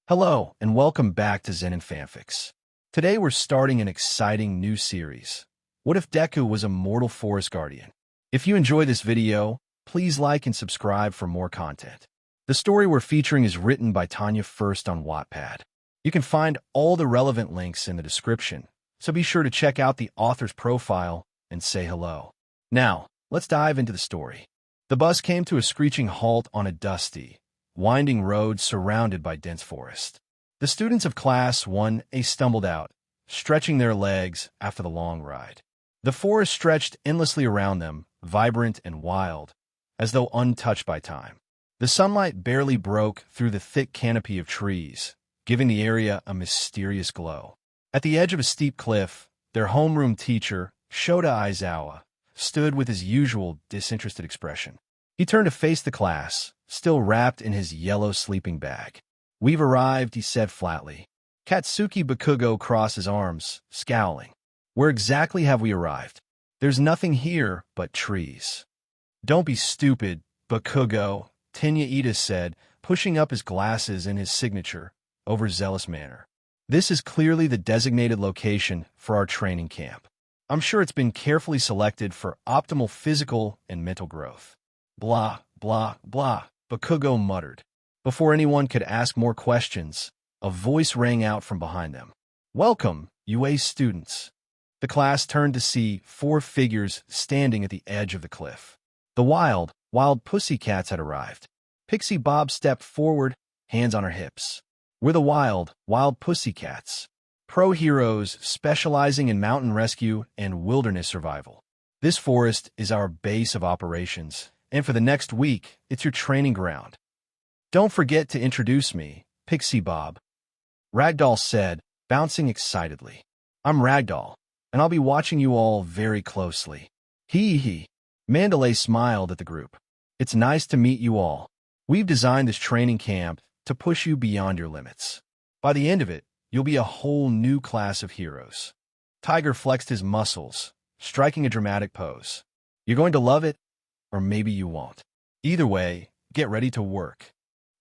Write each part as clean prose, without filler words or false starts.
Hello, and welcome back to Zenin Fanfics. Today we're starting an exciting new series. What if Deku was a mortal forest guardian? If you enjoy this video, please like and subscribe for more content. The story we're featuring is written by Tanya First on Wattpad. You can find all the relevant links in the description, so be sure to check out the author's profile and say hello. Now, let's dive into the story. The bus came to a screeching halt on a dusty, winding road surrounded by dense forest. The students of Class 1A stumbled out, stretching their legs after the long ride. The forest stretched endlessly around them, vibrant and wild, as though untouched by time. The sunlight barely broke through the thick canopy of trees, giving the area a mysterious glow. At the edge of a steep cliff, their homeroom teacher, Kota Aizawa, stood with his usual disinterested expression. He turned to face the class, still wrapped in his yellow sleeping bag. "We've arrived," he said flatly. Katsuki Bakugo crossed his arms, scowling. "Where exactly have we arrived? There's nothing here but trees." "Don't be stupid, Bakugo," Tenya said, pushing up his glasses in his signature, overzealous manner. "This is clearly the designated location for our training camp. I'm sure it's been carefully selected for optimal physical and mental growth." "Blah, blah, blah," Bakugo muttered. Before anyone could ask more questions, a voice rang out from behind them. "Welcome, UA students." The class turned to see four figures standing at the edge of the cliff. The wild Pussycats had arrived. Pixie Bob stepped forward, hands on her hips. "We're the wild Pussycats, pro heroes specializing in mountain rescue and wilderness survival. This forest is our base of operations, and for the next week, it's your training ground. Don't forget to introduce me, Pixie Bob," Ragdoll said, bouncing excitedly. "I'm Ragdoll, and I'll be watching you all very closely." Hee. Mandalay smiled at the group. "It's nice to meet you all. We've designed this training camp to push you beyond your limits. By the end of it, you'll be a whole new class of heroes." Tiger flexed his muscles, striking a dramatic pose. "You're going to love it, or maybe you won't. Either way, get ready to work."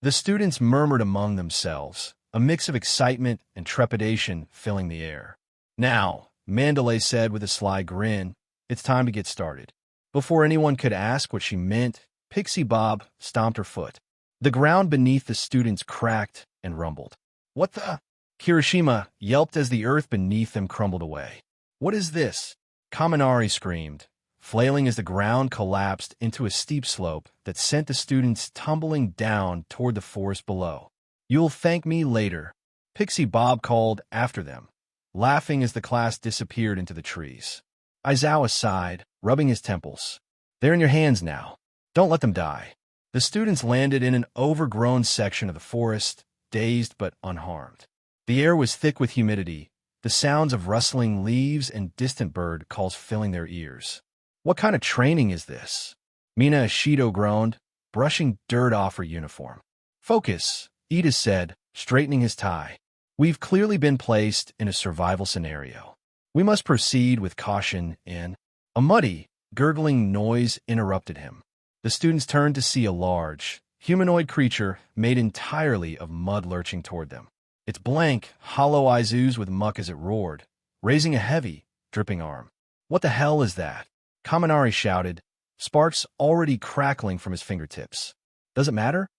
The students murmured among themselves, a mix of excitement and trepidation filling the air. "Now," Mandalay said with a sly grin, "it's time to get started." Before anyone could ask what she meant, Pixie Bob stomped her foot. The ground beneath the students cracked and rumbled. "What the?" Kirishima yelped as the earth beneath them crumbled away. "What is this?" Kaminari screamed, flailing as the ground collapsed into a steep slope that sent the students tumbling down toward the forest below. "You'll thank me later," Pixie Bob called after them, laughing as the class disappeared into the trees. Aizawa sighed, rubbing his temples. "They're in your hands now. Don't let them die." The students landed in an overgrown section of the forest, dazed but unharmed. The air was thick with humidity, the sounds of rustling leaves and distant bird calls filling their ears. "What kind of training is this?" Mina Ishido groaned, brushing dirt off her uniform. "Focus," Ida said, straightening his tie. "We've clearly been placed in a survival scenario. We must proceed with caution and—" A muddy, gurgling noise interrupted him. The students turned to see a large, humanoid creature made entirely of mud lurching toward them. Its blank, hollow eyes oozed with muck as it roared, raising a heavy, dripping arm. "What the hell is that?" Kaminari shouted, sparks already crackling from his fingertips. "Does it matter?"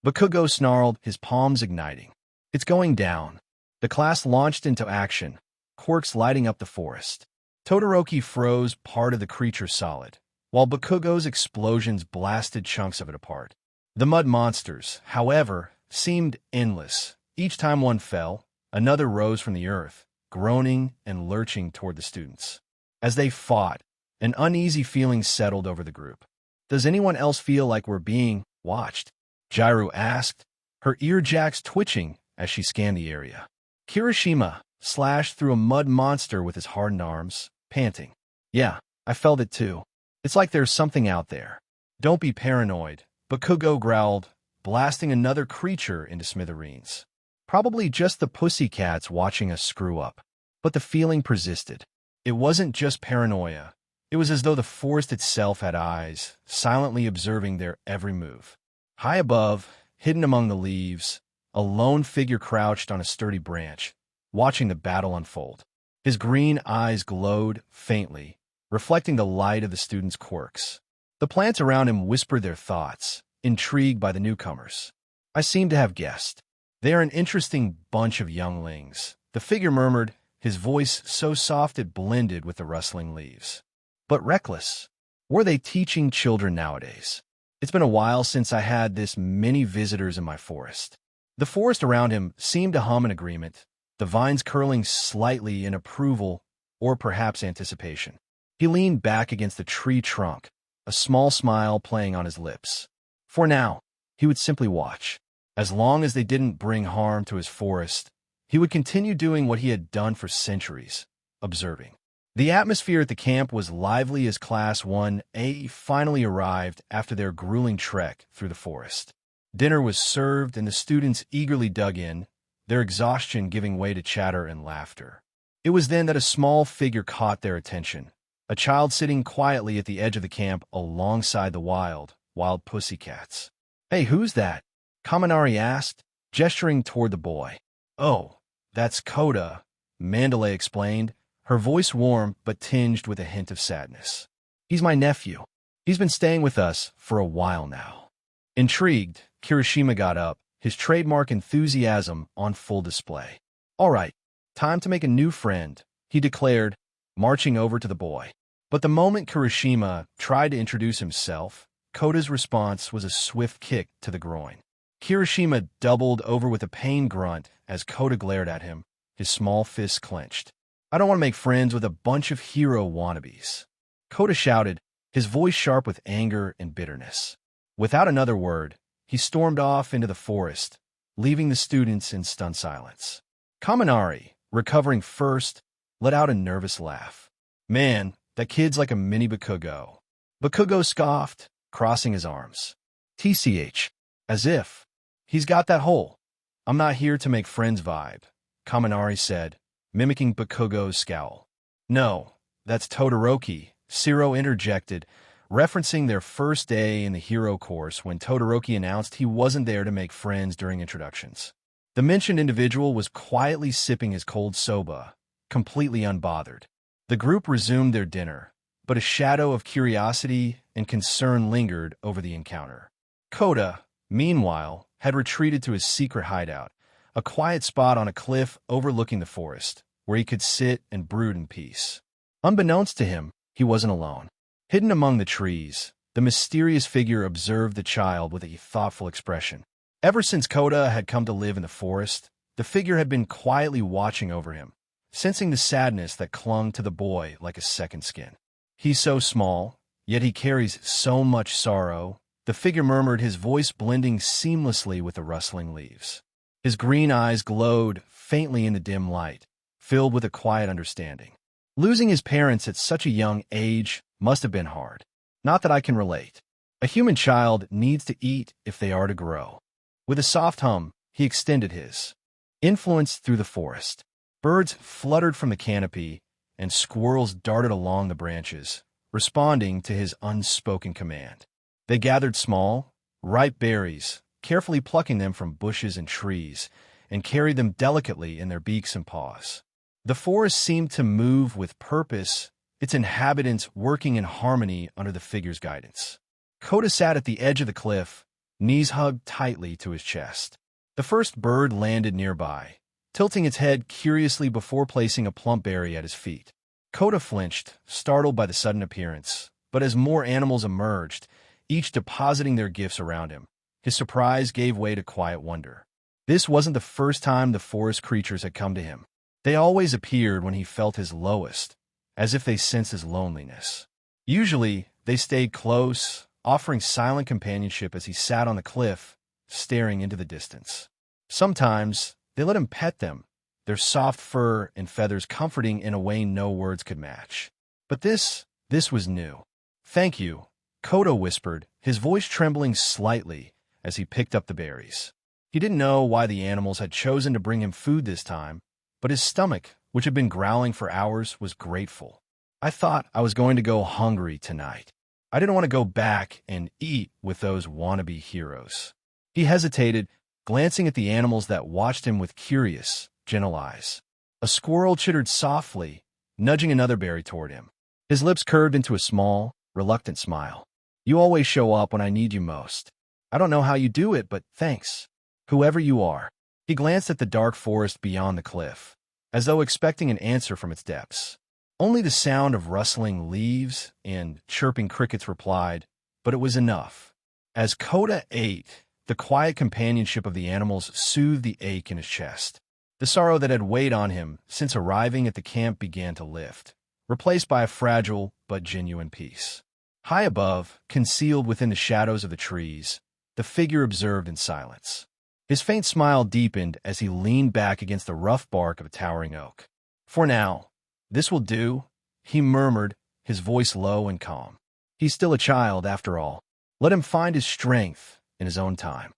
Bakugo snarled, his palms igniting. "It's going down." The class launched into action, quirks lighting up the forest. Todoroki froze part of the creature solid, while Bakugo's explosions blasted chunks of it apart. The mud monsters, however, seemed endless. Each time one fell, another rose from the earth, groaning and lurching toward the students. As they fought, an uneasy feeling settled over the group. "Does anyone else feel like we're being watched?" Jiru asked, her ear jacks twitching as she scanned the area. Kirishima slashed through a mud monster with his hardened arms, panting. "Yeah, I felt it too. It's like there's something out there." "Don't be paranoid," Bakugo growled, blasting another creature into smithereens. "Probably just the Pussycats watching us screw up." But the feeling persisted. It wasn't just paranoia. It was as though the forest itself had eyes, silently observing their every move. High above, hidden among the leaves, a lone figure crouched on a sturdy branch, watching the battle unfold. His green eyes glowed faintly, reflecting the light of the students' quirks. The plants around him whispered their thoughts, intrigued by the newcomers. I seem to have guessed. They are an interesting bunch of younglings, the figure murmured, his voice so soft it blended with the rustling leaves. But reckless. Were they teaching children nowadays? It's been a while since I had this many visitors in my forest. The forest around him seemed to hum in agreement, the vines curling slightly in approval or perhaps anticipation. He leaned back against the tree trunk, a small smile playing on his lips. For now, he would simply watch. As long as they didn't bring harm to his forest, he would continue doing what he had done for centuries, observing. The atmosphere at the camp was lively as Class 1A finally arrived after their grueling trek through the forest. Dinner was served and the students eagerly dug in, their exhaustion giving way to chatter and laughter. It was then that a small figure caught their attention, a child sitting quietly at the edge of the camp alongside the wild Pussycats. "Hey, who's that?" Kaminari asked, gesturing toward the boy. "Oh, that's Kota," Mandalay explained, her voice warm but tinged with a hint of sadness. "He's my nephew. He's been staying with us for a while now." Intrigued, Kirishima got up, his trademark enthusiasm on full display. "All right, time to make a new friend," he declared, marching over to the boy. But the moment Kirishima tried to introduce himself, Kota's response was a swift kick to the groin. Kirishima doubled over with a pained grunt as Kota glared at him, his small fists clenched. "I don't want to make friends with a bunch of hero wannabes," Kota shouted, his voice sharp with anger and bitterness. Without another word, he stormed off into the forest, leaving the students in stunned silence. Kaminari, recovering first, let out a nervous laugh. "Man, that kid's like a mini Bakugo." Bakugo scoffed, crossing his arms. "TCH, as if. He's got that whole 'I'm not here to make friends' vibe," Kaminari said, mimicking Bakugo's scowl. "No, that's Todoroki," Shiro interjected, referencing their first day in the hero course when Todoroki announced he wasn't there to make friends during introductions. The mentioned individual was quietly sipping his cold soba, completely unbothered. The group resumed their dinner, but a shadow of curiosity and concern lingered over the encounter. Kota, meanwhile, had retreated to his secret hideout, a quiet spot on a cliff overlooking the forest, where he could sit and brood in peace. Unbeknownst to him, he wasn't alone. Hidden among the trees, the mysterious figure observed the child with a thoughtful expression. Ever since Kota had come to live in the forest, the figure had been quietly watching over him, sensing the sadness that clung to the boy like a second skin. "He's so small, yet he carries so much sorrow," the figure murmured, his voice blending seamlessly with the rustling leaves. His green eyes glowed faintly in the dim light, filled with a quiet understanding. "Losing his parents at such a young age must have been hard. Not that I can relate. A human child needs to eat if they are to grow." With a soft hum, he extended his influence through the forest. Birds fluttered from the canopy, and squirrels darted along the branches, responding to his unspoken command. They gathered small, ripe berries, carefully plucking them from bushes and trees, and carried them delicately in their beaks and paws. The forest seemed to move with purpose, its inhabitants working in harmony under the figure's guidance. Kota sat at the edge of the cliff, knees hugged tightly to his chest. The first bird landed nearby, tilting its head curiously before placing a plump berry at his feet. Kota flinched, startled by the sudden appearance, but as more animals emerged, each depositing their gifts around him, his surprise gave way to quiet wonder. This wasn't the first time the forest creatures had come to him. They always appeared when he felt his lowest, as if they sensed his loneliness. Usually, they stayed close, offering silent companionship as he sat on the cliff, staring into the distance. Sometimes, they let him pet them, their soft fur and feathers comforting in a way no words could match. But this was new. "Thank you," Kota whispered, his voice trembling slightly as he picked up the berries. He didn't know why the animals had chosen to bring him food this time, but his stomach, which had been growling for hours, was grateful. "I thought I was going to go hungry tonight. I didn't want to go back and eat with those wannabe heroes." He hesitated, glancing at the animals that watched him with curious, gentle eyes. A squirrel chittered softly, nudging another berry toward him. His lips curved into a small, reluctant smile. You always show up when I need you most. I don't know how you do it, but thanks. Whoever you are. He glanced at the dark forest beyond the cliff, as though expecting an answer from its depths. Only the sound of rustling leaves and chirping crickets replied, but it was enough. As Kota ate, the quiet companionship of the animals soothed the ache in his chest. The sorrow that had weighed on him since arriving at the camp began to lift, replaced by a fragile but genuine peace. High above, concealed within the shadows of the trees, the figure observed in silence. His faint smile deepened as he leaned back against the rough bark of a towering oak. For now, this will do, he murmured, his voice low and calm. He's still a child, after all. Let him find his strength in his own time.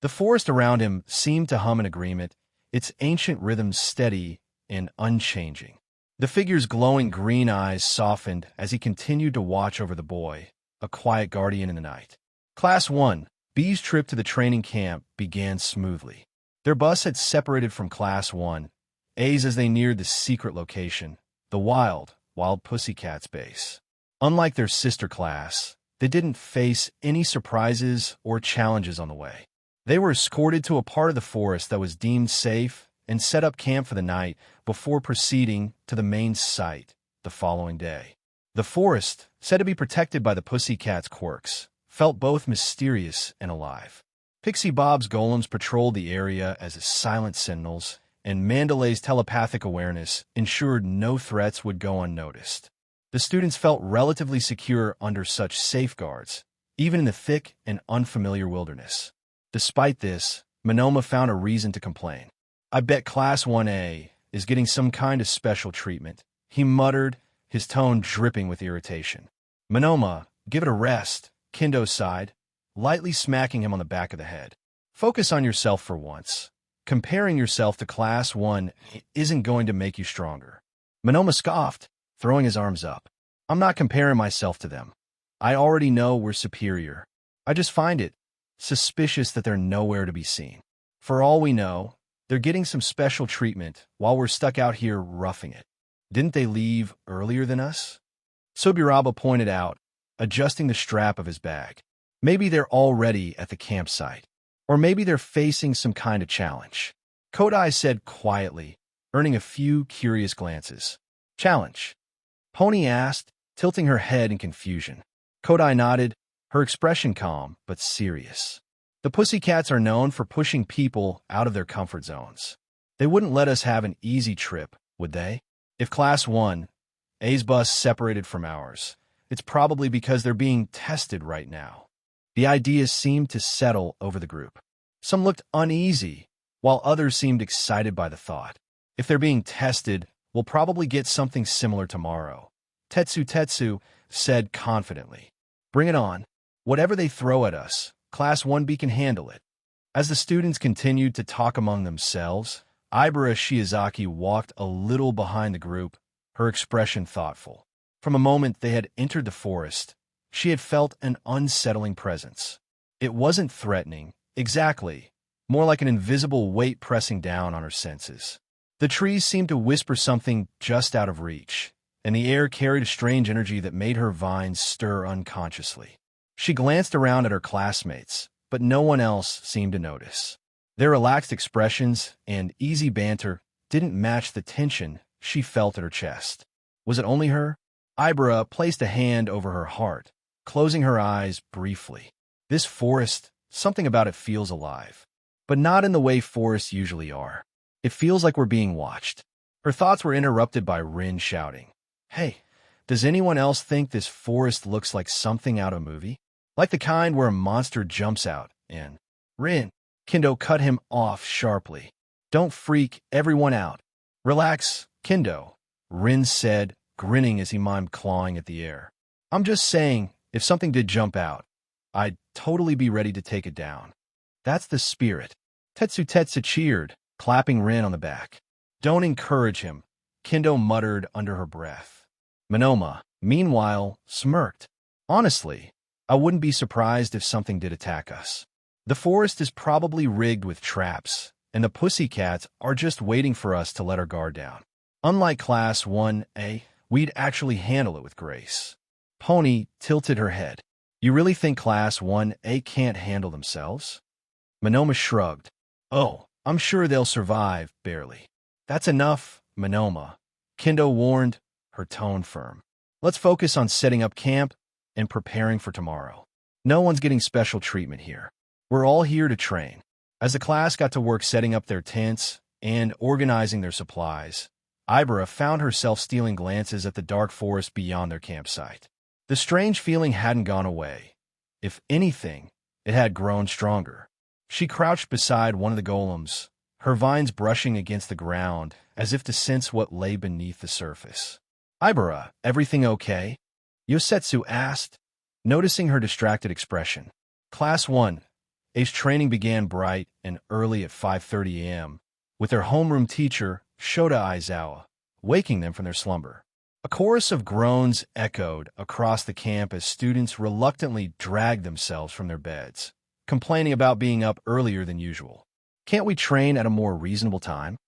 The forest around him seemed to hum in agreement, its ancient rhythms steady and unchanging. The figure's glowing green eyes softened as he continued to watch over the boy, a quiet guardian in the night. Class 1, B's trip to the training camp began smoothly. Their bus had separated from Class 1, A's as they neared the secret location, the wild Pussycats base. Unlike their sister class, they didn't face any surprises or challenges on the way. They were escorted to a part of the forest that was deemed safe and set up camp for the night before proceeding to the main site the following day. The forest, said to be protected by the Pussycats' quirks, felt both mysterious and alive. Pixie Bob's golems patrolled the area as silent sentinels, and Mandalay's telepathic awareness ensured no threats would go unnoticed. The students felt relatively secure under such safeguards, even in the thick and unfamiliar wilderness. Despite this, Monoma found a reason to complain. I bet Class 1A is getting some kind of special treatment, he muttered, his tone dripping with irritation. Monoma, give it a rest, Kendo sighed, lightly smacking him on the back of the head. Focus on yourself for once. Comparing yourself to Class 1 isn't going to make you stronger. Monoma scoffed, throwing his arms up. I'm not comparing myself to them. I already know we're superior. I just find it suspicious that they're nowhere to be seen. For all we know, they're getting some special treatment while we're stuck out here roughing it. Didn't they leave earlier than us? Subiraba pointed out, adjusting the strap of his bag. Maybe they're already at the campsite. Or maybe they're facing some kind of challenge. Kota said quietly, earning a few curious glances. Challenge? Pony asked, tilting her head in confusion. Kota nodded, her expression calm but serious. The Pussycats are known for pushing people out of their comfort zones. They wouldn't let us have an easy trip, would they? If Class 1, A's bus separated from ours, it's probably because they're being tested right now. The ideas seemed to settle over the group. Some looked uneasy, while others seemed excited by the thought. If they're being tested, we'll probably get something similar tomorrow. Tetsu said confidently. Bring it on. Whatever they throw at us, Class 1B can handle it. As the students continued to talk among themselves, Ibara Shiozaki walked a little behind the group, her expression thoughtful. From a moment they had entered the forest, she had felt an unsettling presence. It wasn't threatening, exactly, more like an invisible weight pressing down on her senses. The trees seemed to whisper something just out of reach, and the air carried a strange energy that made her vines stir unconsciously. She glanced around at her classmates, but no one else seemed to notice. Their relaxed expressions and easy banter didn't match the tension she felt at her chest. Was it only her? Ibara placed a hand over her heart, closing her eyes briefly. This forest, something about it feels alive. But not in the way forests usually are. It feels like we're being watched. Her thoughts were interrupted by Rin shouting, Hey, does anyone else think this forest looks like something out of a movie? Like the kind where a monster jumps out and... Rin, Kendo cut him off sharply. Don't freak everyone out. Relax, Kendo, Rin said, grinning as he mimed clawing at the air. I'm just saying, if something did jump out, I'd totally be ready to take it down. That's the spirit. Tetsu cheered, clapping Rin on the back. Don't encourage him, Kendo muttered under her breath. Monoma, meanwhile, smirked. Honestly, I wouldn't be surprised if something did attack us. The forest is probably rigged with traps, and the Pussycats are just waiting for us to let our guard down. Unlike Class 1A, we'd actually handle it with grace. Pony tilted her head. You really think Class 1A can't handle themselves? Monoma shrugged. Oh, I'm sure they'll survive, barely. That's enough, Monoma. Kendo warned, her tone firm. Let's focus on setting up camp and preparing for tomorrow. No one's getting special treatment here. We're all here to train. As the class got to work setting up their tents and organizing their supplies, Ibera found herself stealing glances at the dark forest beyond their campsite. The strange feeling hadn't gone away. If anything, it had grown stronger. She crouched beside one of the golems, her vines brushing against the ground as if to sense what lay beneath the surface. Ibera, everything okay? Yosetsu asked, noticing her distracted expression. Class 1A's training began bright and early at 5:30 a.m., with their homeroom teacher, Shota Aizawa, waking them from their slumber. A chorus of groans echoed across the camp as students reluctantly dragged themselves from their beds, complaining about being up earlier than usual. Can't we train at a more reasonable time?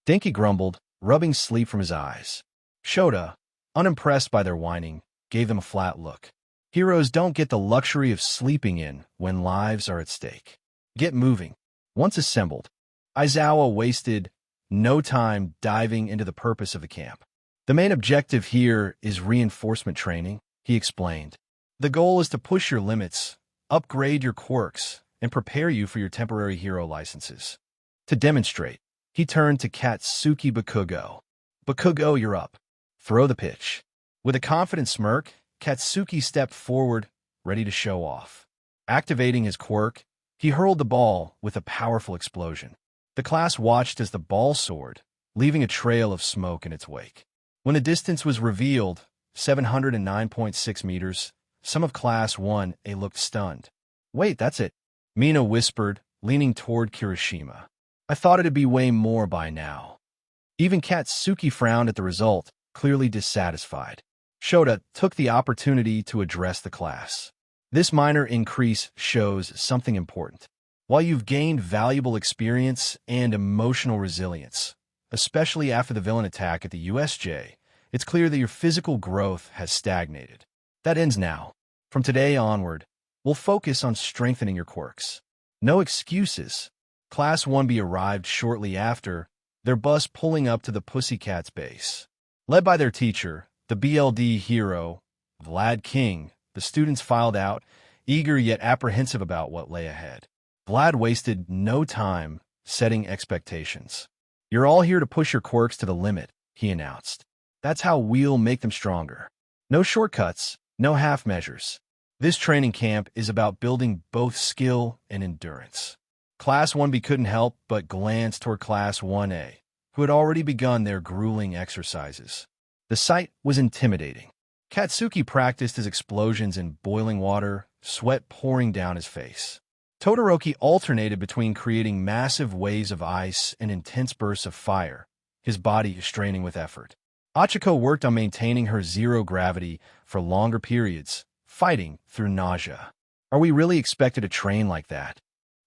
Denki grumbled, rubbing sleep from his eyes. Shota, unimpressed by their whining, gave them a flat look. Heroes don't get the luxury of sleeping in when lives are at stake. Get moving. Once assembled, Aizawa wasted no time diving into the purpose of the camp. The main objective here is reinforcement training, he explained. The goal is to push your limits, upgrade your quirks, and prepare you for your temporary hero licenses. To demonstrate, he turned to Katsuki Bakugo. Bakugo, you're up. Throw the pitch. With a confident smirk, Katsuki stepped forward, ready to show off. Activating his quirk, he hurled the ball with a powerful explosion. The class watched as the ball soared, leaving a trail of smoke in its wake. When the distance was revealed, 709.6 meters, some of Class 1A looked stunned. Wait, that's it, Mina whispered, leaning toward Kirishima. I thought it'd be way more by now. Even Katsuki frowned at the result, clearly dissatisfied. Shota took the opportunity to address the class. This minor increase shows something important. While you've gained valuable experience and emotional resilience, especially after the villain attack at the USJ, it's clear that your physical growth has stagnated. That ends now. From today onward, we'll focus on strengthening your quirks. No excuses. Class 1B arrived shortly after, their bus pulling up to the Pussycats base. Led by their teacher, the BLD hero, Vlad King, the students filed out, eager yet apprehensive about what lay ahead. Vlad wasted no time setting expectations. You're all here to push your quirks to the limit, he announced. That's how we'll make them stronger. No shortcuts, no half measures. This training camp is about building both skill and endurance. Class 1B couldn't help but glance toward Class 1A, who had already begun their grueling exercises. The sight was intimidating. Katsuki practiced his explosions in boiling water, sweat pouring down his face. Todoroki alternated between creating massive waves of ice and intense bursts of fire, his body straining with effort. Achiko worked on maintaining her zero gravity for longer periods, fighting through nausea. Are we really expected to train like that?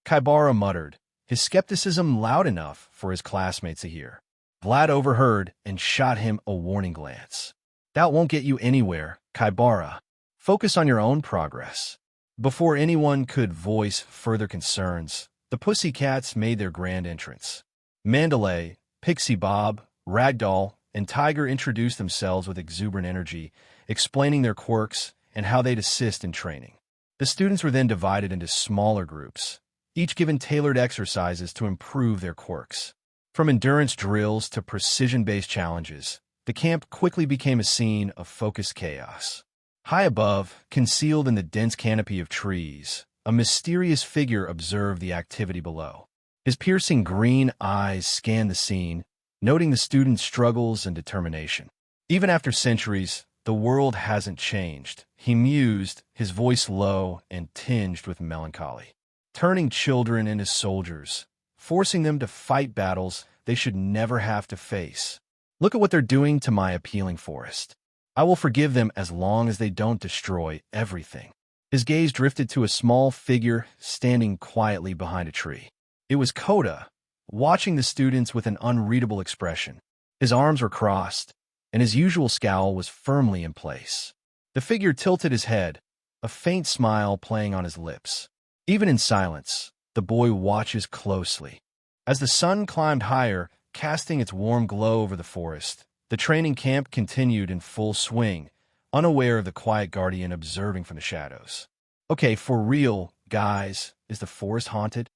Kaibara muttered, his skepticism loud enough for his classmates to hear. Vlad overheard and shot him a warning glance. That won't get you anywhere, Kaibara. Focus on your own progress. Before anyone could voice further concerns, the Pussycats made their grand entrance. Mandalay, Pixie Bob, Ragdoll, and Tiger introduced themselves with exuberant energy, explaining their quirks and how they'd assist in training. The students were then divided into smaller groups, each given tailored exercises to improve their quirks. From endurance drills to precision-based challenges, the camp quickly became a scene of focused chaos. High above, concealed in the dense canopy of trees, a mysterious figure observed the activity below. His piercing green eyes scanned the scene, noting the students' struggles and determination. Even after centuries, the world hasn't changed, he mused, his voice low and tinged with melancholy. Turning children into soldiers, forcing them to fight battles they should never have to face. Look at what they're doing to my appealing forest. I will forgive them as long as they don't destroy everything. His gaze drifted to a small figure standing quietly behind a tree. It was Kota, watching the students with an unreadable expression. His arms were crossed, and his usual scowl was firmly in place. The figure tilted his head, a faint smile playing on his lips. Even in silence, the boy watches closely. As the sun climbed higher, casting its warm glow over the forest, the training camp continued in full swing, unaware of the quiet guardian observing from the shadows. "Okay, for real, guys, is the forest haunted?"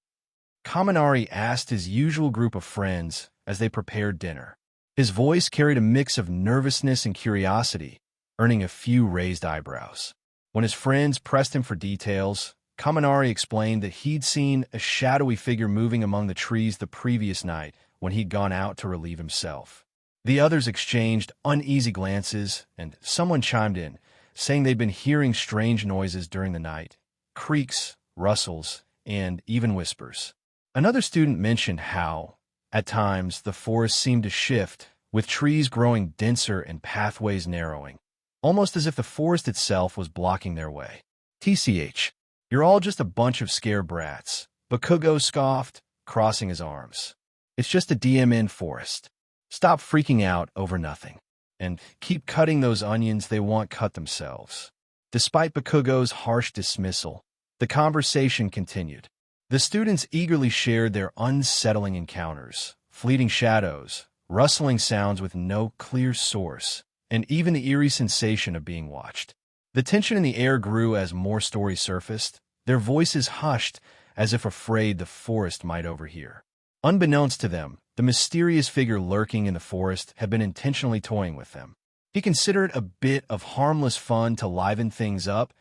Kaminari asked his usual group of friends as they prepared dinner. His voice carried a mix of nervousness and curiosity, earning a few raised eyebrows. When his friends pressed him for details, Kaminari explained that he'd seen a shadowy figure moving among the trees the previous night when he'd gone out to relieve himself. The others exchanged uneasy glances, and someone chimed in, saying they'd been hearing strange noises during the night, creaks, rustles, and even whispers. Another student mentioned how, at times, the forest seemed to shift, with trees growing denser and pathways narrowing, almost as if the forest itself was blocking their way. "TCH, you're all just a bunch of scared brats," Bakugo scoffed, crossing his arms. "It's just a DMN forest. Stop freaking out over nothing. And keep cutting those onions they want cut themselves." Despite Bakugo's harsh dismissal, the conversation continued. The students eagerly shared their unsettling encounters, fleeting shadows, rustling sounds with no clear source, and even the eerie sensation of being watched. The tension in the air grew as more stories surfaced, their voices hushed as if afraid the forest might overhear. Unbeknownst to them, the mysterious figure lurking in the forest had been intentionally toying with them. He considered it a bit of harmless fun to liven things up,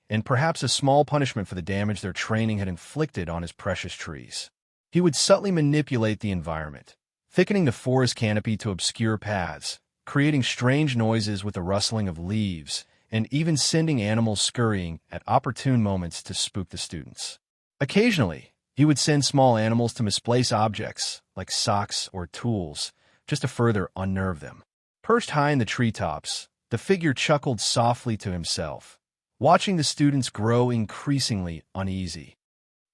and perhaps a small punishment for the damage their training had inflicted on his precious trees. He would subtly manipulate the environment, thickening the forest canopy to obscure paths, creating strange noises with the rustling of leaves, and even sending animals scurrying at opportune moments to spook the students. Occasionally, he would send small animals to misplace objects, like socks or tools, just to further unnerve them. Perched high in the treetops, the figure chuckled softly to himself, watching the students grow increasingly uneasy.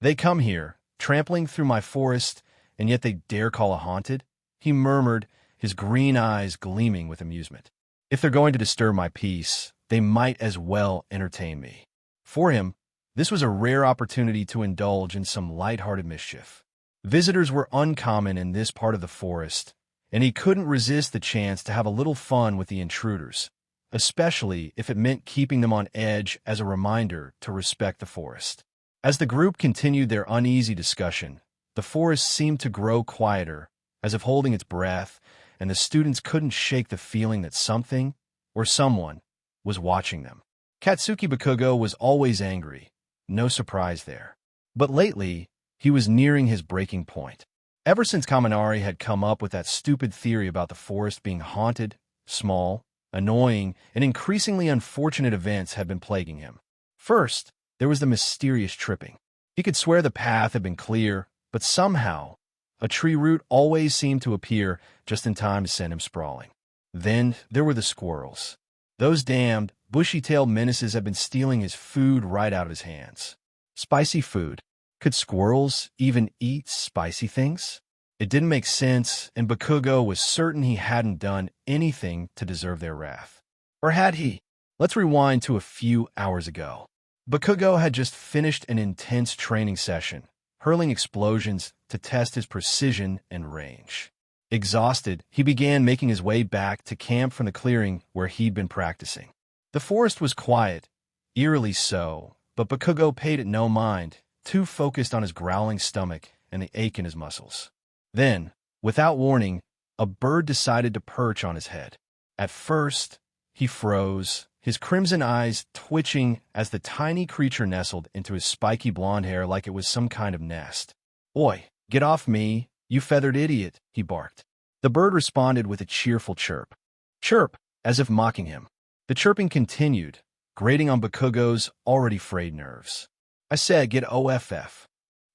"They come here, trampling through my forest, and yet they dare call it haunted?" he murmured, his green eyes gleaming with amusement. "If they're going to disturb my peace, they might as well entertain me." For him, this was a rare opportunity to indulge in some light-hearted mischief. Visitors were uncommon in this part of the forest, and he couldn't resist the chance to have a little fun with the intruders, especially if it meant keeping them on edge as a reminder to respect the forest. As the group continued their uneasy discussion, the forest seemed to grow quieter, as if holding its breath, and the students couldn't shake the feeling that something, or someone, was watching them. Katsuki Bakugo was always angry, no surprise there. But lately, he was nearing his breaking point. Ever since Kaminari had come up with that stupid theory about the forest being haunted, small, annoying, and increasingly unfortunate events had been plaguing him. First, there was the mysterious tripping. He could swear the path had been clear, but somehow, a tree root always seemed to appear just in time to send him sprawling. Then there were the squirrels. Those damned, bushy-tailed menaces had been stealing his food right out of his hands. Spicy food. Could squirrels even eat spicy things? It didn't make sense, and Bakugo was certain he hadn't done anything to deserve their wrath. Or had he? Let's rewind to a few hours ago. Bakugo had just finished an intense training session, hurling explosions to test his precision and range. Exhausted, he began making his way back to camp from the clearing where he'd been practicing. The forest was quiet, eerily so, but Bakugo paid it no mind, too focused on his growling stomach and the ache in his muscles. Then, without warning, a bird decided to perch on his head. At first, he froze, his crimson eyes twitching as the tiny creature nestled into his spiky blonde hair like it was some kind of nest. "Oi, get off me, you feathered idiot," he barked. The bird responded with a cheerful chirp. Chirp, as if mocking him. The chirping continued, grating on Bakugo's already frayed nerves. "I said get OFF.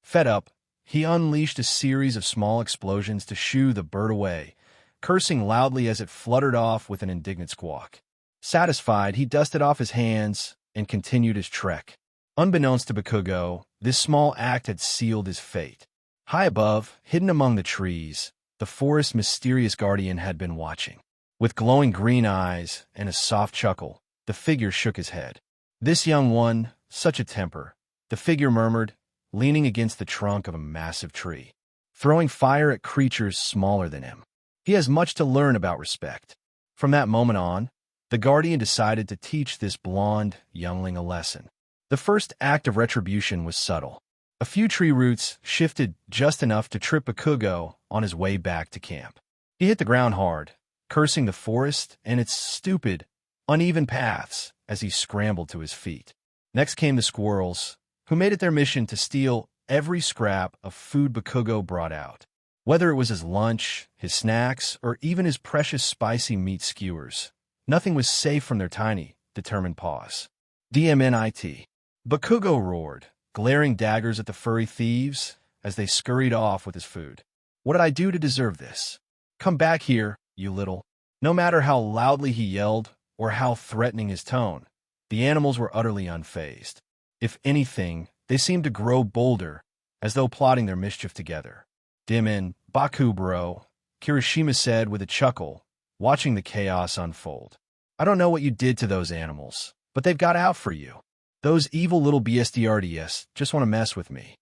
Fed up, he unleashed a series of small explosions to shoo the bird away, cursing loudly as it fluttered off with an indignant squawk. Satisfied, he dusted off his hands and continued his trek. Unbeknownst to Bakugo, this small act had sealed his fate. High above, hidden among the trees, the forest's mysterious guardian had been watching. With glowing green eyes and a soft chuckle, the figure shook his head. "This young one, such a temper," the figure murmured, leaning against the trunk of a massive tree, throwing fire at creatures smaller than him. "He has much to learn about respect." From that moment on, the guardian decided to teach this blonde youngling a lesson. The first act of retribution was subtle. A few tree roots shifted just enough to trip Bakugo on his way back to camp. He hit the ground hard, cursing the forest and its stupid, uneven paths as he scrambled to his feet. Next came the squirrels, who made it their mission to steal every scrap of food Bakugo brought out. Whether it was his lunch, his snacks, or even his precious spicy meat skewers, nothing was safe from their tiny, determined paws. DMNIT. Bakugo roared, glaring daggers at the furry thieves as they scurried off with his food. "What did I do to deserve this? Come back here, you little..." No matter how loudly he yelled or how threatening his tone, the animals were utterly unfazed. If anything, they seemed to grow bolder, as though plotting their mischief together. "Dimin, Baku bro," Kirishima said with a chuckle, watching the chaos unfold. "I don't know what you did to those animals, but they've got out for you. Those evil little BSDRDS just want to mess with me."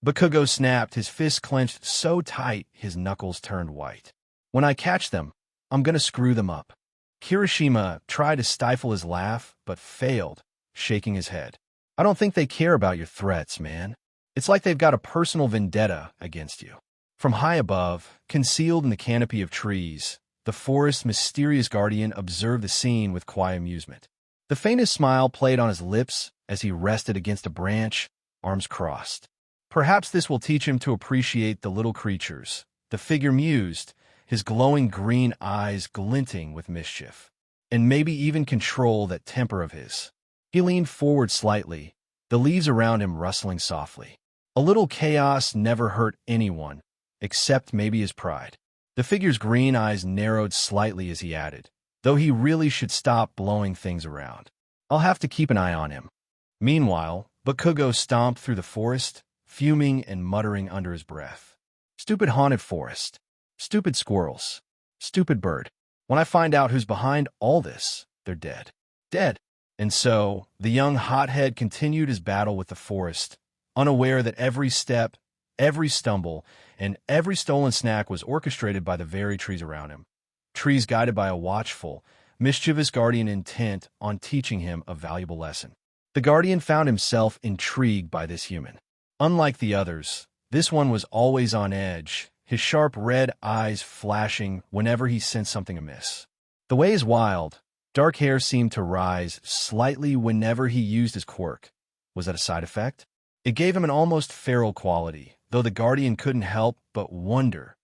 Bakugo snapped, his fists clenched so tight his knuckles turned white. "When I catch them, I'm gonna screw them up." Kirishima tried to stifle his laugh, but failed, shaking his head. "I don't think they care about your threats, man. It's like they've got a personal vendetta against you." From high above, concealed in the canopy of trees, the forest's mysterious guardian observed the scene with quiet amusement. The faintest smile played on his lips as he rested against a branch, arms crossed. "Perhaps this will teach him to appreciate the little creatures," the figure mused, his glowing green eyes glinting with mischief. "And maybe even control that temper of his." He leaned forward slightly, the leaves around him rustling softly. A little chaos never hurt anyone, except maybe his pride. The figure's green eyes narrowed slightly as he added, "Though he really should stop blowing things around. I'll have to keep an eye on him." Meanwhile, Bakugo stomped through the forest, fuming and muttering under his breath. "Stupid haunted forest. Stupid squirrels. Stupid bird. When I find out who's behind all this, they're dead. Dead." And so, the young hothead continued his battle with the forest, unaware that every step, every stumble, and every stolen snack was orchestrated by the very trees around him. Trees guided by a watchful, mischievous guardian intent on teaching him a valuable lesson. The guardian found himself intrigued by this human. Unlike the others, this one was always on edge, his sharp red eyes flashing whenever he sensed something amiss. The way is wild. Dark hair seemed to rise slightly whenever he used his quirk. Was that a side effect? It gave him an almost feral quality, though the guardian couldn't help but wonder,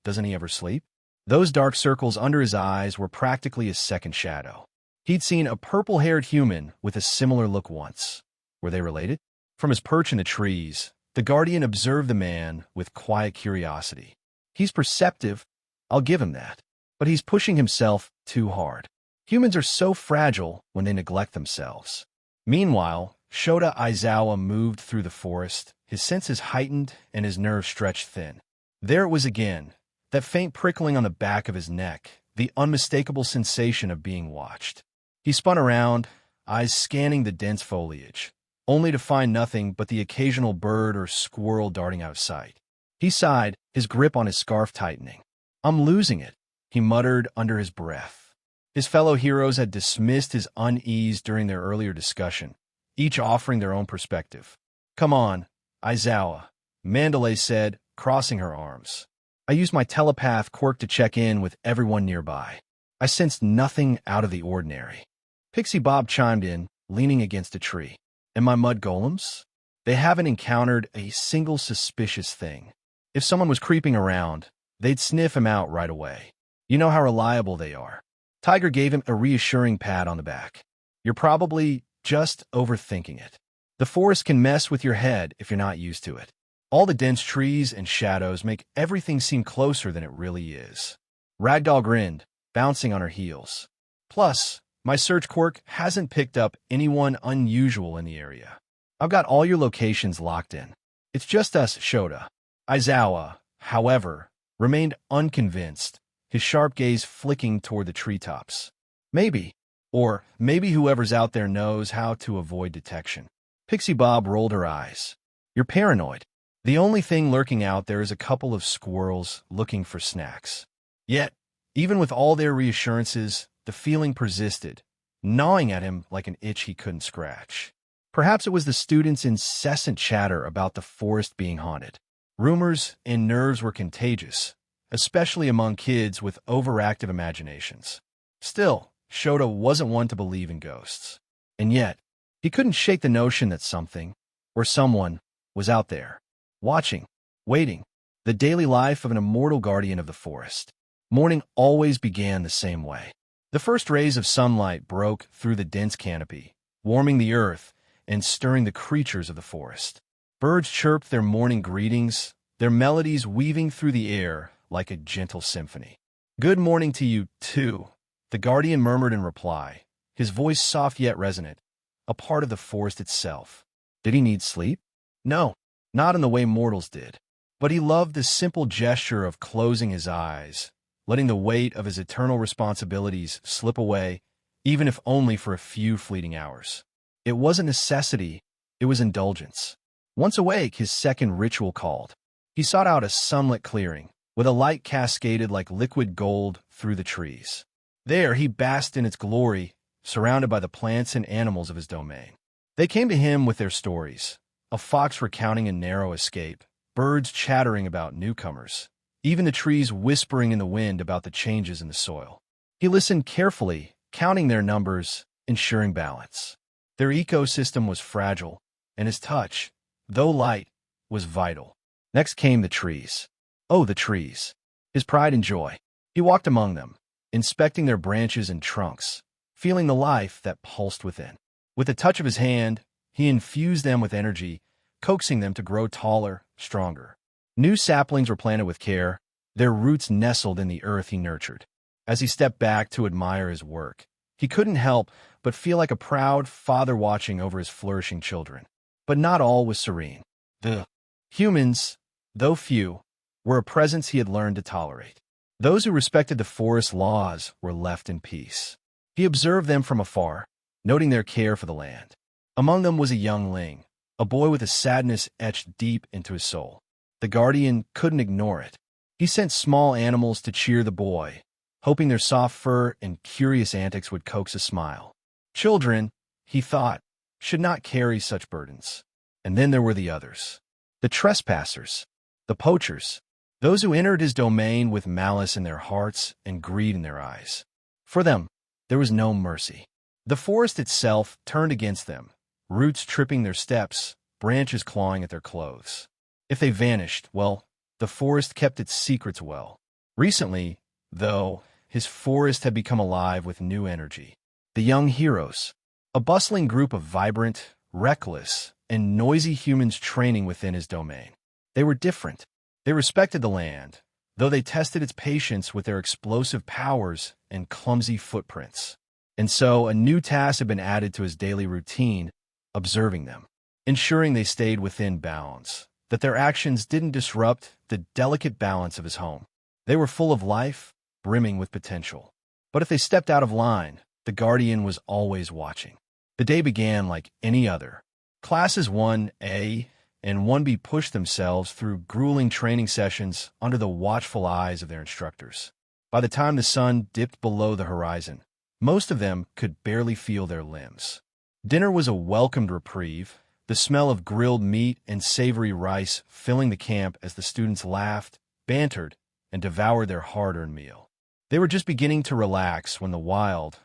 doesn't he ever sleep? Those dark circles under his eyes were practically a second shadow. He'd seen a purple-haired human with a similar look once. Were they related? From his perch in the trees, the guardian observed the man with quiet curiosity. He's perceptive, I'll give him that, but he's pushing himself too hard. Humans are so fragile when they neglect themselves. Meanwhile, Shota Aizawa moved through the forest, his senses heightened and his nerves stretched thin. There it was again, that faint prickling on the back of his neck, the unmistakable sensation of being watched. He spun around, eyes scanning the dense foliage, only to find nothing but the occasional bird or squirrel darting out of sight. He sighed, his grip on his scarf tightening. "I'm losing it," he muttered under his breath. His fellow heroes had dismissed his unease during their earlier discussion, each offering their own perspective. "Come on, Aizawa," Mandalay said, crossing her arms. "I used my telepath quirk to check in with everyone nearby. I sensed nothing out of the ordinary." Pixie Bob chimed in, leaning against a tree. "And my mud golems? They haven't encountered a single suspicious thing. If someone was creeping around, they'd sniff him out right away. You know how reliable they are." Tiger gave him a reassuring pat on the back. "You're probably just overthinking it. The forest can mess with your head if you're not used to it. All the dense trees and shadows make everything seem closer than it really is." Ragdoll grinned, bouncing on her heels. "Plus, my search quirk hasn't picked up anyone unusual in the area. I've got all your locations locked in. It's just us, Shota. Aizawa, however, remained unconvinced, his sharp gaze flicking toward the treetops. Maybe, or maybe whoever's out there knows how to avoid detection. Pixie Bob rolled her eyes. You're paranoid. The only thing lurking out there is a couple of squirrels looking for snacks. Yet, even with all their reassurances, the feeling persisted, gnawing at him like an itch he couldn't scratch. Perhaps it was the students' incessant chatter about the forest being haunted. Rumors and nerves were contagious, especially among kids with overactive imaginations. Still, Shota wasn't one to believe in ghosts. And yet, he couldn't shake the notion that something, or someone, was out there, watching, waiting, the daily life of an immortal guardian of the forest. Morning always began the same way. The first rays of sunlight broke through the dense canopy, warming the earth and stirring the creatures of the forest. Birds chirped their morning greetings, their melodies weaving through the air like a gentle symphony. Good morning to you, too, the guardian murmured in reply, his voice soft yet resonant, a part of the forest itself. Did he need sleep? No, not in the way mortals did. But he loved the simple gesture of closing his eyes, letting the weight of his eternal responsibilities slip away, even if only for a few fleeting hours. It wasn't necessity, it was indulgence. Once awake, his second ritual called. He sought out a sunlit clearing, with a light cascaded like liquid gold through the trees. There he basked in its glory, surrounded by the plants and animals of his domain. They came to him with their stories, a fox recounting a narrow escape, birds chattering about newcomers, even the trees whispering in the wind about the changes in the soil. He listened carefully, counting their numbers, ensuring balance. Their ecosystem was fragile, and his touch, though light, was vital. Next came the trees. Oh, the trees. His pride and joy. He walked among them, inspecting their branches and trunks, feeling the life that pulsed within. With a touch of his hand, he infused them with energy, coaxing them to grow taller, stronger. New saplings were planted with care, their roots nestled in the earth he nurtured. As he stepped back to admire his work, he couldn't help but feel like a proud father watching over his flourishing children. But not all was serene. The humans, though few, were a presence he had learned to tolerate. Those who respected the forest laws were left in peace. He observed them from afar, noting their care for the land. Among them was a youngling, a boy with a sadness etched deep into his soul. The guardian couldn't ignore it. He sent small animals to cheer the boy, hoping their soft fur and curious antics would coax a smile. Children, he thought, should not carry such burdens. And then there were the others. The trespassers, the poachers, those who entered his domain with malice in their hearts and greed in their eyes. For them, there was no mercy. The forest itself turned against them, roots tripping their steps, branches clawing at their clothes. If they vanished, well, the forest kept its secrets well. Recently, though, his forest had become alive with new energy. The young heroes, a bustling group of vibrant, reckless, and noisy humans training within his domain. They were different. They respected the land, though they tested its patience with their explosive powers and clumsy footprints. And so a new task had been added to his daily routine, observing them, ensuring they stayed within bounds, that their actions didn't disrupt the delicate balance of his home. They were full of life, brimming with potential. But if they stepped out of line, the guardian was always watching. The day began like any other. Classes 1A and 1B pushed themselves through grueling training sessions under the watchful eyes of their instructors. By the time the sun dipped below the horizon, most of them could barely feel their limbs. Dinner was a welcomed reprieve, the smell of grilled meat and savory rice filling the camp as the students laughed, bantered, and devoured their hard-earned meal. They were just beginning to relax when the wild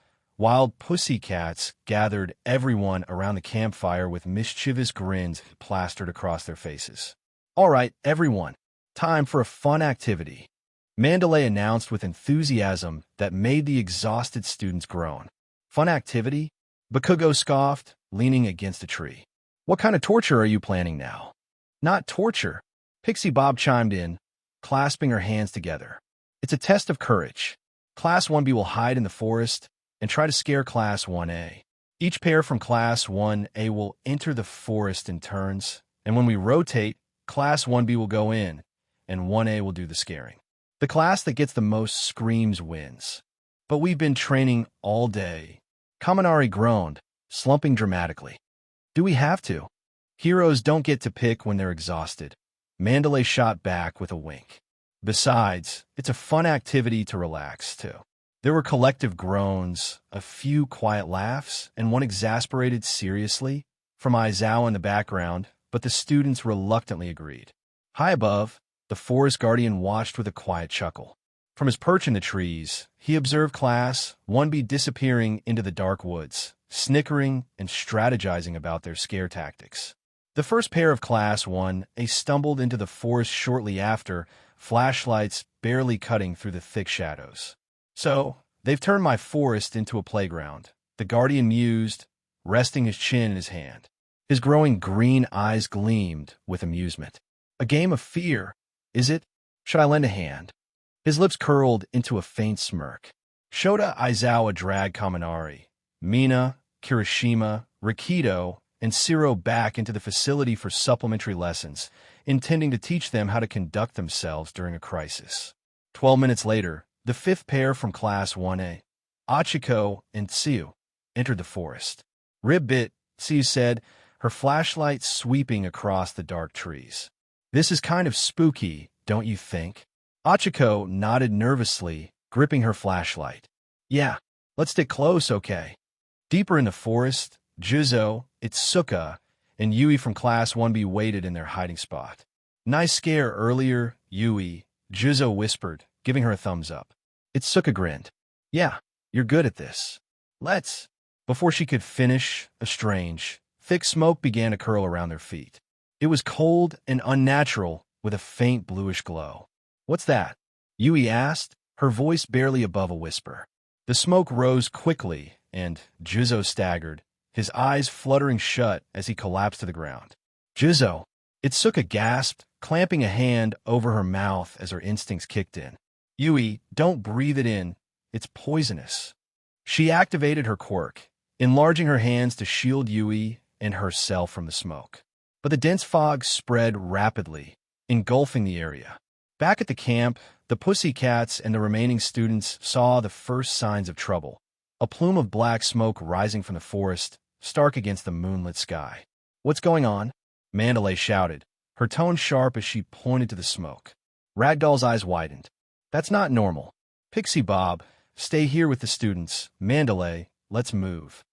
Pussycats gathered everyone around the campfire with mischievous grins plastered across their faces. All right, everyone, time for a fun activity, Mandalay announced with enthusiasm that made the exhausted students groan. Fun activity? Bakugo scoffed, leaning against a tree. What kind of torture are you planning now? Not torture, Pixie Bob chimed in, clasping her hands together. It's a test of courage. Class 1B will hide in the forest and try to scare Class 1A. Each pair from Class 1A will enter the forest in turns, and when we rotate, Class 1B will go in, and 1A will do the scaring. The class that gets the most screams wins. But we've been training all day. Kaminari groaned, slumping dramatically. Do we have to? Heroes don't get to pick when they're exhausted. Mandalay shot back with a wink. Besides, it's a fun activity to relax, too. There were collective groans, a few quiet laughs, and one exasperated seriously from Aizawa in the background, but the students reluctantly agreed. High above, the forest guardian watched with a quiet chuckle. From his perch in the trees, he observed Class 1B disappearing into the dark woods, snickering and strategizing about their scare tactics. The first pair of Class 1A stumbled into the forest shortly after, flashlights barely cutting through the thick shadows. So, they've turned my forest into a playground, the guardian mused, resting his chin in his hand. His growing green eyes gleamed with amusement. A game of fear, is it? Should I lend a hand? His lips curled into a faint smirk. Shota Aizawa dragged Kaminari, Mina, Kirishima, Rikido, and Siro back into the facility for supplementary lessons, intending to teach them how to conduct themselves during a crisis. 12 minutes later, the fifth pair from Class 1A, Achiko and Tsiu, entered the forest. Ribbit, Tsiu said, her flashlight sweeping across the dark trees. This is kind of spooky, don't you think? Achiko nodded nervously, gripping her flashlight. Yeah, let's stick close, okay? Deeper in the forest, Juzo, Itsuka, and Yui from Class 1B waited in their hiding spot. Nice scare earlier, Yui, Juzo whispered, giving her a thumbs up. Itsuka grinned. Yeah, you're good at this. Let's. Before she could finish, a strange, thick smoke began to curl around their feet. It was cold and unnatural, with a faint bluish glow. What's that? Yui asked, her voice barely above a whisper. The smoke rose quickly, and Juzo staggered, his eyes fluttering shut as he collapsed to the ground. Juzo! Itsuka gasped, clamping a hand over her mouth as her instincts kicked in. Yui, don't breathe it in. It's poisonous. She activated her quirk, enlarging her hands to shield Yui and herself from the smoke. But the dense fog spread rapidly, engulfing the area. Back at the camp, the Pussycats and the remaining students saw the first signs of trouble. A plume of black smoke rising from the forest, stark against the moonlit sky. What's going on? Mandalay shouted, her tone sharp as she pointed to the smoke. Ragdoll's eyes widened. That's not normal. Pixie Bob, stay here with the students. Mandalay, let's move.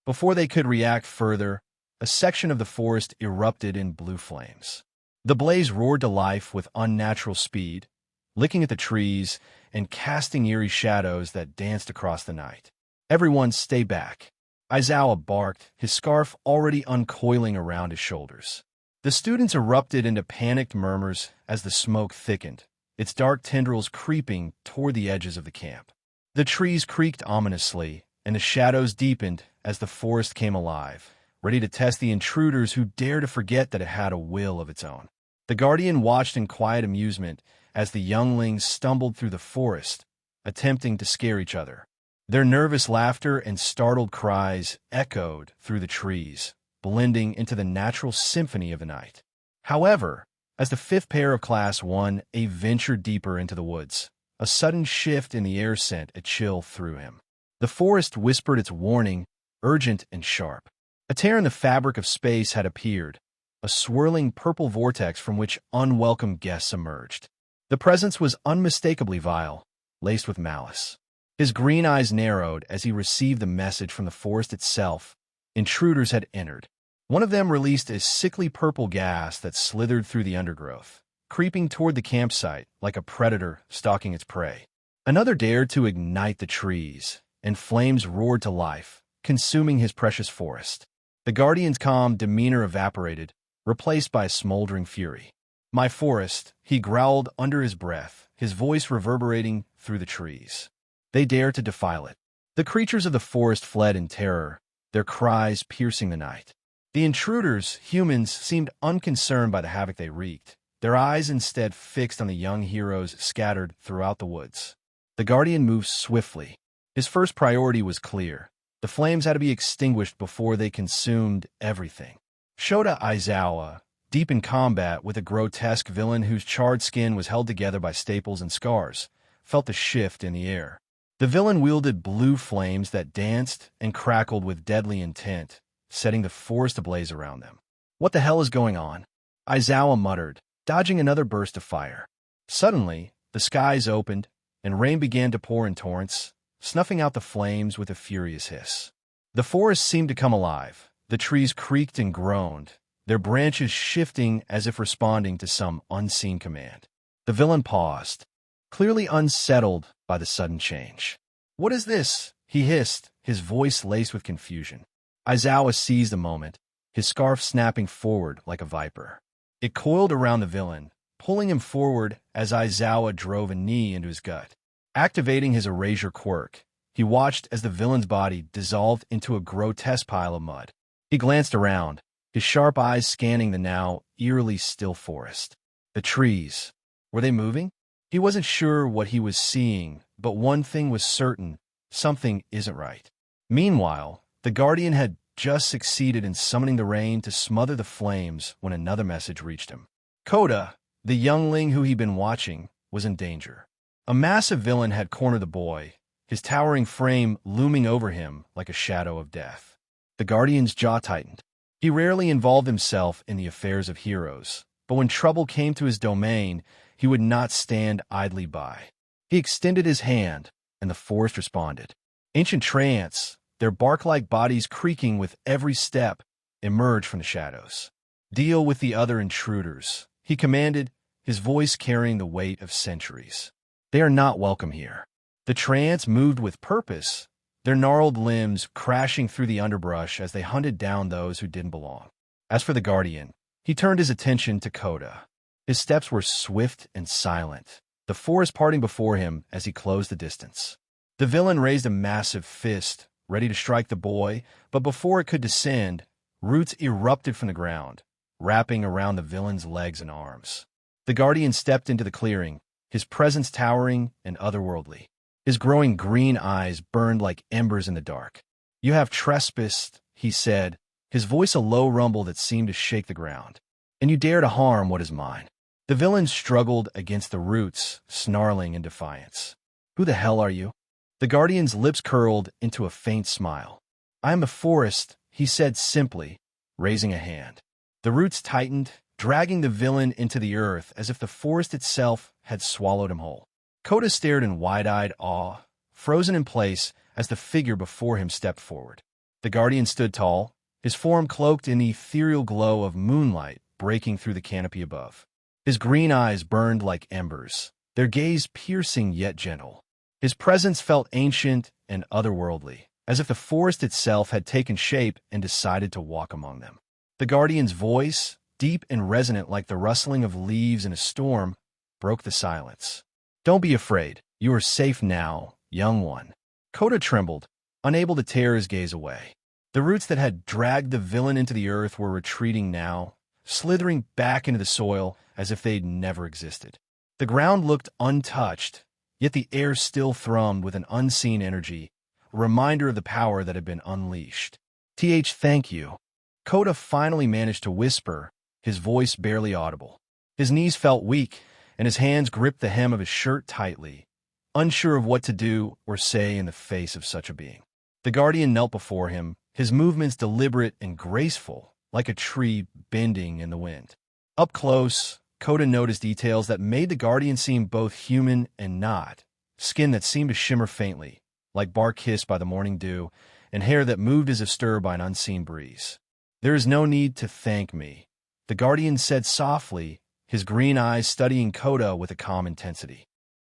Before they could react further, a section of the forest erupted in blue flames. The blaze roared to life with unnatural speed, licking at the trees and casting eerie shadows that danced across the night. Everyone stay back. Aizawa barked, his scarf already uncoiling around his shoulders. The students erupted into panicked murmurs as the smoke thickened, its dark tendrils creeping toward the edges of the camp. The trees creaked ominously, and the shadows deepened as the forest came alive, ready to test the intruders who dared to forget that it had a will of its own. The Guardian watched in quiet amusement as the younglings stumbled through the forest, attempting to scare each other. Their nervous laughter and startled cries echoed through the trees, blending into the natural symphony of the night. However, as the fifth pair of Class 1A ventured deeper into the woods, a sudden shift in the air sent a chill through him. The forest whispered its warning, urgent and sharp. A tear in the fabric of space had appeared, a swirling purple vortex from which unwelcome guests emerged. The presence was unmistakably vile, laced with malice. His green eyes narrowed as he received the message from the forest itself. Intruders had entered. One of them released a sickly purple gas that slithered through the undergrowth, creeping toward the campsite like a predator stalking its prey. Another dared to ignite the trees, and flames roared to life, consuming his precious forest. The Guardian's calm demeanor evaporated, replaced by a smoldering fury. My forest, he growled under his breath, his voice reverberating through the trees. They dare to defile it. The creatures of the forest fled in terror, their cries piercing the night. The intruders, humans, seemed unconcerned by the havoc they wreaked, their eyes instead fixed on the young heroes scattered throughout the woods. The Guardian moved swiftly. His first priority was clear. The The flames had to be extinguished before they consumed everything. Shota Aizawa, deep in combat with a grotesque villain whose charred skin was held together by staples and scars, felt the shift in the air. The villain wielded blue flames that danced and crackled with deadly intent, setting the forest ablaze around them. "What the hell is going on?" Aizawa muttered, dodging another burst of fire. Suddenly, the skies opened, and rain began to pour in torrents, snuffing out the flames with a furious hiss. The forest seemed to come alive. The trees creaked and groaned, their branches shifting as if responding to some unseen command. The villain paused, clearly unsettled by the sudden change. "What is this?" he hissed, his voice laced with confusion. Aizawa seized the moment, his scarf snapping forward like a viper. It coiled around the villain, pulling him forward as Aizawa drove a knee into his gut. Activating his erasure quirk, he watched as the villain's body dissolved into a grotesque pile of mud. He glanced around, his sharp eyes scanning the now eerily still forest. The trees, were they moving? He wasn't sure what he was seeing, but one thing was certain: something isn't right. Meanwhile, the Guardian had just succeeded in summoning the rain to smother the flames when another message reached him. Kota, the youngling who he'd been watching, was in danger. A massive villain had cornered the boy, his towering frame looming over him like a shadow of death. The Guardian's jaw tightened. He rarely involved himself in the affairs of heroes, but when trouble came to his domain, he would not stand idly by. He extended his hand, and the forest responded. Ancient treants, their bark-like bodies creaking with every step, emerged from the shadows. "Deal with the other intruders," he commanded, his voice carrying the weight of centuries. "They are not welcome here." The treants moved with purpose, their gnarled limbs crashing through the underbrush as they hunted down those who didn't belong. As for the Guardian, he turned his attention to Kota. His steps were swift and silent, the forest parting before him as he closed the distance. The villain raised a massive fist, ready to strike the boy, but before it could descend, roots erupted from the ground, wrapping around the villain's legs and arms. The Guardian stepped into the clearing, his presence towering and otherworldly. His growing green eyes burned like embers in the dark. "You have trespassed," he said, his voice a low rumble that seemed to shake the ground. "And you dare to harm what is mine." The villain struggled against the roots, snarling in defiance. "Who the hell are you?" The Guardian's lips curled into a faint smile. "I am a forest," he said simply, raising a hand. The roots tightened, dragging the villain into the earth as if the forest itself had swallowed him whole. Kota stared in wide-eyed awe, frozen in place as the figure before him stepped forward. The Guardian stood tall, his form cloaked in the ethereal glow of moonlight breaking through the canopy above. His green eyes burned like embers, their gaze piercing yet gentle. His presence felt ancient and otherworldly, as if the forest itself had taken shape and decided to walk among them. The Guardian's voice, deep and resonant like the rustling of leaves in a storm, broke the silence. "Don't be afraid. You are safe now, young one." Kota trembled, unable to tear his gaze away. The roots that had dragged the villain into the earth were retreating now, slithering back into the soil as if they'd never existed. The ground looked untouched, yet the air still thrummed with an unseen energy, a reminder of the power that had been unleashed. Thank you." Kota finally managed to whisper, his voice barely audible. His knees felt weak, and his hands gripped the hem of his shirt tightly, unsure of what to do or say in the face of such a being. The Guardian knelt before him, his movements deliberate and graceful, like a tree bending in the wind. Up close, Kota noticed details that made the Guardian seem both human and not: skin that seemed to shimmer faintly, like bark kissed by the morning dew, and hair that moved as if stirred by an unseen breeze. "There is no need to thank me," the Guardian said softly, his green eyes studying Kota with a calm intensity.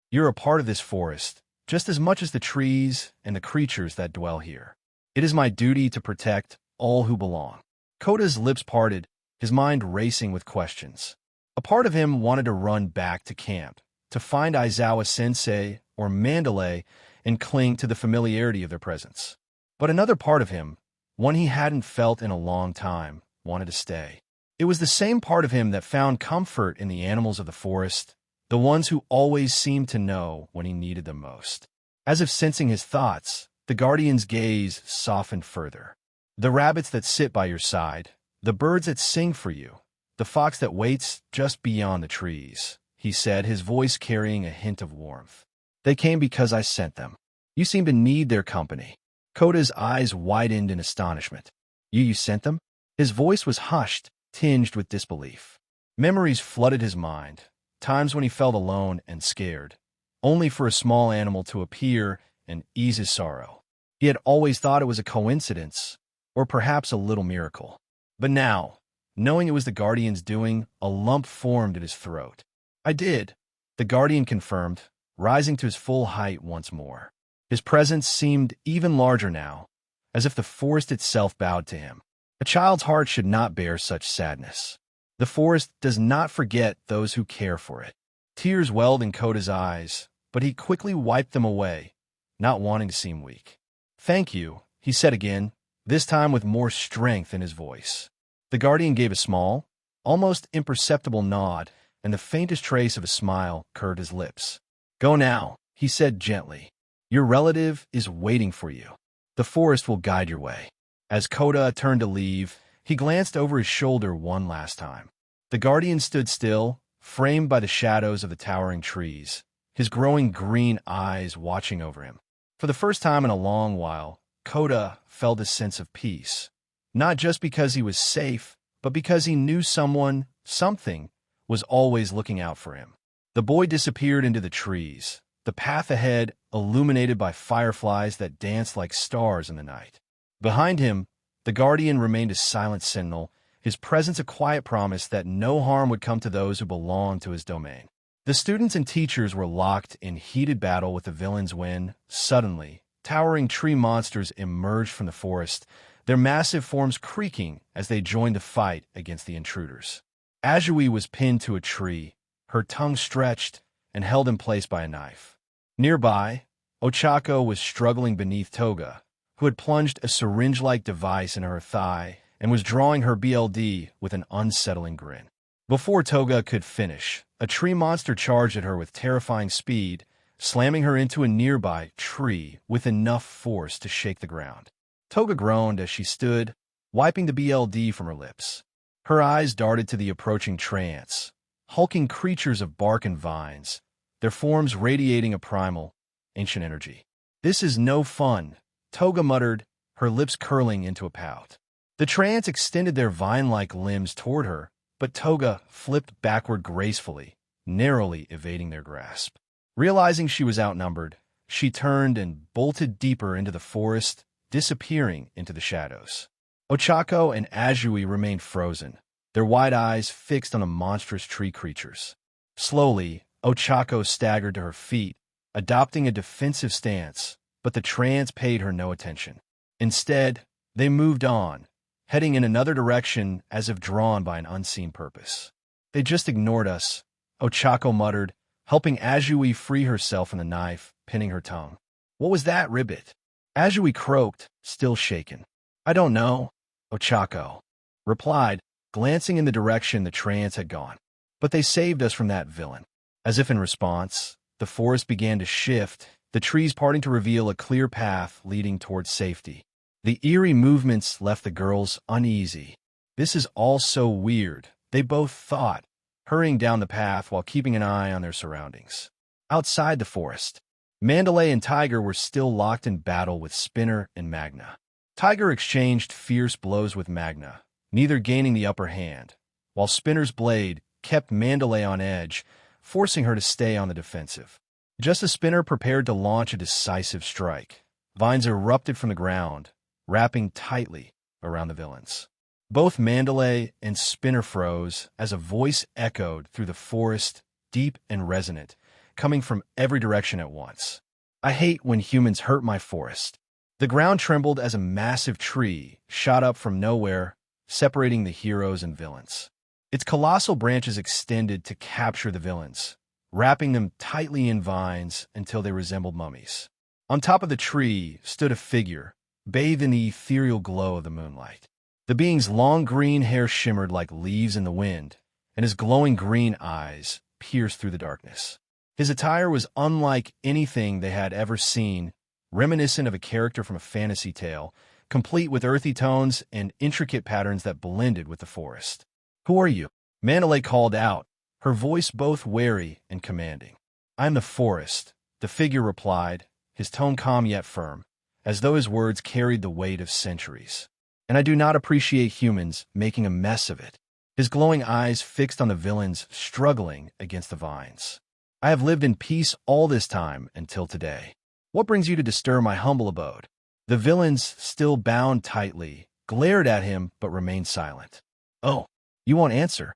"You're a part of this forest, just as much as the trees and the creatures that dwell here. It is my duty to protect all who belong." Kota's lips parted, his mind racing with questions. A part of him wanted to run back to camp, to find Aizawa-sensei or Mandalay and cling to the familiarity of their presence. But another part of him, one he hadn't felt in a long time, wanted to stay. It was the same part of him that found comfort in the animals of the forest, the ones who always seemed to know when he needed them most. As if sensing his thoughts, The guardian's gaze softened further. The rabbits that sit by your side, the birds that sing for you, the fox that waits just beyond the trees, he said, his voice carrying a hint of warmth. They came because I sent them. You seem to need their company. Kota's eyes widened in astonishment. You sent them? His voice was hushed, tinged with disbelief. Memories flooded his mind, times when he felt alone and scared, only for a small animal to appear and ease his sorrow. He had always thought it was a coincidence, or perhaps a little miracle. But now, knowing it was the Guardian's doing, a lump formed in his throat. I did, the Guardian confirmed, rising to his full height once more. His presence seemed even larger now, as if the forest itself bowed to him. A child's heart should not bear such sadness. The forest does not forget those who care for it. Tears welled in Kota's eyes, but he quickly wiped them away, not wanting to seem weak. Thank you, he said again, this time with more strength in his voice. The Guardian gave a small, almost imperceptible nod, and the faintest trace of a smile curved his lips. Go now, he said gently. Your relative is waiting for you. The forest will guide your way. As Kota turned to leave, he glanced over his shoulder one last time. The Guardian stood still, framed by the shadows of the towering trees, his growing green eyes watching over him. For the first time in a long while, Kota felt a sense of peace, not just because he was safe, but because he knew someone, something, was always looking out for him. The boy disappeared into the trees, the path ahead illuminated by fireflies that danced like stars in the night. Behind him, the Guardian remained a silent sentinel, his presence a quiet promise that no harm would come to those who belonged to his domain. The students and teachers were locked in heated battle with the villains when, suddenly, towering tree monsters emerged from the forest, their massive forms creaking as they joined the fight against the intruders. Azui was pinned to a tree, her tongue stretched and held in place by a knife. Nearby, Ochako was struggling beneath Toga, who had plunged a syringe-like device in her thigh and was drawing her BLD with an unsettling grin. Before Toga could finish, a tree monster charged at her with terrifying speed, slamming her into a nearby tree with enough force to shake the ground. Toga groaned as she stood, wiping the BLD from her lips. Her eyes darted to the approaching trance, hulking creatures of bark and vines, their forms radiating a primal, ancient energy. This is no fun, Toga muttered, her lips curling into a pout. The trance extended their vine-like limbs toward her, but Toga flipped backward gracefully, narrowly evading their grasp. Realizing she was outnumbered, she turned and bolted deeper into the forest, disappearing into the shadows. Ochako and Azui remained frozen, their wide eyes fixed on the monstrous tree creatures. Slowly, Ochako staggered to her feet, adopting a defensive stance, but the trance paid her no attention. Instead, they moved on, heading in another direction as if drawn by an unseen purpose. They just ignored us, Ochako muttered, helping Azui free herself from the knife, pinning her tongue. What was that, Ribbit? Azui croaked, still shaken. I don't know, Ochako replied, glancing in the direction the trance had gone. But they saved us from that villain. As if in response, the forest began to shift, the trees parting to reveal a clear path leading towards safety. The eerie movements left the girls uneasy. This is all so weird, they both thought, hurrying down the path while keeping an eye on their surroundings. Outside the forest, Mandalay and Tiger were still locked in battle with Spinner and Magna. Tiger exchanged fierce blows with Magna, neither gaining the upper hand, while Spinner's blade kept Mandalay on edge, forcing her to stay on the defensive. Just as Spinner prepared to launch a decisive strike, vines erupted from the ground, wrapping tightly around the villains. Both Mandalay and Spinner froze as a voice echoed through the forest, deep and resonant, coming from every direction at once. I hate when humans hurt my forest. The ground trembled as a massive tree shot up from nowhere, separating the heroes and villains. Its colossal branches extended to capture the villains, wrapping them tightly in vines until they resembled mummies. On top of the tree stood a figure, bathed in the ethereal glow of the moonlight. The being's long green hair shimmered like leaves in the wind, and his glowing green eyes pierced through the darkness. His attire was unlike anything they had ever seen, reminiscent of a character from a fantasy tale, complete with earthy tones and intricate patterns that blended with the forest. "Who are you?" Mandalay called out, her voice both wary and commanding. "I'm the forest," the figure replied, his tone calm yet firm, as though his words carried the weight of centuries. "And I do not appreciate humans making a mess of it." His glowing eyes fixed on the villains struggling against the vines. "I have lived in peace all this time until today. What brings you to disturb my humble abode?" The villains, still bound tightly, glared at him but remained silent. "Oh, you won't answer?"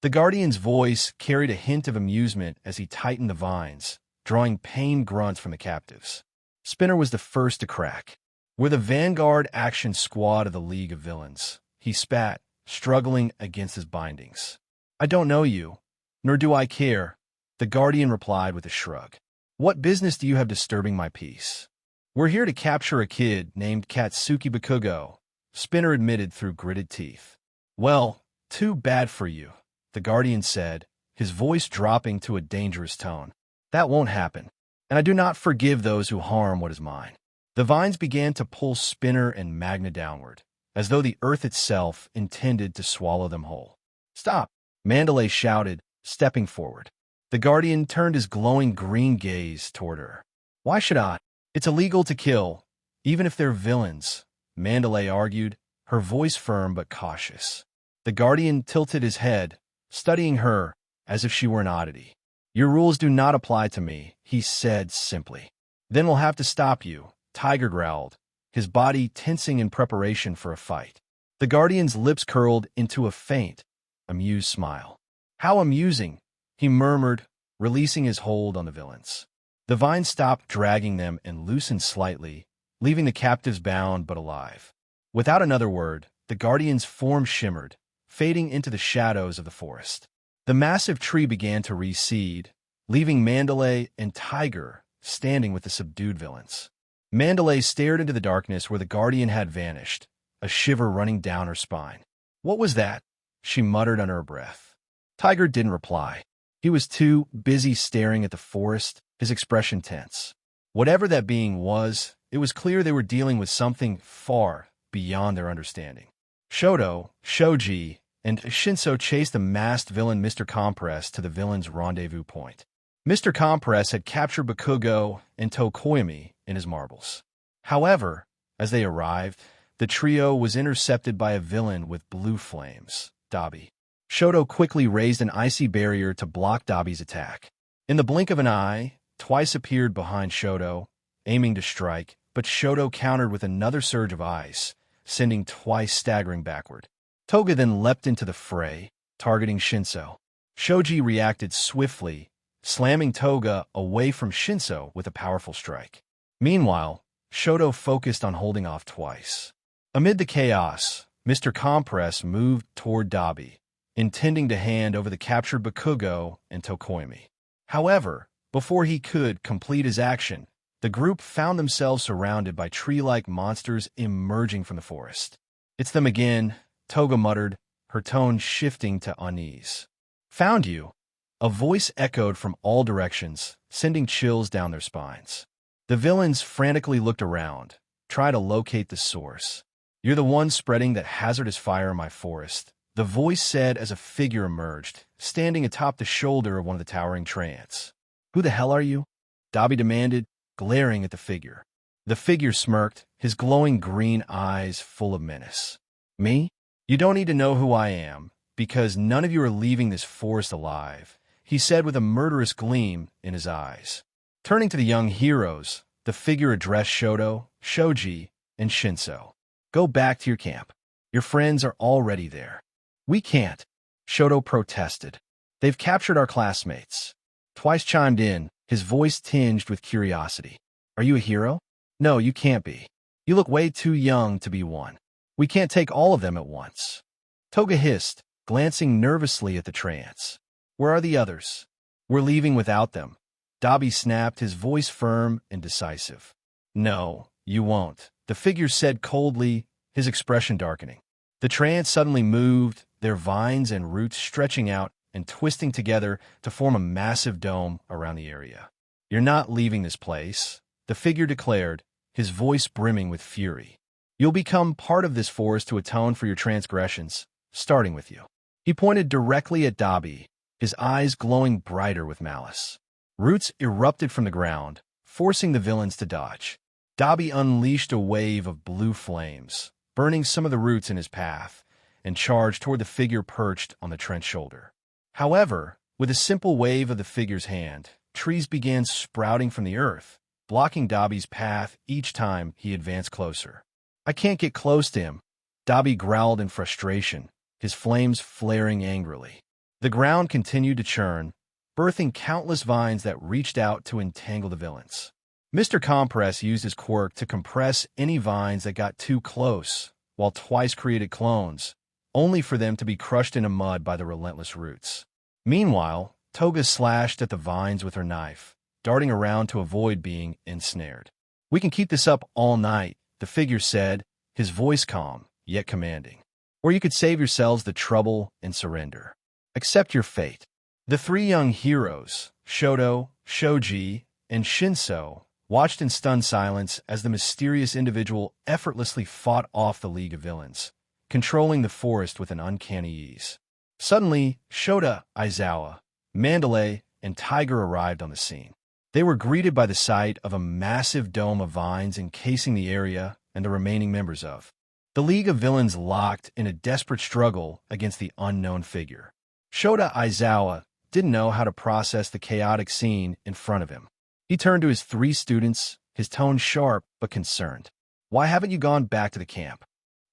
The Guardian's voice carried a hint of amusement as he tightened the vines, drawing pained grunts from the captives. Spinner was the first to crack. "We're the Vanguard Action Squad of the League of Villains," he spat, struggling against his bindings. "I don't know you, nor do I care," the Guardian replied with a shrug. "What business do you have disturbing my peace?" "We're here to capture a kid named Katsuki Bakugo," Spinner admitted through gritted teeth. "Well, too bad for you," the Guardian said, his voice dropping to a dangerous tone. "That won't happen, and I do not forgive those who harm what is mine." The vines began to pull Spinner and Magna downward, as though the earth itself intended to swallow them whole. "Stop!" Mandalay shouted, stepping forward. The Guardian turned his glowing green gaze toward her. "Why should I? It's illegal to kill, even if they're villains," Mandalay argued, her voice firm but cautious. The Guardian tilted his head, studying her as if she were an oddity. "Your rules do not apply to me," he said simply. "Then we'll have to stop you," Tiger growled, his body tensing in preparation for a fight. The Guardian's lips curled into a faint, amused smile. "How amusing," he murmured, releasing his hold on the villains. The vine stopped dragging them and loosened slightly, leaving the captives bound but alive. Without another word, the Guardian's form shimmered, fading into the shadows of the forest. The massive tree began to recede, leaving Mandalay and Tiger standing with the subdued villains. Mandalay stared into the darkness where the Guardian had vanished, a shiver running down her spine. "What was that?" she muttered under her breath. Tiger didn't reply. He was too busy staring at the forest, his expression tense. Whatever that being was, it was clear they were dealing with something far beyond their understanding. Shoto, Shoji, and Shinso chased the masked villain Mr. Compress to the villain's rendezvous point. Mr. Compress had captured Bakugo and Tokoyami in his marbles. However, as they arrived, the trio was intercepted by a villain with blue flames, Dabi. Shoto quickly raised an icy barrier to block Dabi's attack. In the blink of an eye, Twice appeared behind Shoto, aiming to strike, but Shoto countered with another surge of ice, sending Twice staggering backward. Toga then leapt into the fray, targeting Shinso. Shoji reacted swiftly, slamming Toga away from Shinso with a powerful strike. Meanwhile, Shoto focused on holding off Twice. Amid the chaos, Mr. Compress moved toward Dabi, intending to hand over the captured Bakugo and Tokoyami. However, before he could complete his action, the group found themselves surrounded by tree-like monsters emerging from the forest. "It's them again," Toga muttered, her tone shifting to unease. "Found you," a voice echoed from all directions, sending chills down their spines. The villains frantically looked around, trying to locate the source. "You're the one spreading that hazardous fire in my forest," the voice said as a figure emerged, standing atop the shoulder of one of the towering treants. "Who the hell are you?" Dabi demanded, glaring at the figure. The figure smirked, his glowing green eyes full of menace. "Me? You don't need to know who I am, because none of you are leaving this forest alive," he said with a murderous gleam in his eyes. Turning to the young heroes, the figure addressed Shoto, Shoji, and Shinso. "Go back to your camp. Your friends are already there." "We can't," Shoto protested. "They've captured our classmates." Twice chimed in, his voice tinged with curiosity. "Are you a hero?" "No, you can't be. You look way too young to be one. We can't take all of them at once." Toga hissed, glancing nervously at the trance. "Where are the others?" "We're leaving without them," Dabi snapped, his voice firm and decisive. "No, you won't," the figure said coldly, his expression darkening. The trance suddenly moved, their vines and roots stretching out and twisting together to form a massive dome around the area. "You're not leaving this place," the figure declared, his voice brimming with fury. You'll become part of this forest to atone for your transgressions, starting with you. He pointed directly at Dabi, his eyes glowing brighter with malice. Roots erupted from the ground, forcing the villains to dodge. Dabi unleashed a wave of blue flames, burning some of the roots in his path, and charged toward the figure perched on the trench shoulder. However, with a simple wave of the figure's hand, trees began sprouting from the earth, blocking Dabi's path each time he advanced closer. I can't get close to him, Dabi growled in frustration, his flames flaring angrily. The ground continued to churn, birthing countless vines that reached out to entangle the villains. Mr. Compress used his quirk to compress any vines that got too close, while Twice created clones, only for them to be crushed into mud by the relentless roots. Meanwhile, Toga slashed at the vines with her knife, darting around to avoid being ensnared. We can keep this up all night, the figure said, his voice calm, yet commanding. Or you could save yourselves the trouble and surrender. Accept your fate. The three young heroes, Shoto, Shoji, and Shinso, watched in stunned silence as the mysterious individual effortlessly fought off the League of Villains, controlling the forest with an uncanny ease. Suddenly, Shota, Aizawa, Mandalay, and Tiger arrived on the scene. They were greeted by the sight of a massive dome of vines encasing the area and the remaining members of the League of Villains locked in a desperate struggle against the unknown figure. Shota Aizawa didn't know how to process the chaotic scene in front of him. He turned to his three students, his tone sharp but concerned. "Why haven't you gone back to the camp?"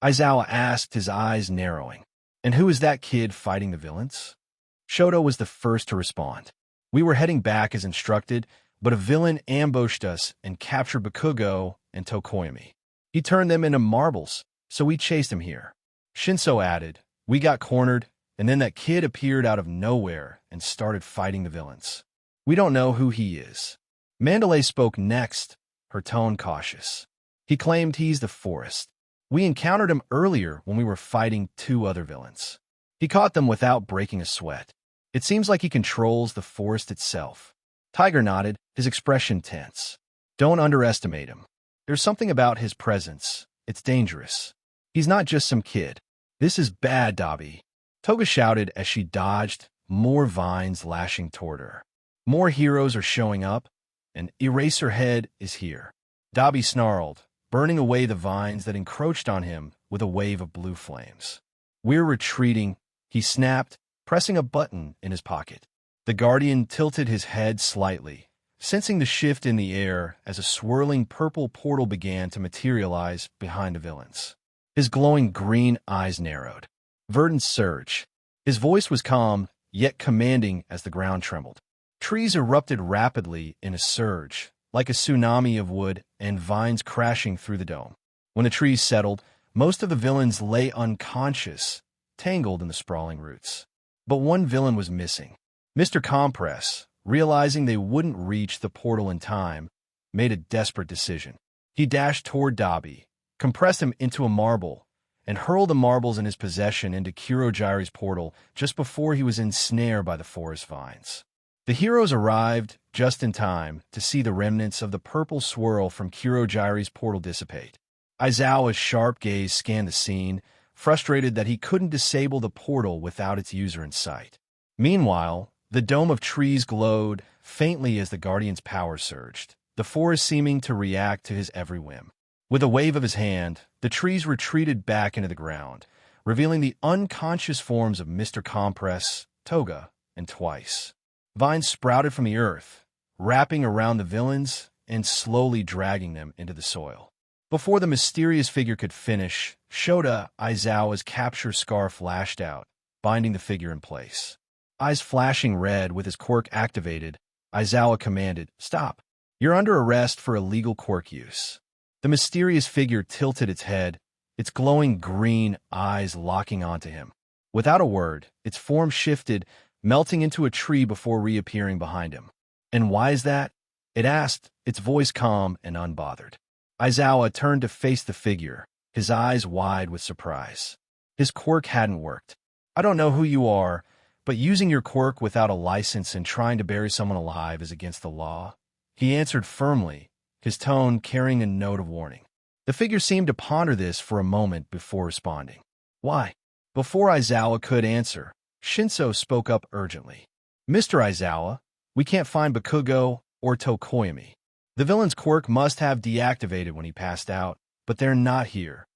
Aizawa asked, his eyes narrowing. "And who is that kid fighting the villains?" Shoto was the first to respond. "We were heading back as instructed, but a villain ambushed us and captured Bakugo and Tokoyami. He turned them into marbles, so we chased him here." Shinso added, "We got cornered, and then that kid appeared out of nowhere and started fighting the villains. We don't know who he is." Mandalay spoke next, her tone cautious. "He claimed he's the forest. We encountered him earlier when we were fighting two other villains. He caught them without breaking a sweat. It seems like he controls the forest itself." Tiger nodded, his expression tense. "Don't underestimate him. There's something about his presence. It's dangerous. He's not just some kid. This is bad, Dabi." Toga shouted as she dodged, more vines lashing toward her. "More heroes are showing up, and Eraserhead is here." Dabi snarled, burning away the vines that encroached on him with a wave of blue flames. "We're retreating," he snapped, pressing a button in his pocket. The Guardian tilted his head slightly, sensing the shift in the air as a swirling purple portal began to materialize behind the villains. His glowing green eyes narrowed. Verdant surge. His voice was calm, yet commanding as the ground trembled. Trees erupted rapidly in a surge, like a tsunami of wood and vines crashing through the dome. When the trees settled, most of the villains lay unconscious, tangled in the sprawling roots. But one villain was missing. Mr. Compress, realizing they wouldn't reach the portal in time, made a desperate decision. He dashed toward Dabi, compressed him into a marble, and hurled the marbles in his possession into Kurogiri's portal just before he was ensnared by the forest vines. The heroes arrived just in time to see the remnants of the purple swirl from Kurogiri's portal dissipate. Aizawa's sharp gaze scanned the scene, frustrated that he couldn't disable the portal without its user in sight. Meanwhile, the dome of trees glowed faintly as the Guardian's power surged, the forest seeming to react to his every whim. With a wave of his hand, the trees retreated back into the ground, revealing the unconscious forms of Mr. Compress, Toga, and Twice. Vines sprouted from the earth, wrapping around the villains and slowly dragging them into the soil. Before the mysterious figure could finish, Shota Aizawa's capture scarf lashed out, binding the figure in place. Eyes flashing red with his quirk activated, Aizawa commanded, "Stop. You're under arrest for illegal quirk use." The mysterious figure tilted its head, its glowing green eyes locking onto him. Without a word, its form shifted, melting into a tree before reappearing behind him. "And why is that?" it asked, its voice calm and unbothered. Aizawa turned to face the figure, his eyes wide with surprise. His quirk hadn't worked. "I don't know who you are, but using your quirk without a license and trying to bury someone alive is against the law," he answered firmly, his tone carrying a note of warning. The figure seemed to ponder this for a moment before responding. Why? Before Aizawa could answer, Shinso spoke up urgently. Mr. Aizawa, we can't find Bakugo or Tokoyami. The villain's quirk must have deactivated when he passed out, but they're not here.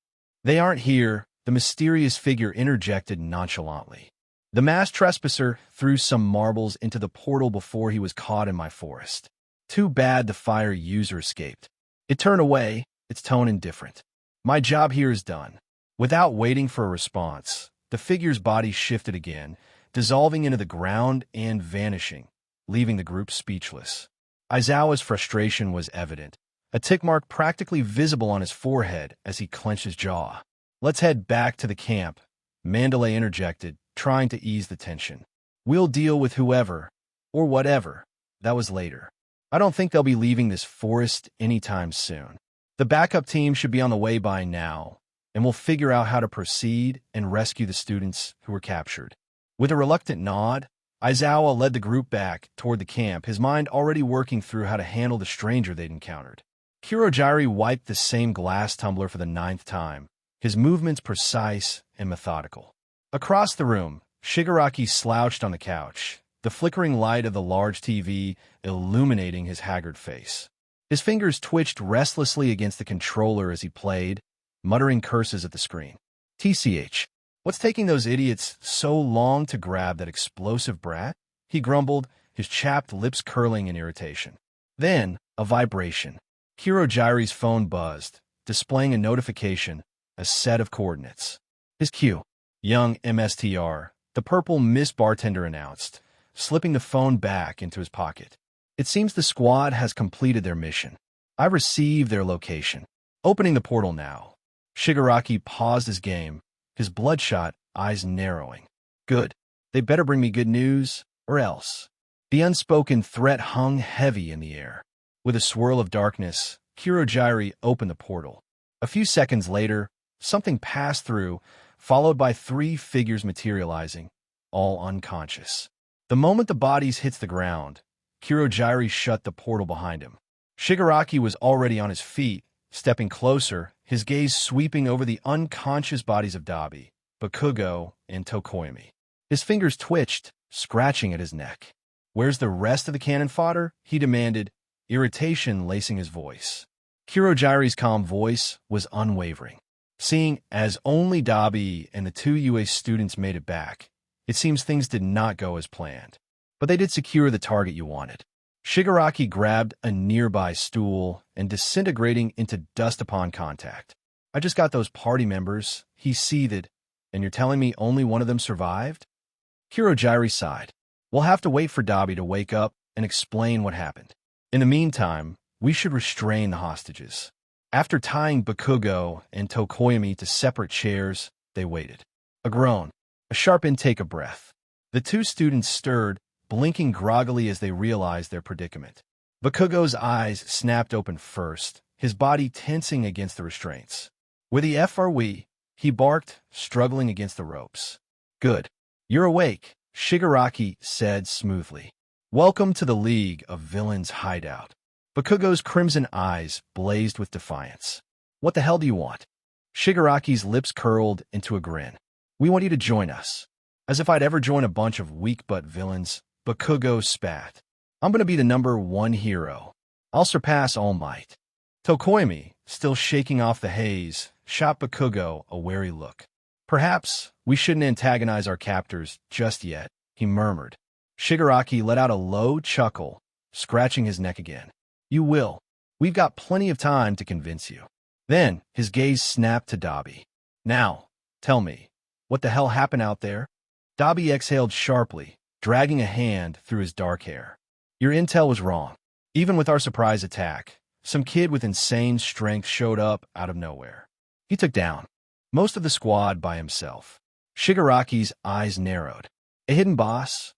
They aren't here, the mysterious figure interjected nonchalantly. The masked trespasser threw some marbles into the portal before he was caught in my forest. Too bad the fire user escaped. It turned away, its tone indifferent. My job here is done. Without waiting for a response, the figure's body shifted again, dissolving into the ground and vanishing, leaving the group speechless. Aizawa's frustration was evident, a tick mark practically visible on his forehead as he clenched his jaw. Let's head back to the camp, Mandalay interjected, trying to ease the tension. We'll deal with whoever, or whatever. That was later. I don't think they'll be leaving this forest anytime soon. The backup team should be on the way by now, and we'll figure out how to proceed and rescue the students who were captured. With a reluctant nod, Aizawa led the group back toward the camp, his mind already working through how to handle the stranger they'd encountered. Kurojiri wiped the same glass tumbler for the 9th time, his movements precise and methodical. Across the room, Shigaraki slouched on the couch, the flickering light of the large TV illuminating his haggard face. His fingers twitched restlessly against the controller as he played, muttering curses at the screen. TCH. What's taking those idiots so long to grab that explosive brat? He grumbled, his chapped lips curling in irritation. Then, a vibration. Kurojiri's phone buzzed, displaying a notification, a set of coordinates. His cue. Young MSTR, the purple Miss Bartender announced, slipping the phone back into his pocket. It seems the squad has completed their mission. I received their location. Opening the portal now. Shigaraki paused his game, his bloodshot eyes narrowing. Good. They better bring me good news, or else. The unspoken threat hung heavy in the air. With a swirl of darkness, Kurojiri opened the portal. A few seconds later, something passed through, followed by 3 figures materializing, all unconscious. The moment the bodies hit the ground, Kurojiri shut the portal behind him. Shigaraki was already on his feet, stepping closer, his gaze sweeping over the unconscious bodies of Dabi, Bakugo, and Tokoyami. His fingers twitched, scratching at his neck. Where's the rest of the cannon fodder? He demanded, irritation lacing his voice. Kurojiri's calm voice was unwavering. Seeing as only Dabi and the 2 UA students made it back, it seems things did not go as planned. But they did secure the target you wanted. Shigaraki grabbed a nearby stool and disintegrating into dust upon contact. I just got those party members, he seethed, and you're telling me only one of them survived? Kurojiri sighed. We'll have to wait for Dabi to wake up and explain what happened. In the meantime, we should restrain the hostages. After tying Bakugo and Tokoyami to separate chairs, they waited. A groan, a sharp intake of breath. The 2 students stirred, blinking groggily as they realized their predicament. Bakugo's eyes snapped open first, his body tensing against the restraints. Where the F are we? He barked, struggling against the ropes. Good. You're awake, Shigaraki said smoothly. Welcome to the League of Villains hideout. Bakugo's crimson eyes blazed with defiance. What the hell do you want? Shigaraki's lips curled into a grin. We want you to join us. As if I'd ever join a bunch of weak-butt villains, Bakugo spat. I'm going to be the #1 hero. I'll surpass All Might. Tokoyami, still shaking off the haze, shot Bakugo a wary look. Perhaps we shouldn't antagonize our captors just yet, he murmured. Shigaraki let out a low chuckle, scratching his neck again. You will. We've got plenty of time to convince you. Then his gaze snapped to Dabi. Now, tell me, what the hell happened out there? Dabi exhaled sharply, dragging a hand through his dark hair. Your intel was wrong. Even with our surprise attack, some kid with insane strength showed up out of nowhere. He took down most of the squad by himself. Shigaraki's eyes narrowed. A hidden boss?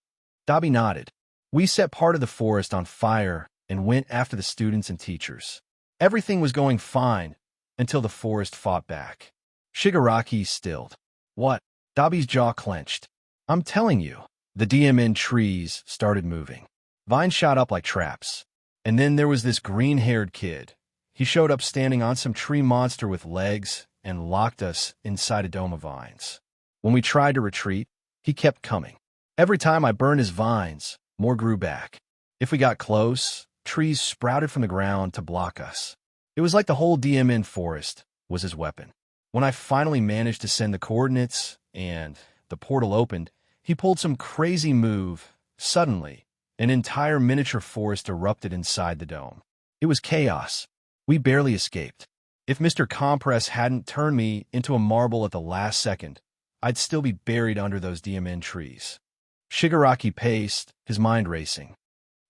Dabi nodded. We set part of the forest on fire and went after the students and teachers. Everything was going fine until the forest fought back. Shigaraki stilled. What? Dabi's jaw clenched. I'm telling you. The DMN trees started moving. Vines shot up like traps. And then there was this green-haired kid, He showed up standing on some tree monster with legs and locked us inside a dome of vines. When we tried to retreat, he kept coming. Every time I burned his vines, more grew back. If we got close, trees sprouted from the ground to block us. It was like the whole DMN forest was his weapon. When I finally managed to send the coordinates and the portal opened, he pulled some crazy move. Suddenly, an entire miniature forest erupted inside the dome. It was chaos. We barely escaped. If Mr. Compress hadn't turned me into a marble at the last second, I'd still be buried under those DMN trees. Shigaraki paced, his mind racing.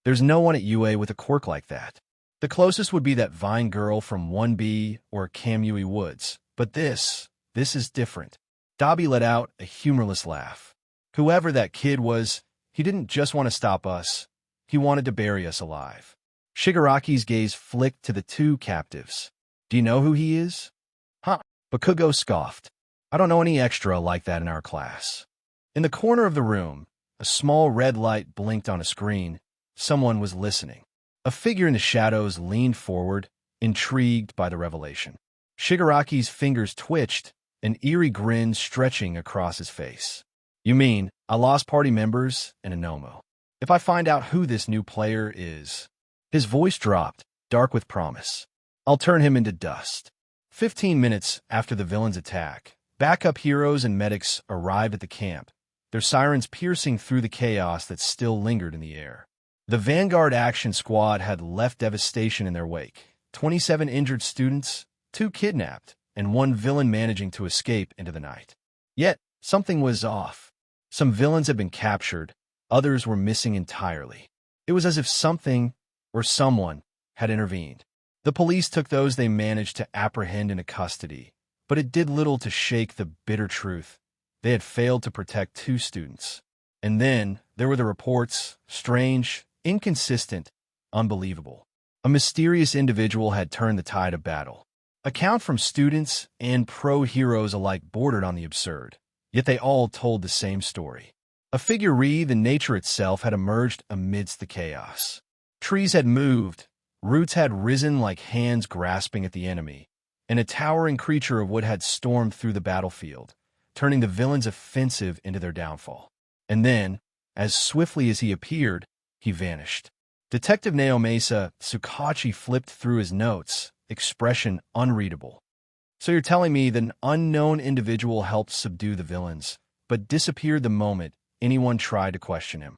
There's no one at UA with a quirk like that. The closest would be that Vine girl from 1B or Kamui Woods. But this is different. Dabi let out a humorless laugh. Whoever that kid was, he didn't just want to stop us. He wanted to bury us alive. Shigaraki's gaze flicked to the two captives. Do you know who he is? Huh. Bakugo scoffed. I don't know any extra like that in our class. In the corner of the room, a small red light blinked on a screen. Someone was listening. A figure in the shadows leaned forward, intrigued by the revelation. Shigaraki's fingers twitched, an eerie grin stretching across his face. You mean, I lost party members and a Nomo. If I find out who this new player is... His voice dropped, dark with promise. I'll turn him into dust. 15 minutes after the villain's attack, backup heroes and medics arrived at the camp, their sirens piercing through the chaos that still lingered in the air. The Vanguard Action Squad had left devastation in their wake. 27 injured students, 2 kidnapped, and 1 villain managing to escape into the night. Yet, something was off. Some villains had been captured, others were missing entirely. It was as if something, or someone, had intervened. The police took those they managed to apprehend into custody, but it did little to shake the bitter truth. They had failed to protect 2 students. And then, there were the reports, strange, inconsistent, unbelievable. A mysterious individual had turned the tide of battle. Accounts from students and pro-heroes alike bordered on the absurd, yet they all told the same story. A figure wreathed in nature itself had emerged amidst the chaos. Trees had moved, roots had risen like hands grasping at the enemy, and a towering creature of wood had stormed through the battlefield, turning the villain's offensive into their downfall. And then, as swiftly as he appeared, he vanished. Detective Naomasa Tsukachi flipped through his notes, expression unreadable. So you're telling me that an unknown individual helped subdue the villains, but disappeared the moment anyone tried to question him.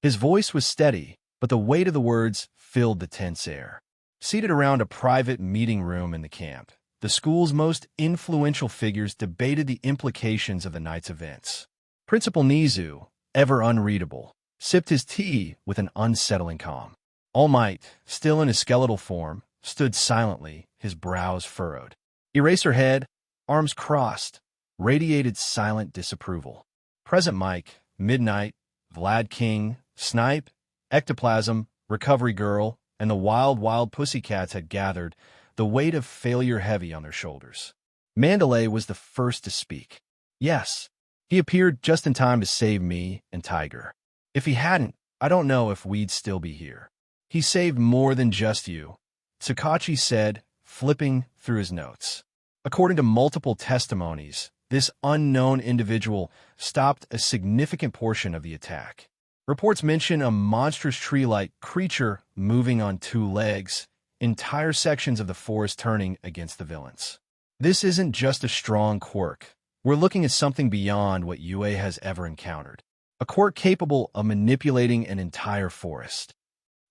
His voice was steady, but the weight of the words filled the tense air. Seated around a private meeting room in the camp, the school's most influential figures debated the implications of the night's events. Principal Nizu, ever unreadable, sipped his tea with an unsettling calm. All Might, still in his skeletal form, stood silently, his brows furrowed. Eraserhead, arms crossed, radiated silent disapproval. Present Mike, Midnight, Vlad King, Snipe, Ectoplasm, Recovery Girl, and the wild Pussycats had gathered, the weight of failure heavy on their shoulders. Mandalay was the first to speak. Yes, he appeared just in time to save me and Tiger. If he hadn't, I don't know if we'd still be here. He saved more than just you, Tsukachi said, flipping through his notes. According to multiple testimonies, this unknown individual stopped a significant portion of the attack. Reports mention a monstrous tree-like creature moving on 2 legs, entire sections of the forest turning against the villains. This isn't just a strong quirk. We're looking at something beyond what UA has ever encountered. A quirk capable of manipulating an entire forest.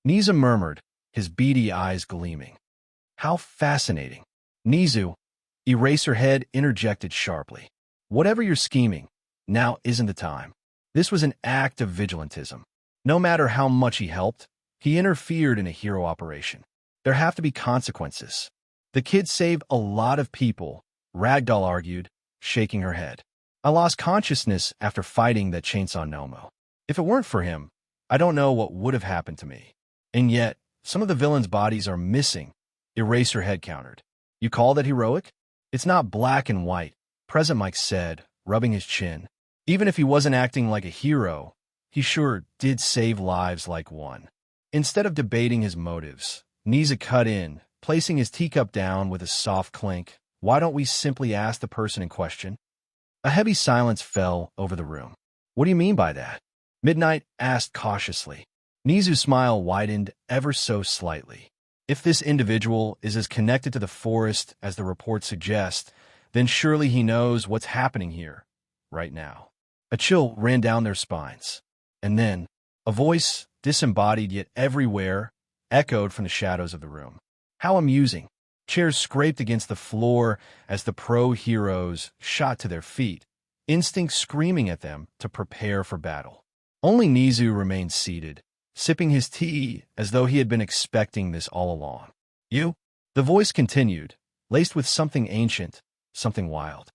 Nizu murmured, his beady eyes gleaming. How fascinating. Nizu, Eraserhead interjected sharply. Whatever you're scheming, now isn't the time. This was an act of vigilantism. No matter how much he helped, he interfered in a hero operation. There have to be consequences. The kid saved a lot of people, Ragdoll argued, shaking her head. I lost consciousness after fighting that chainsaw Nomo. If it weren't for him, I don't know what would have happened to me. And yet, some of the villains' bodies are missing, Eraserhead countered. You call that heroic? It's not black and white, Present Mike said, rubbing his chin. Even if he wasn't acting like a hero, he sure did save lives like one. Instead of debating his motives, Nizu cut in, placing his teacup down with a soft clink. Why don't we simply ask the person in question? A heavy silence fell over the room. What do you mean by that? Midnight asked cautiously. Nizu's smile widened ever so slightly. If this individual is as connected to the forest as the report suggests, then surely he knows what's happening here, right now. A chill ran down their spines. And then, a voice, disembodied yet everywhere, echoed from the shadows of the room. How amusing. Chairs scraped against the floor as the pro-heroes shot to their feet, instinct screaming at them to prepare for battle. Only Nizu remained seated, sipping his tea as though he had been expecting this all along. You? The voice continued, laced with something ancient, something wild.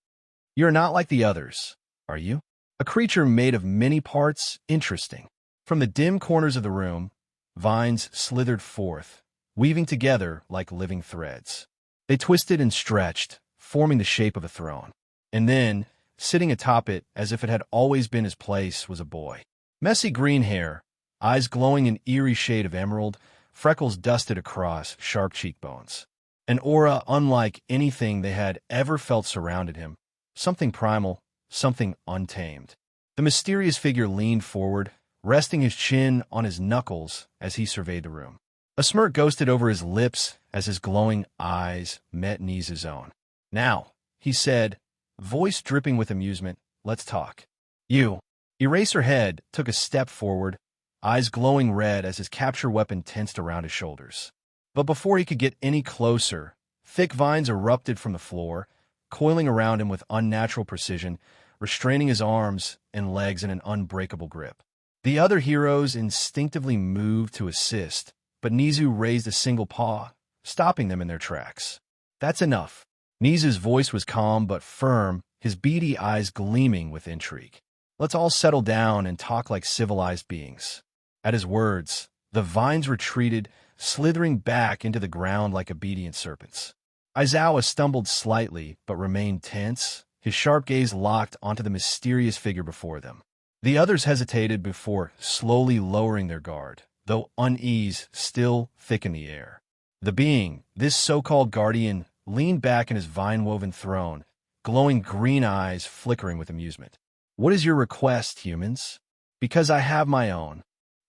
You're not like the others, are you? A creature made of many parts, interesting. From the dim corners of the room, vines slithered forth, weaving together like living threads. They twisted and stretched, forming the shape of a throne. And then, sitting atop it as if it had always been his place, was a boy. Messy green hair, eyes glowing an eerie shade of emerald, freckles dusted across sharp cheekbones. An aura unlike anything they had ever felt surrounded him. Something primal, something untamed. The mysterious figure leaned forward, resting his chin on his knuckles as he surveyed the room. A smirk ghosted over his lips as his glowing eyes met Nizu's own. Now, he said, voice dripping with amusement, let's talk. You. Eraserhead took a step forward, eyes glowing red as his capture weapon tensed around his shoulders. But before he could get any closer, thick vines erupted from the floor, coiling around him with unnatural precision, restraining his arms and legs in an unbreakable grip. The other heroes instinctively moved to assist, but Nizu raised a single paw, stopping them in their tracks. That's enough. Nizu's voice was calm but firm, his beady eyes gleaming with intrigue. Let's all settle down and talk like civilized beings. At his words, the vines retreated, slithering back into the ground like obedient serpents. Aizawa stumbled slightly but remained tense, his sharp gaze locked onto the mysterious figure before them. The others hesitated before slowly lowering their guard, though unease still thick in the air. The being, this so-called guardian, leaned back in his vine-woven throne, glowing green eyes flickering with amusement. What is your request, humans? Because I have my own.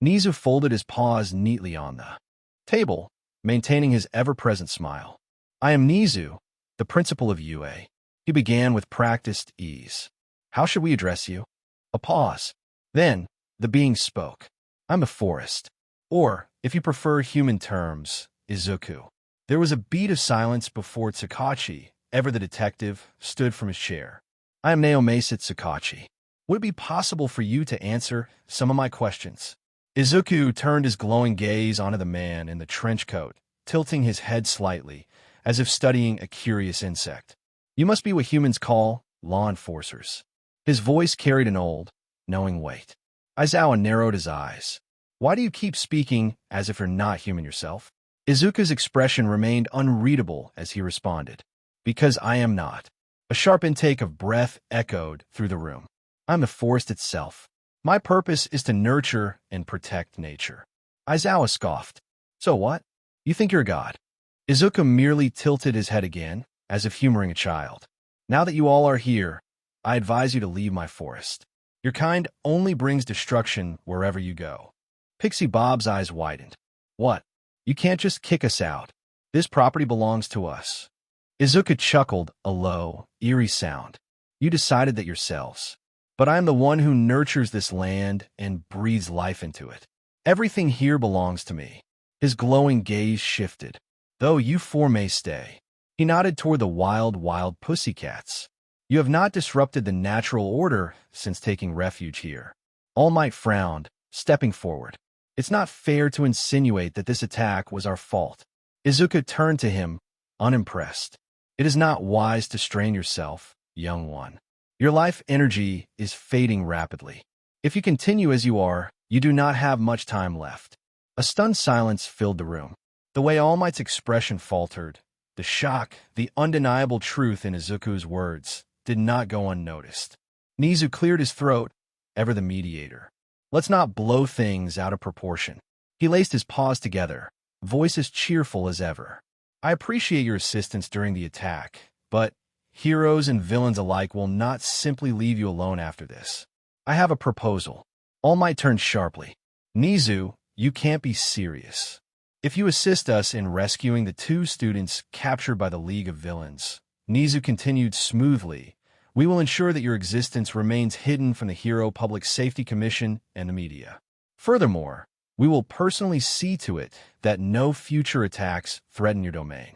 Nizu folded his paws neatly on the table, maintaining his ever-present smile. I am Nizu, the principal of UA. He began with practiced ease. How should we address you? A pause. Then, the being spoke. I'm the forest. Or, if you prefer human terms, Izuku. There was a beat of silence before Tsukauchi, ever the detective, stood from his chair. I am Naomasit Tsukauchi. Would it be possible for you to answer some of my questions? Izuku turned his glowing gaze onto the man in the trench coat, tilting his head slightly, as if studying a curious insect. You must be what humans call law enforcers. His voice carried an old, knowing weight. Aizawa narrowed his eyes. Why do you keep speaking as if you're not human yourself? Izuku's expression remained unreadable as he responded. Because I am not. A sharp intake of breath echoed through the room. I'm the forest itself. My purpose is to nurture and protect nature. Aizawa scoffed. So what? You think you're a god? Izuku merely tilted his head again, as if humoring a child. Now that you all are here, I advise you to leave my forest. Your kind only brings destruction wherever you go. Pixie Bob's eyes widened. What? You can't just kick us out. This property belongs to us. Izuku chuckled, a low, eerie sound. You decided that yourselves. But I am the one who nurtures this land and breathes life into it. Everything here belongs to me. His glowing gaze shifted. Though you four may stay. He nodded toward the wild Pussycats. You have not disrupted the natural order since taking refuge here. All Might frowned, stepping forward. It's not fair to insinuate that this attack was our fault. Izuku turned to him, unimpressed. It is not wise to strain yourself, young one. Your life energy is fading rapidly. If you continue as you are, you do not have much time left. A stunned silence filled the room. The way All Might's expression faltered, the shock, the undeniable truth in Izuku's words, did not go unnoticed. Nizu cleared his throat, ever the mediator. Let's not blow things out of proportion. He laced his paws together, voice as cheerful as ever. I appreciate your assistance during the attack, but heroes and villains alike will not simply leave you alone after this. I have a proposal. All Might turned sharply. Nizu, you can't be serious. If you assist us in rescuing the two students captured by the League of Villains, Nizu continued smoothly, we will ensure that your existence remains hidden from the Hero Public Safety Commission and the media. Furthermore, we will personally see to it that no future attacks threaten your domain.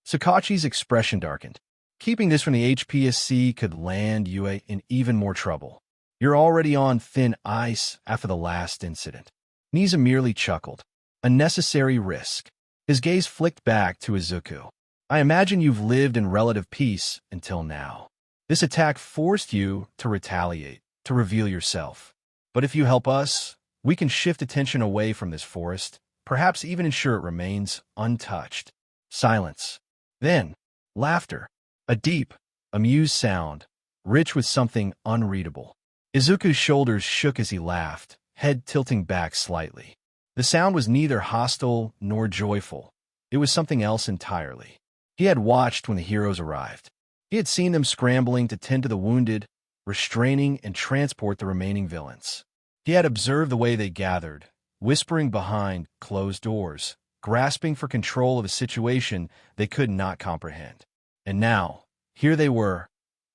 Sakachi's expression darkened. Keeping this from the HPSC could land you in even more trouble. You're already on thin ice after the last incident. Nizu merely chuckled. A necessary risk. His gaze flicked back to Izuku. I imagine you've lived in relative peace until now. This attack forced you to retaliate, to reveal yourself. But if you help us, we can shift attention away from this forest, perhaps even ensure it remains untouched. Silence. Then, laughter. A deep, amused sound, rich with something unreadable. Izuku's shoulders shook as he laughed, head tilting back slightly. The sound was neither hostile nor joyful. It was something else entirely. He had watched when the heroes arrived. He had seen them scrambling to tend to the wounded, restraining and transport the remaining villains. He had observed the way they gathered, whispering behind closed doors, grasping for control of a situation they could not comprehend. And now, here they were,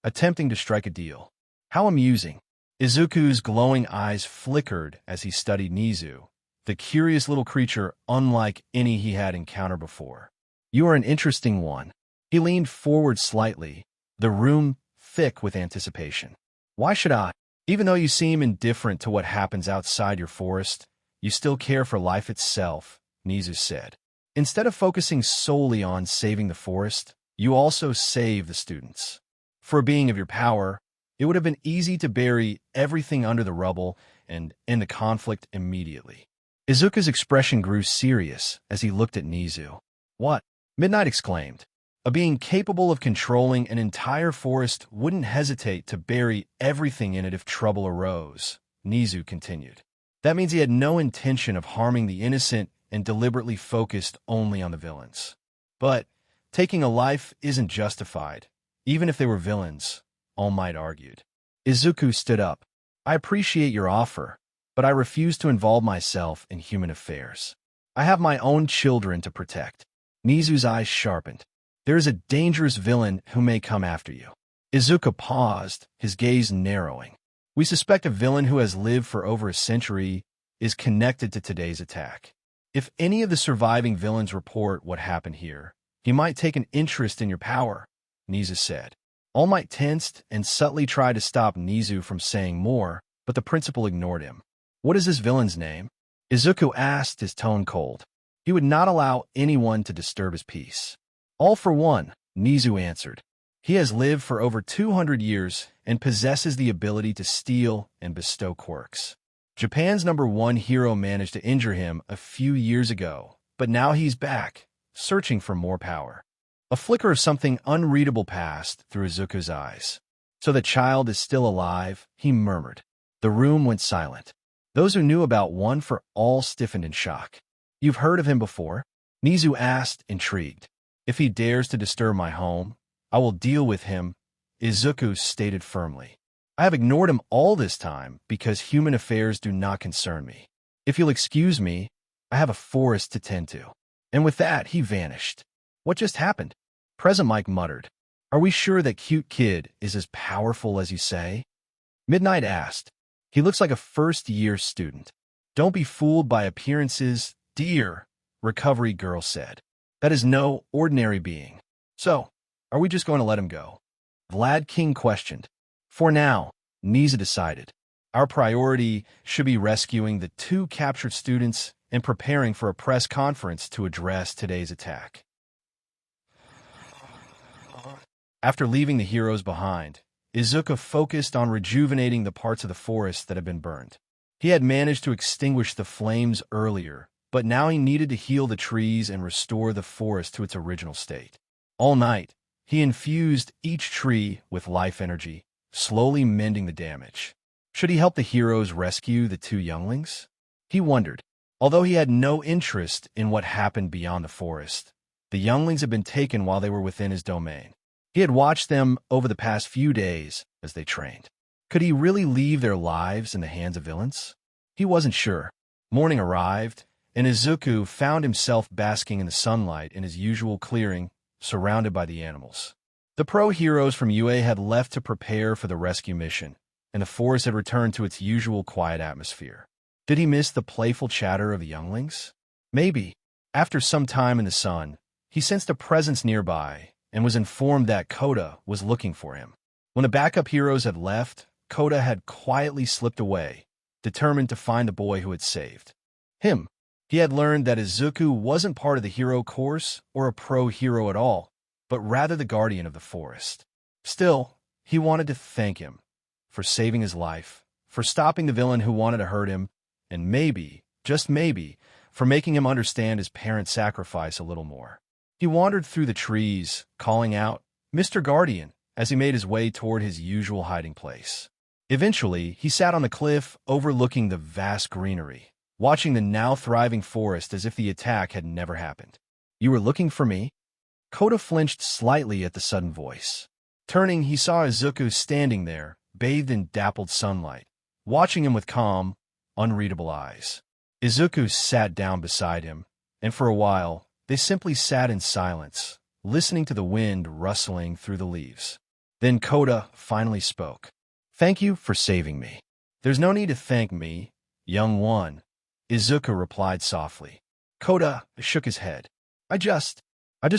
attempting to strike a deal. How amusing. Izuku's glowing eyes flickered as he studied Nizu, the curious little creature unlike any he had encountered before. You are an interesting one. He leaned forward slightly, the room thick with anticipation. Why should I? Even though you seem indifferent to what happens outside your forest, you still care for life itself, Nizu said. Instead of focusing solely on saving the forest, you also save the students. For a being of your power, it would have been easy to bury everything under the rubble and end the conflict immediately. Izuku's expression grew serious as he looked at Nizu. What? Midnight exclaimed. A being capable of controlling an entire forest wouldn't hesitate to bury everything in it if trouble arose, Nizu continued. That means he had no intention of harming the innocent and deliberately focused only on the villains. But taking a life isn't justified, even if they were villains, All Might argued. Izuku stood up. I appreciate your offer, but I refuse to involve myself in human affairs. I have my own children to protect. Nizu's eyes sharpened. There is a dangerous villain who may come after you. Izuku paused, his gaze narrowing. We suspect a villain who has lived for over a century is connected to today's attack. If any of the surviving villains report what happened here, he might take an interest in your power, Nizu said. All Might tensed and subtly tried to stop Nizu from saying more, but the principal ignored him. What is this villain's name? Izuku asked, his tone cold. He would not allow anyone to disturb his peace. All for one, Nizu answered. He has lived for over 200 years and possesses the ability to steal and bestow quirks. Japan's #1 hero managed to injure him a few years ago, but now he's back, searching for more power. A flicker of something unreadable passed through Izuku's eyes. So the child is still alive, he murmured. The room went silent. Those who knew about One for All stiffened in shock. You've heard of him before? Nizu asked, intrigued. If he dares to disturb my home, I will deal with him, Izuku stated firmly. I have ignored him all this time because human affairs do not concern me. If you'll excuse me, I have a forest to tend to. And with that, he vanished. What just happened? Present Mike muttered. Are we sure that cute kid is as powerful as you say? Midnight asked. He looks like a first-year student. Don't be fooled by appearances, dear, Recovery Girl said. That is no ordinary being. So, are we just going to let him go? Vlad King questioned. For now, Nizu decided. Our priority should be rescuing the 2 captured students and preparing for a press conference to address today's attack. After leaving the heroes behind, Izuku focused on rejuvenating the parts of the forest that had been burned. He had managed to extinguish the flames earlier, but now he needed to heal the trees and restore the forest to its original state. All night, he infused each tree with life energy, slowly mending the damage. Should he help the heroes rescue the 2 younglings? He wondered. Although he had no interest in what happened beyond the forest, The younglings had been taken while they were within his domain. He had watched them over the past few days as they trained. Could he really leave their lives in the hands of villains? He wasn't sure. Morning arrived, and Isizuku found himself basking in the sunlight in his usual clearing, surrounded by the animals. The pro-heroes from UA had left to prepare for the rescue mission, and the forest had returned to its usual quiet atmosphere. Did he miss the playful chatter of the younglings? Maybe. After some time in the sun, he sensed a presence nearby and was informed that Kota was looking for him. When the backup heroes had left, Kota had quietly slipped away, determined to find the boy who had saved him. He had learned that Isizuku wasn't part of the hero course or a pro-hero at all, but rather the guardian of the forest. Still, he wanted to thank him for saving his life, for stopping the villain who wanted to hurt him, and maybe, just maybe, for making him understand his parents' sacrifice a little more. He wandered through the trees, calling out, "Mr. Guardian," as he made his way toward his usual hiding place. Eventually, he sat on the cliff overlooking the vast greenery, watching the now thriving forest as if the attack had never happened. "You were looking for me?" Kota flinched slightly at the sudden voice. Turning, he saw Isizuku standing there, bathed in dappled sunlight, watching him with calm, unreadable eyes. Isizuku sat down beside him, and for a while, they simply sat in silence, listening to the wind rustling through the leaves. Then Kota finally spoke. "Thank you for saving me." "There's no need to thank me, young one," Isizuku replied softly. Kota shook his head. I just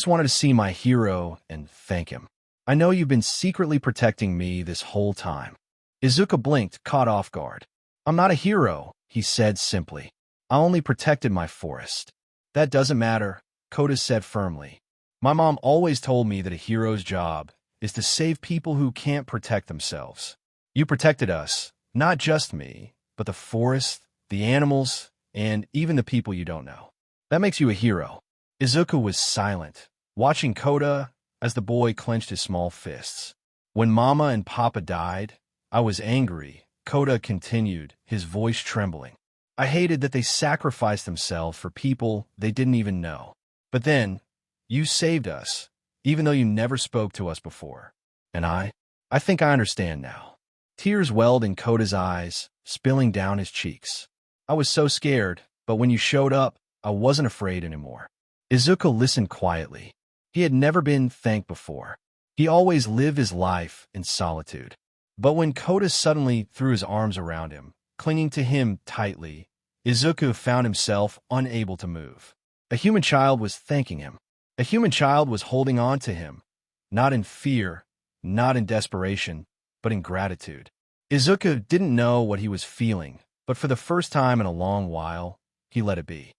wanted to see my hero and thank him. I know you've been secretly protecting me this whole time." Isizuku blinked, caught off guard. "I'm not a hero," he said simply. "I only protected my forest." "That doesn't matter," Kota said firmly. "My mom always told me that a hero's job is to save people who can't protect themselves. You protected us, not just me, but the forest, the animals, and even the people you don't know. That makes you a hero." Isizuku was silent, watching Kota as the boy clenched his small fists. "When Mama and Papa died, I was angry," Kota continued, his voice trembling. "I hated that they sacrificed themselves for people they didn't even know. But then, you saved us, even though you never spoke to us before. And I think I understand now." Tears welled in Kota's eyes, spilling down his cheeks. "I was so scared, but when you showed up, I wasn't afraid anymore." Isizuku listened quietly. He had never been thanked before. He always lived his life in solitude. But when Kota suddenly threw his arms around him, clinging to him tightly, Isizuku found himself unable to move. A human child was thanking him. A human child was holding on to him, not in fear, not in desperation, but in gratitude. Isizuku didn't know what he was feeling, but for the first time in a long while, he let it be.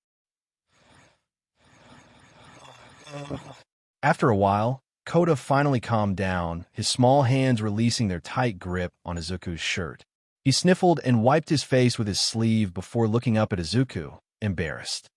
After a while, Kota finally calmed down, his small hands releasing their tight grip on Izuku's shirt. He sniffled and wiped his face with his sleeve before looking up at Isizuku, embarrassed.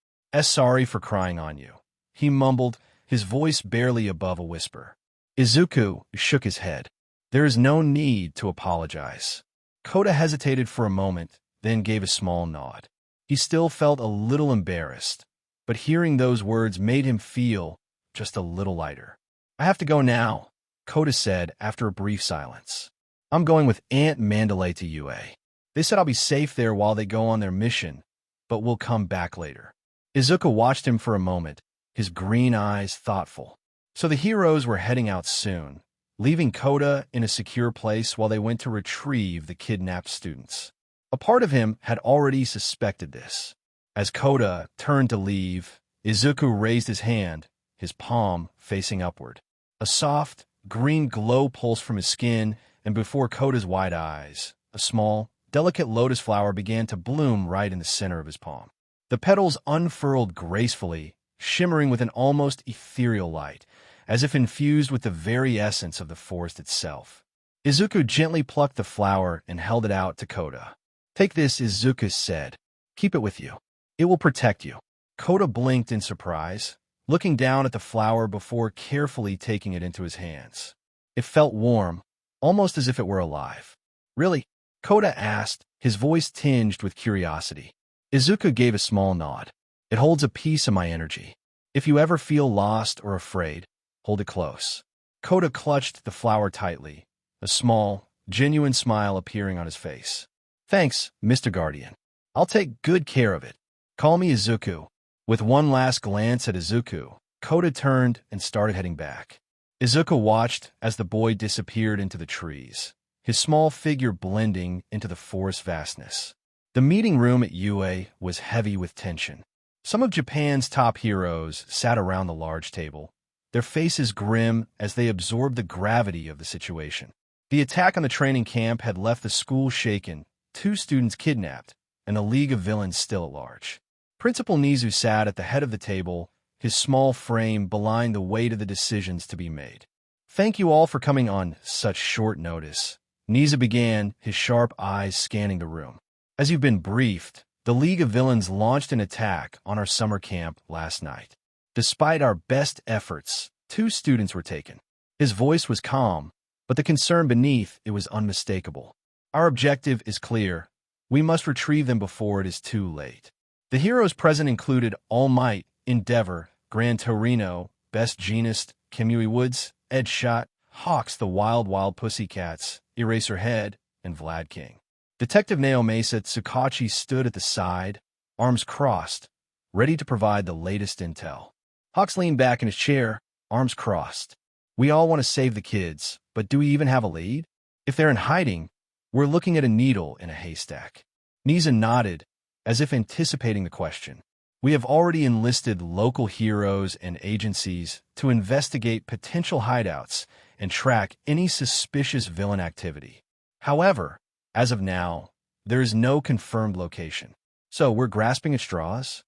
Sorry for crying on you," he mumbled, his voice barely above a whisper. Isizuku shook his head. "There is no need to apologize." Kota hesitated for a moment, then gave a small nod. He still felt a little embarrassed, but hearing those words made him feel just a little lighter. "I have to go now," Kota said after a brief silence. "I'm going with Aunt Mandalay to UA. They said I'll be safe there while they go on their mission, but we'll come back later." Isizuku watched him for a moment, his green eyes thoughtful. So the heroes were heading out soon, leaving Kota in a secure place while they went to retrieve the kidnapped students. A part of him had already suspected this. As Kota turned to leave, Isizuku raised his hand, his palm facing upward. A soft, green glow pulsed from his skin, and before Kota's wide eyes, a small, delicate lotus flower began to bloom right in the center of his palm. The petals unfurled gracefully, shimmering with an almost ethereal light, as if infused with the very essence of the forest itself. Isizuku gently plucked the flower and held it out to Kota. "Take this," Isizuku said. "Keep it with you. It will protect you." Kota blinked in surprise, looking down at the flower before carefully taking it into his hands. It felt warm, almost as if it were alive. "Really?" Kota asked, his voice tinged with curiosity. Isizuku gave a small nod. "It holds a piece of my energy." If you ever feel lost or afraid, hold it close. Kota clutched the flower tightly, a small, genuine smile appearing on his face. Thanks, Mr. Guardian. I'll take good care of it. Call me Izuku. With one last glance at Izuku, Kota turned and started heading back. Izuku watched as the boy disappeared into the trees, his small figure blending into the forest vastness. The meeting room at UA was heavy with tension. Some of Japan's top heroes sat around the large table, their faces grim as they absorbed the gravity of the situation. The attack on the training camp had left the school shaken, 2 students kidnapped, and a league of villains still at large. Principal Nizu sat at the head of the table, his small frame belying the weight of the decisions to be made. Thank you all for coming on such short notice. Nizu began, his sharp eyes scanning the room. As you've been briefed, the League of Villains launched an attack on our summer camp last night. Despite our best efforts, 2 students were taken. His voice was calm, but the concern beneath it was unmistakable. Our objective is clear. We must retrieve them before it is too late. The heroes present included All Might, Endeavor, Gran Torino, Best Jeanist, Kimui Woods, Ed Shot, Hawks the Wild Pussycats, Eraserhead, and Vlad King. Detective Naomasa Tsukachi stood at the side, arms crossed, ready to provide the latest intel. Hawks leaned back in his chair, arms crossed. We all want to save the kids, but do we even have a lead? If they're in hiding, we're looking at a needle in a haystack. Nizu nodded, as if anticipating the question. We have already enlisted local heroes and agencies to investigate potential hideouts and track any suspicious villain activity. However, as of now, there is no confirmed location. So we're grasping at straws?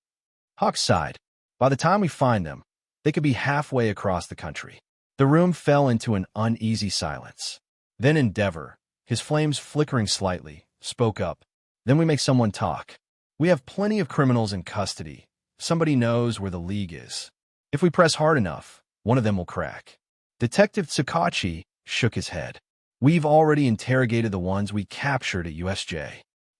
Hawk sighed. By the time we find them, they could be halfway across the country. The room fell into an uneasy silence. Then Endeavor, his flames flickering slightly, spoke up. Then we make someone talk. We have plenty of criminals in custody. Somebody knows where the League is. If we press hard enough, one of them will crack. Detective Tsukachi shook his head. We've already interrogated the ones we captured at USJ.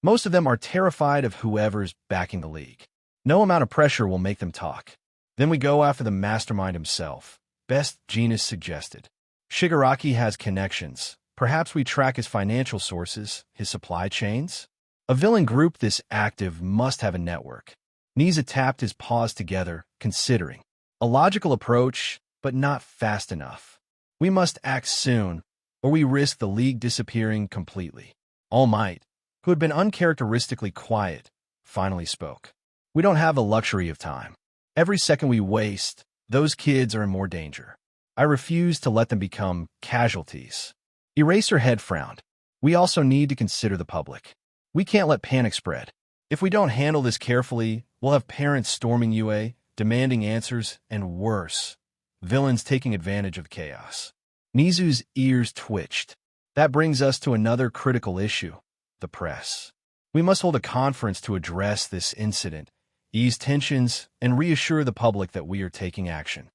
Most of them are terrified of whoever's backing the League. No amount of pressure will make them talk. Then we go after the mastermind himself, Best Jeanist suggested. Shigaraki has connections. Perhaps we track his financial sources, his supply chains? A villain group this active must have a network. Nizu tapped his paws together, considering. A logical approach, but not fast enough. We must act soon, or we risk the League disappearing completely. All Might, who had been uncharacteristically quiet, finally spoke. We don't have the luxury of time. Every second we waste, those kids are in more danger. I refuse to let them become casualties. Eraserhead frowned. We also need to consider the public. We can't let panic spread. If we don't handle this carefully, we'll have parents storming UA, demanding answers, and worse, villains taking advantage of chaos. Nizu's ears twitched. That brings us to another critical issue, the press. We must hold a conference to address this incident, ease tensions, and reassure the public that we are taking action.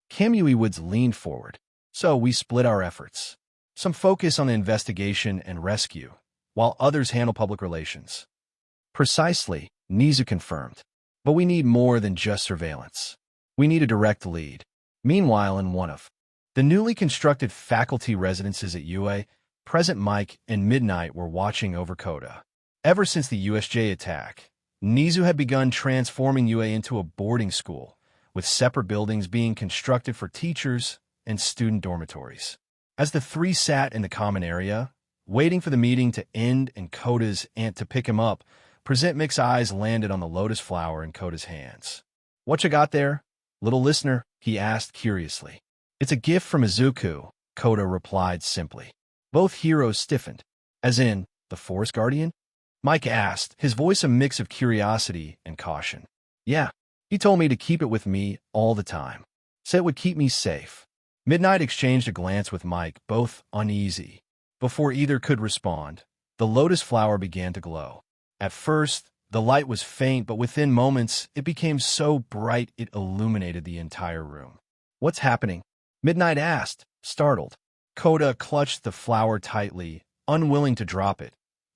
Kamui Woods leaned forward. So we split our efforts. Some focus on the investigation and rescue, while others handle public relations. Precisely, Nizu confirmed. But we need more than just surveillance. We need a direct lead. Meanwhile, in one of the newly constructed faculty residences at UA, Present Mike and Midnight were watching over Kota. Ever since the USJ attack, Nizu had begun transforming UA into a boarding school, with separate buildings being constructed for teachers and student dormitories. As the 3 sat in the common area, waiting for the meeting to end and Kota's aunt to pick him up, Present Mic's eyes landed on the lotus flower in Kota's hands. What you got there, little listener? He asked curiously. It's a gift from Izuku, Kota replied simply. Both heroes stiffened. As in, the Forest Guardian? Mike asked, his voice a mix of curiosity and caution. Yeah, he told me to keep it with me all the time. Said it would keep me safe. Midnight exchanged a glance with Mike, both uneasy. Before either could respond, the lotus flower began to glow. At first, the light was faint, but within moments, it became so bright it illuminated the entire room. What's happening? Midnight asked, startled. Kota clutched the flower tightly, unwilling to drop it,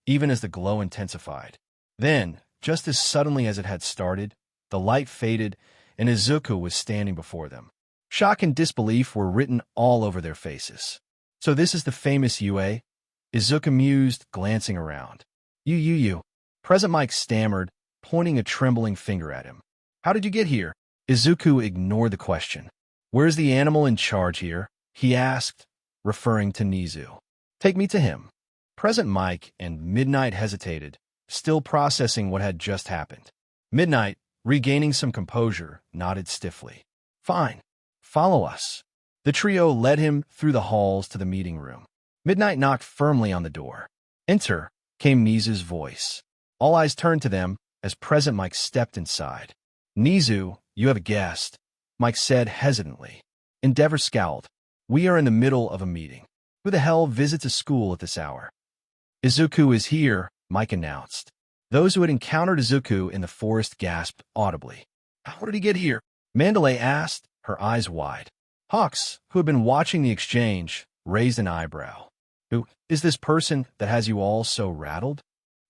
even as the glow intensified. Then, just as suddenly as it had started, the light faded, and Izuku was standing before them. Shock and disbelief were written all over their faces. "So this is the famous UA?" Izuku mused, glancing around. You. Present Mike stammered, pointing a trembling finger at him. "How did you get here?" Izuku ignored the question. "Where's the animal in charge here?" he asked, referring to Nizu. "Take me to him." Present Mike and Midnight hesitated, still processing what had just happened. Midnight, regaining some composure, nodded stiffly. "Fine. Follow us." The trio led him through the halls to the meeting room. Midnight knocked firmly on the door. "Enter," came Nizu's voice. All eyes turned to them as Present Mike stepped inside. "Nizu, you have a guest," Mike said hesitantly. Endeavor scowled. "We are in the middle of a meeting. Who the hell visits a school at this hour?" "Izuku is here," Mike announced. Those who had encountered Izuku in the forest gasped audibly. "How did he get here?" Mandalay asked, her eyes wide. Hawks, who had been watching the exchange, raised an eyebrow. "Who is this person that has you all so rattled?"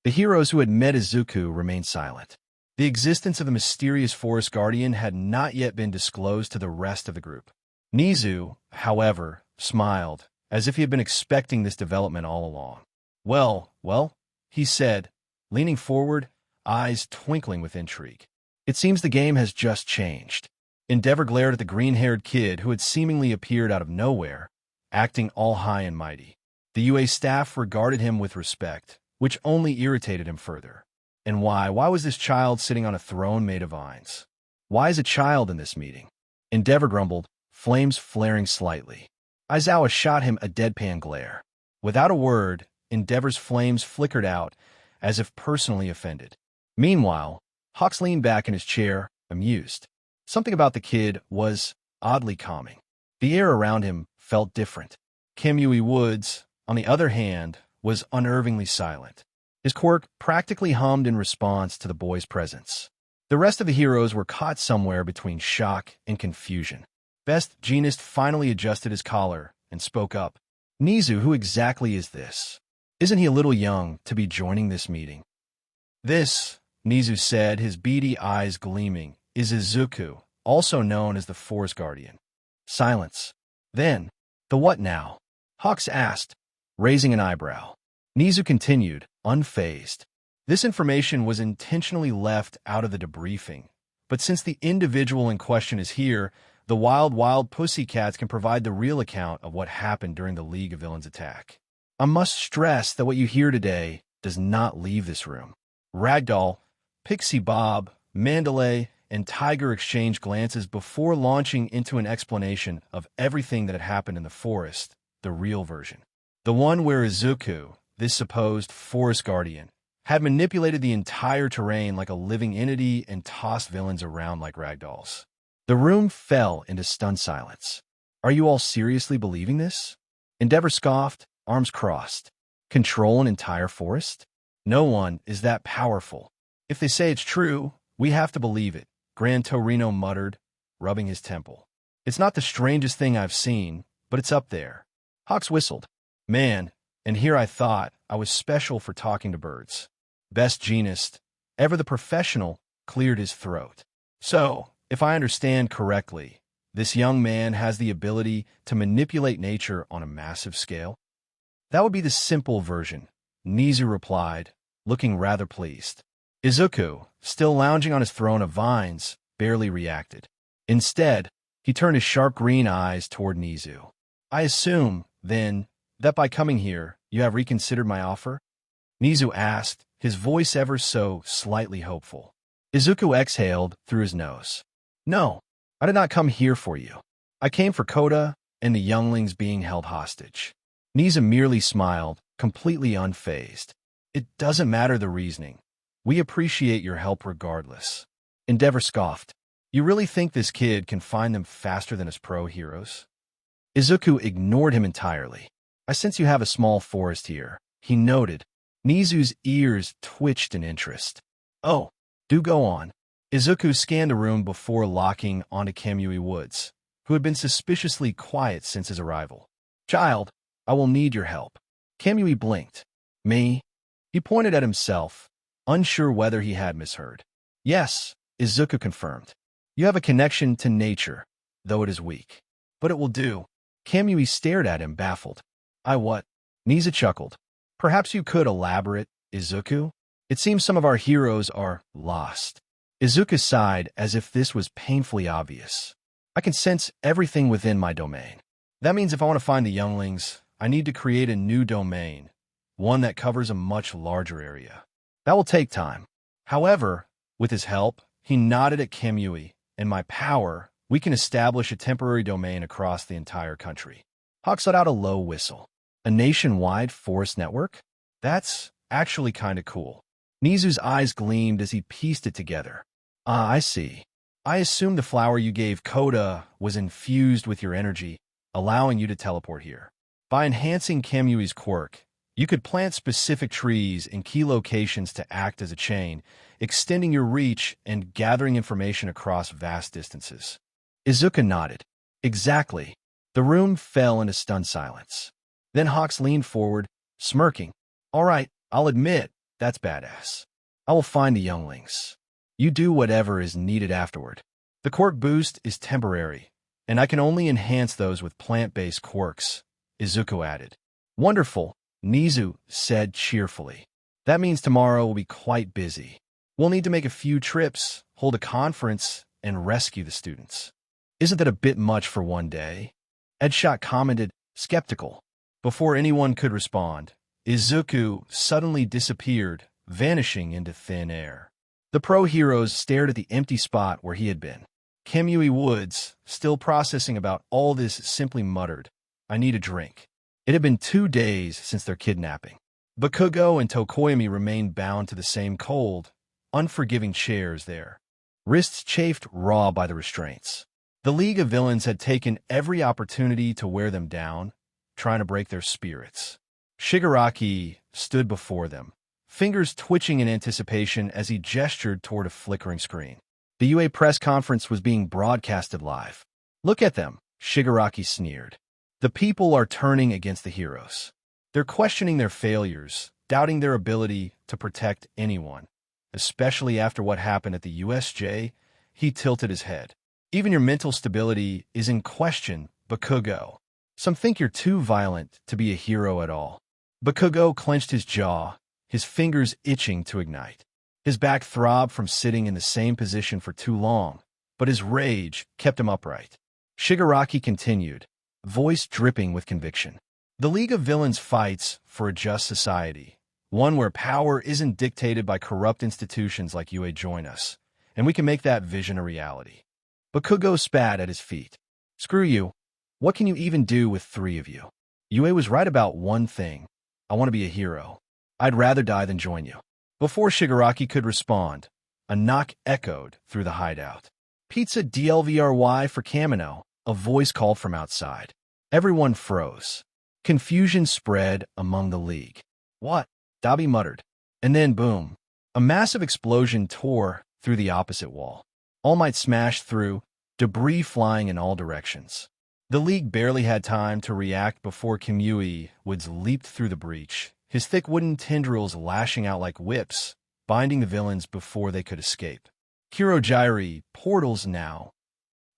The heroes who had met Izuku remained silent. The existence of the mysterious forest guardian had not yet been disclosed to the rest of the group. Nizu, however, smiled, as if he had been expecting this development all along. Well, he said, leaning forward, eyes twinkling with intrigue. "It seems the game has just changed." Endeavor glared at the green-haired kid who had seemingly appeared out of nowhere, acting all high and mighty. The UA staff regarded him with respect, which only irritated him further. And why? Why was this child sitting on a throne made of vines? Why is a child in this meeting? Endeavor grumbled, flames flaring slightly. Aizawa shot him a deadpan glare. Without a word, Endeavor's flames flickered out, as if personally offended. Meanwhile, Hawks leaned back in his chair, amused. Something about the kid was oddly calming. The air around him felt different. Kamui Woods, on the other hand, was unnervingly silent. His quirk practically hummed in response to the boy's presence. The rest of the heroes were caught somewhere between shock and confusion. Best Jeanist finally adjusted his collar and spoke up. "Nizu, who exactly is this? Isn't he a little young to be joining this meeting?" "This," Nizu said, his beady eyes gleaming, "is Izuku, also known as the Forest Guardian." Silence. Then, "The what now?" Hawks asked, raising an eyebrow. Nizu continued, unfazed. "This information was intentionally left out of the debriefing, but since the individual in question is here, the wild Pussycats can provide the real account of what happened during the League of Villains attack. I must stress that what you hear today does not leave this room." Ragdoll, Pixie Bob, Mandalay, and Tiger exchanged glances before launching into an explanation of everything that had happened in the forest, the real version. The one where Izuku, this supposed forest guardian, had manipulated the entire terrain like a living entity and tossed villains around like ragdolls. The room fell into stunned silence. "Are you all seriously believing this?" Endeavor scoffed, arms crossed. "Control an entire forest? No one is that powerful. If they say it's true, we have to believe it," Gran Torino muttered, rubbing his temple. "It's not the strangest thing I've seen, but it's up there." Hawks whistled. "Man, and here I thought I was special for talking to birds." Best Jeanist, ever the professional, cleared his throat. "So, if I understand correctly, this young man has the ability to manipulate nature on a massive scale?" "That would be the simple version," Nizu replied, looking rather pleased. Izuku, still lounging on his throne of vines, barely reacted. Instead, he turned his sharp green eyes toward Nizu. "I assume, then, that by coming here, you have reconsidered my offer?" Nizu asked, his voice ever so slightly hopeful. Izuku exhaled through his nose. "No, I did not come here for you. I came for Kota and the younglings being held hostage." Nizu merely smiled, completely unfazed. "It doesn't matter the reasoning. We appreciate your help regardless." Endeavor scoffed. "You really think this kid can find them faster than his pro heroes?" Izuku ignored him entirely. "I sense you have a small forest here," he noted. Nizu's ears twitched in interest. "Oh, do go on." Izuku scanned the room before locking onto Kamui Woods, who had been suspiciously quiet since his arrival. "Child, I will need your help." Kamui blinked. "Me?" He pointed at himself, unsure whether he had misheard. "Yes," Izuku confirmed. You have a connection to nature, though it is weak. But it will do. Kamui stared at him, baffled. I what? Nisa chuckled. Perhaps you could elaborate, Izuku? It seems some of our heroes are lost. Izuku sighed as if this was painfully obvious. I can sense everything within my domain. That means if I want to find the younglings, I need to create a new domain, one that covers a much larger area. That will take time. However, with his help, he nodded at Kamui, and my power, we can establish a temporary domain across the entire country. Hawks let out a low whistle. A nationwide forest network? That's actually kind of cool. Nizu's eyes gleamed as he pieced it together. Ah, I see. I assumed the flower you gave Kota was infused with your energy, allowing you to teleport here. By enhancing Kamui's quirk, you could plant specific trees in key locations to act as a chain, extending your reach and gathering information across vast distances. Izuku nodded. Exactly. The room fell into stunned silence. Then Hawks leaned forward, smirking. All right, I'll admit, that's badass. I will find the younglings. You do whatever is needed afterward. The quirk boost is temporary, and I can only enhance those with plant-based quirks, Izuku added. Wonderful, Nizu said cheerfully. That means tomorrow will be quite busy. We'll need to make a few trips, hold a conference, and rescue the students. Isn't that a bit much for one day? Edshot commented, skeptical. Before anyone could respond, Izuku suddenly disappeared, vanishing into thin air. The pro-heroes stared at the empty spot where he had been. Kamui Woods, still processing about all this, simply muttered, I need a drink. It had been 2 days since their kidnapping. Bakugo and Tokoyami remained bound to the same cold, unforgiving chairs there, wrists chafed raw by the restraints. The League of Villains had taken every opportunity to wear them down, trying to break their spirits. Shigaraki stood before them, fingers twitching in anticipation as he gestured toward a flickering screen. The UA press conference was being broadcasted live. Look at them, Shigaraki sneered. The people are turning against the heroes. They're questioning their failures, doubting their ability to protect anyone. Especially after what happened at the USJ, he tilted his head. Even your mental stability is in question, Bakugo. Some think you're too violent to be a hero at all. Bakugo clenched his jaw, his fingers itching to ignite. His back throbbed from sitting in the same position for too long, but his rage kept him upright. Shigaraki continued, voice dripping with conviction. The League of Villains fights for a just society, one where power isn't dictated by corrupt institutions like UA Join Us, and we can make that vision a reality. Bakugo spat at his feet. Screw you. What can you even do with 3 of you? UA was right about one thing. I want to be a hero. I'd rather die than join you. Before Shigaraki could respond, a knock echoed through the hideout. Pizza DLVRY for Kamino, a voice called from outside. Everyone froze. Confusion spread among the League. What? Dabi muttered. And then boom. A massive explosion tore through the opposite wall. All Might smashed through, debris flying in all directions. The League barely had time to react before Kamui Woods leaped through the breach, his thick wooden tendrils lashing out like whips, binding the villains before they could escape. Kirojiri, portals now.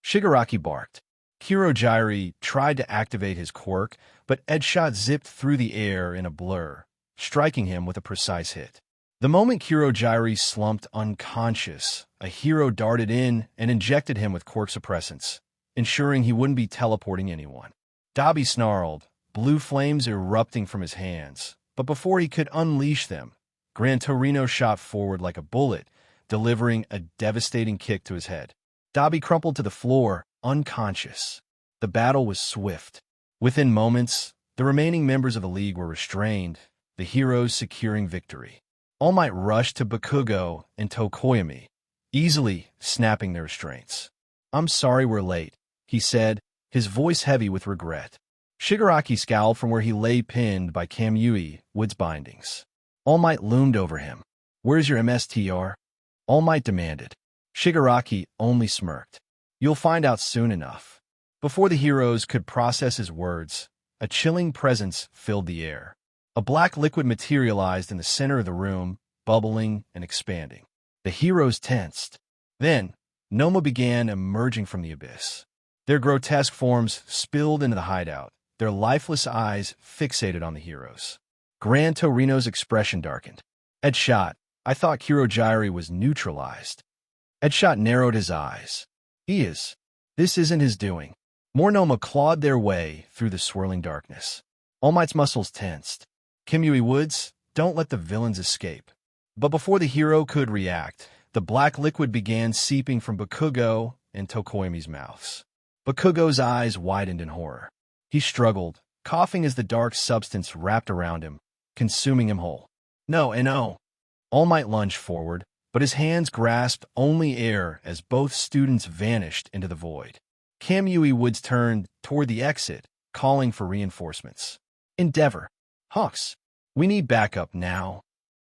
Shigaraki barked. Kirojiri tried to activate his quirk, but Edshot zipped through the air in a blur, striking him with a precise hit. The moment Kirojiri slumped unconscious, a hero darted in and injected him with quirk suppressants, ensuring he wouldn't be teleporting anyone. Dabi snarled, blue flames erupting from his hands, but before he could unleash them, Gran Torino shot forward like a bullet, delivering a devastating kick to his head. Dabi crumpled to the floor, unconscious. The battle was swift. Within moments, the remaining members of the League were restrained, the heroes securing victory. All Might rushed to Bakugo and Tokoyami, easily snapping their restraints. I'm sorry we're late, he said, his voice heavy with regret. Shigaraki scowled from where he lay pinned by Kamui Wood's bindings. All Might loomed over him. Where's your MSTR? All Might demanded. Shigaraki only smirked. You'll find out soon enough. Before the heroes could process his words, a chilling presence filled the air. A black liquid materialized in the center of the room, bubbling and expanding. The heroes tensed. Then, Noma began emerging from the abyss. Their grotesque forms spilled into the hideout, their lifeless eyes fixated on the heroes. Gran Torino's expression darkened. Ed shot. I thought Kirojiri was neutralized. Ed shot narrowed his eyes. This isn't his doing. More Noma clawed their way through the swirling darkness. All Might's muscles tensed. Kimui Woods, don't let the villains escape. But before the hero could react, the black liquid began seeping from Bakugo and Tokoyami's mouths. Bakugo's eyes widened in horror. He struggled, coughing as the dark substance wrapped around him, consuming him whole. No. All Might lunged forward, but his hands grasped only air as both students vanished into the void. Kamui Woods turned toward the exit, calling for reinforcements. Endeavor. Hawks. We need backup now.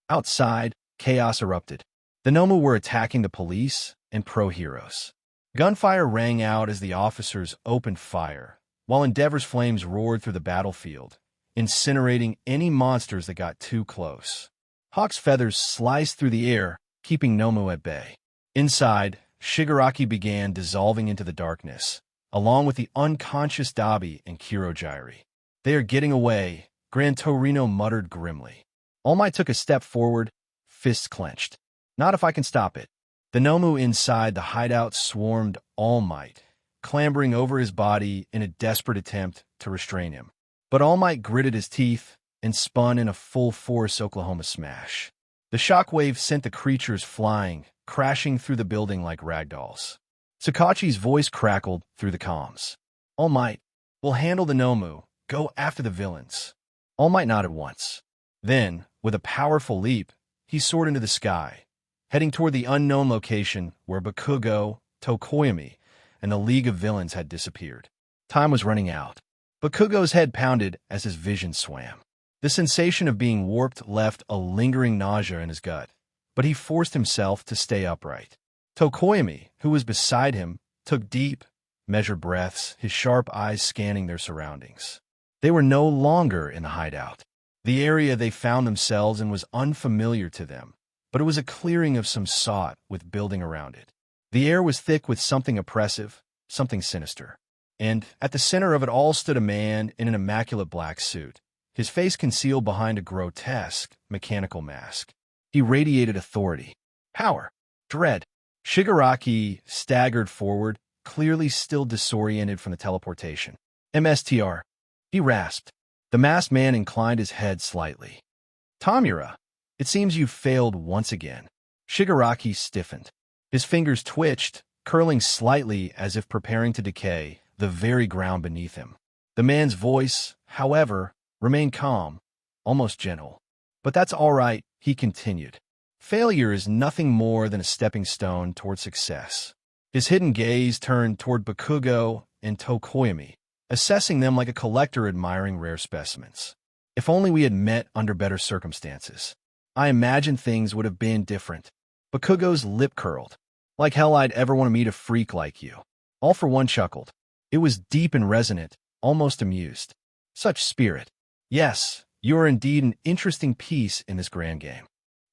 Outside, chaos erupted. The Nomu were attacking the police and pro-heroes. Gunfire rang out as the officers opened fire, while Endeavor's flames roared through the battlefield, incinerating any monsters that got too close. Hawk's feathers sliced through the air, keeping Nomu at bay. Inside, Shigaraki began dissolving into the darkness, along with the unconscious Dabi and Kirojiri. They are getting away, Gran Torino muttered grimly. All Might took a step forward, fists clenched. Not if I can stop it. The Nomu inside the hideout swarmed All Might, clambering over his body in a desperate attempt to restrain him. But All Might gritted his teeth and spun in a full-force Oklahoma smash. The shockwave sent the creatures flying, crashing through the building like ragdolls. Sakachi's voice crackled through the comms. All Might, we'll handle the Nomu. Go after the villains. All Might nodded once. Then, with a powerful leap, he soared into the sky, heading toward the unknown location where Bakugo, Tokoyami, and the League of Villains had disappeared. Time was running out. Bakugo's head pounded as his vision swam. The sensation of being warped left a lingering nausea in his gut, but he forced himself to stay upright. Tokoyami, who was beside him, took deep, measured breaths, his sharp eyes scanning their surroundings. They were no longer in the hideout. The area they found themselves in was unfamiliar to them, but it was a clearing of some sort with building around it. The air was thick with something oppressive, something sinister. And at the center of it all stood a man in an immaculate black suit, his face concealed behind a grotesque, mechanical mask. He radiated authority, power, dread. Shigaraki staggered forward, clearly still disoriented from the teleportation. MSTR. He rasped. The masked man inclined his head slightly. Tamura, it seems you've failed once again. Shigaraki stiffened. His fingers twitched, curling slightly as if preparing to decay the very ground beneath him. The man's voice, however, remained calm, almost gentle. But that's all right, he continued. Failure is nothing more than a stepping stone toward success. His hidden gaze turned toward Bakugo and Tokoyami, assessing them like a collector admiring rare specimens. If only we had met under better circumstances. I imagine things would have been different. Bakugo's lip curled. Like hell I'd ever want to meet a freak like you. All for One chuckled. It was deep and resonant, almost amused. Such spirit. Yes, you are indeed an interesting piece in this grand game.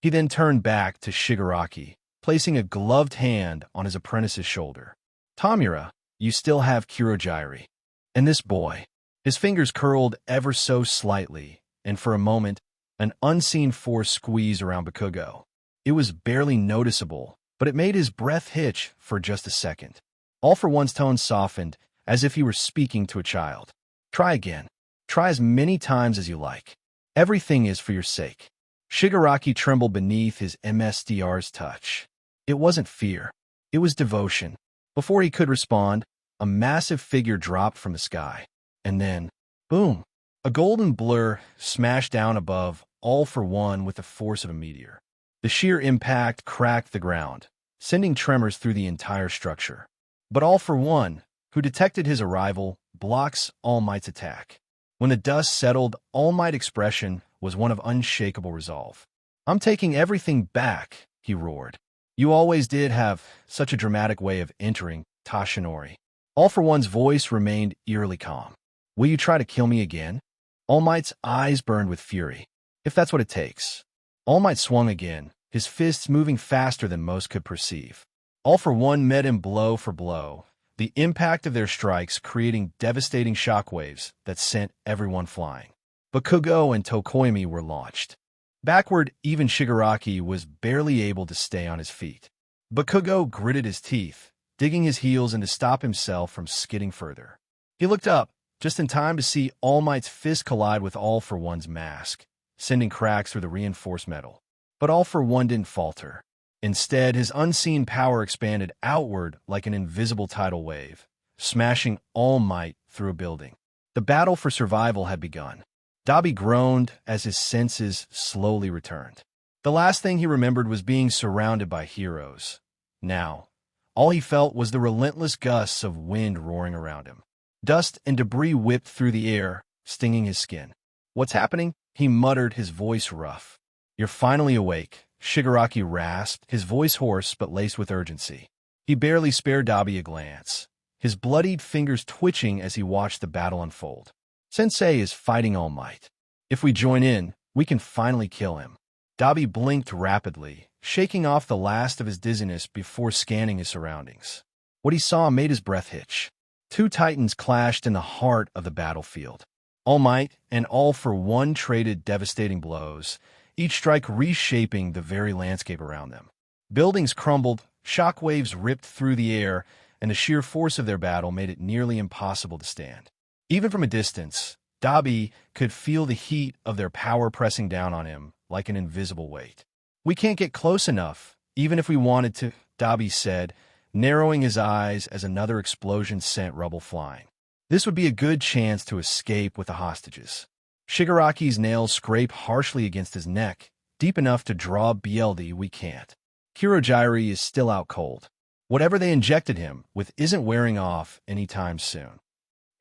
He then turned back to Shigaraki, placing a gloved hand on his apprentice's shoulder. Tamura, you still have Kirojiri. And this boy. His fingers curled ever so slightly, and for a moment, an unseen force squeezed around Bakugo. It was barely noticeable, but it made his breath hitch for just a second. All for One's tone softened, as if he were speaking to a child. Try again. Try as many times as you like. Everything is for your sake. Shigaraki trembled beneath his MSDR's touch. It wasn't fear. It was devotion. Before he could respond, a massive figure dropped from the sky. And then, boom, a golden blur smashed down above, All for One with the force of a meteor. The sheer impact cracked the ground, sending tremors through the entire structure. But All for One, who detected his arrival, blocks All Might's attack. When the dust settled, All Might's expression was one of unshakable resolve. I'm taking everything back, he roared. You always did have such a dramatic way of entering, Tashinori. All for One's voice remained eerily calm. Will you try to kill me again? All Might's eyes burned with fury. If that's what it takes. All Might swung again, his fists moving faster than most could perceive. All for One met him blow for blow, the impact of their strikes creating devastating shockwaves that sent everyone flying. Bakugo and Tokoimi were launched. Backward, even Shigaraki was barely able to stay on his feet. Bakugo gritted his teeth, digging his heels in to stop himself from skidding further. He looked up, just in time to see All Might's fist collide with All for One's mask, sending cracks through the reinforced metal. But All for One didn't falter. Instead, his unseen power expanded outward like an invisible tidal wave, smashing All Might through a building. The battle for survival had begun. Dabi groaned as his senses slowly returned. The last thing he remembered was being surrounded by heroes. Now, all he felt was the relentless gusts of wind roaring around him. Dust and debris whipped through the air, stinging his skin. "What's happening?" he muttered, his voice rough. "You're finally awake," Shigaraki rasped, his voice hoarse but laced with urgency. He barely spared Dabi a glance, his bloodied fingers twitching as he watched the battle unfold. "Sensei is fighting All Might. If we join in, we can finally kill him." Dabi blinked rapidly, shaking off the last of his dizziness before scanning his surroundings. What he saw made his breath hitch. Two titans clashed in the heart of the battlefield. All Might and All for One traded devastating blows, each strike reshaping the very landscape around them. Buildings crumbled, shockwaves ripped through the air, and the sheer force of their battle made it nearly impossible to stand. Even from a distance, Dabi could feel the heat of their power pressing down on him like an invisible weight. "We can't get close enough, even if we wanted to," Dabi said, narrowing his eyes as another explosion sent rubble flying. This would be a good chance to escape with the hostages. Shigaraki's nails scrape harshly against his neck, deep enough to draw BLD. "We can't. Kirojiri is still out cold. Whatever they injected him with isn't wearing off anytime soon."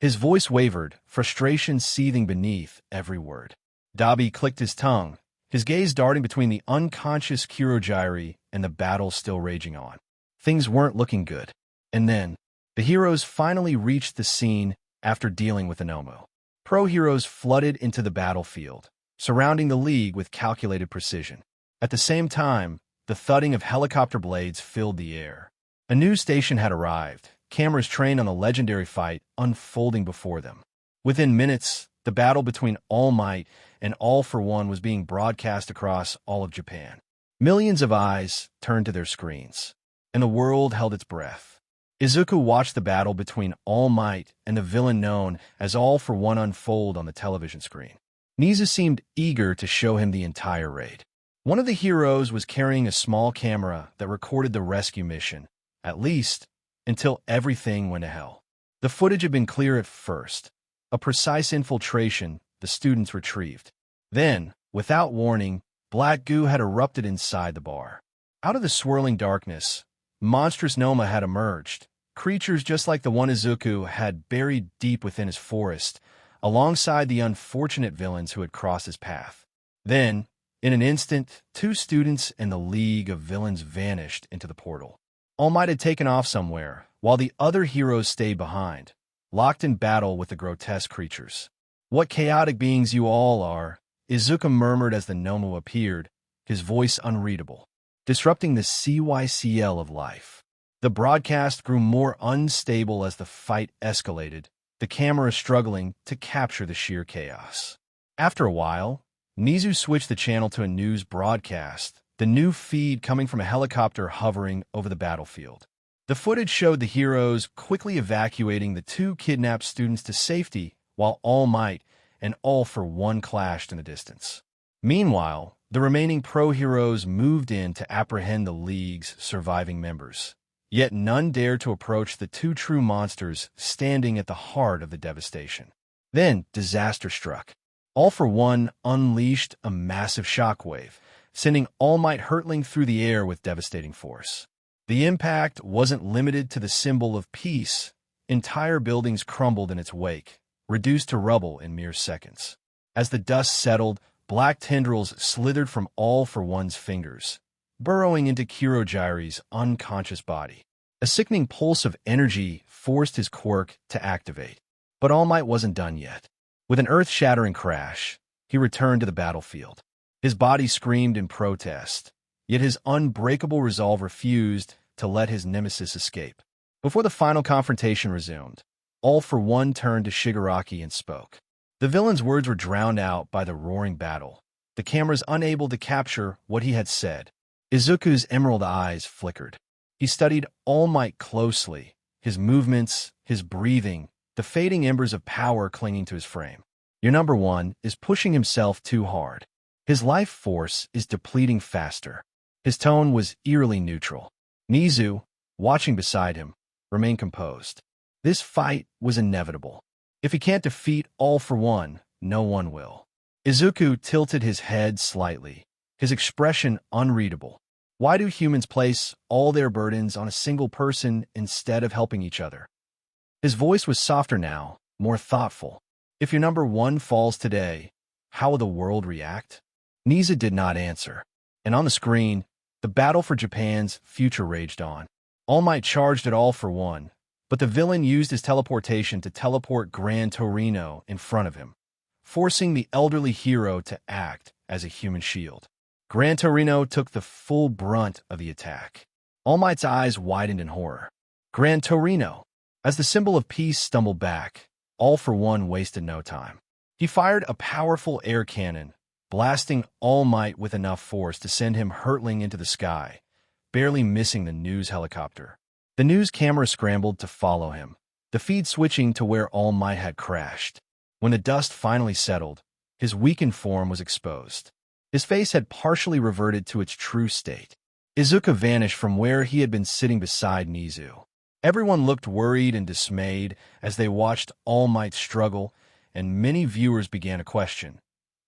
His voice wavered, frustration seething beneath every word. Dabi clicked his tongue, his gaze darting between the unconscious Kirojiri and the battle still raging on. Things weren't looking good. And then, the heroes finally reached the scene after dealing with Inomo. Pro-heroes flooded into the battlefield, surrounding the League with calculated precision. At the same time, the thudding of helicopter blades filled the air. A news station had arrived, cameras trained on the legendary fight unfolding before them. Within minutes, the battle between All Might and All for One was being broadcast across all of Japan. Millions of eyes turned to their screens, and the world held its breath. Izuku watched the battle between All Might and the villain known as All for One unfold on the television screen. Nizu seemed eager to show him the entire raid. One of the heroes was carrying a small camera that recorded the rescue mission, at least until everything went to hell. The footage had been clear at first, a precise infiltration the students retrieved. Then, without warning, black goo had erupted inside the bar. Out of the swirling darkness, monstrous Noma had emerged, creatures just like the one Izuku had buried deep within his forest, alongside the unfortunate villains who had crossed his path. Then, in an instant, two students and the League of Villains vanished into the portal. All Might had taken off somewhere, while the other heroes stayed behind, locked in battle with the grotesque creatures. "What chaotic beings you all are," Izuku murmured as the Nomu appeared, his voice unreadable, disrupting the CYCL of life. The broadcast grew more unstable as the fight escalated, the camera struggling to capture the sheer chaos. After a while, Nizu switched the channel to a news broadcast, the new feed coming from a helicopter hovering over the battlefield. The footage showed the heroes quickly evacuating the two kidnapped students to safety, while All Might and All for One clashed in the distance. Meanwhile, the remaining pro-heroes moved in to apprehend the League's surviving members. Yet none dared to approach the two true monsters standing at the heart of the devastation. Then disaster struck. All for One unleashed a massive shockwave, sending All Might hurtling through the air with devastating force. The impact wasn't limited to the symbol of peace. Entire buildings crumbled in its wake, reduced to rubble in mere seconds. As the dust settled, black tendrils slithered from All for One's fingers, burrowing into Kirojiri's unconscious body. A sickening pulse of energy forced his quirk to activate. But All Might wasn't done yet. With an earth-shattering crash, he returned to the battlefield. His body screamed in protest, yet his unbreakable resolve refused to let his nemesis escape. Before the final confrontation resumed, All for One turned to Shigaraki and spoke. The villain's words were drowned out by the roaring battle, the cameras unable to capture what he had said. Izuku's emerald eyes flickered. He studied All Might closely, his movements, his breathing, the fading embers of power clinging to his frame. Your number one is pushing himself too hard. His life force is depleting faster. His tone was eerily neutral. Nizu, watching beside him, remained composed. This fight was inevitable. If he can't defeat All for One, no one will. Izuku tilted his head slightly, his expression unreadable. Why do humans place all their burdens on a single person instead of helping each other? His voice was softer now, more thoughtful. If your number one falls today, how will the world react? Nizu did not answer, and on the screen, the battle for Japan's future raged on. All Might charged at All for One, but the villain used his teleportation to teleport Gran Torino in front of him, forcing the elderly hero to act as a human shield. Gran Torino took the full brunt of the attack. All Might's eyes widened in horror. Gran Torino! As the symbol of peace stumbled back, All for One wasted no time. He fired a powerful air cannon, blasting All Might with enough force to send him hurtling into the sky, barely missing the news helicopter. The news camera scrambled to follow him, the feed switching to where All Might had crashed. When the dust finally settled, his weakened form was exposed. His face had partially reverted to its true state. Izuku vanished from where he had been sitting beside Nizu. Everyone looked worried and dismayed as they watched All Might struggle, and many viewers began to question,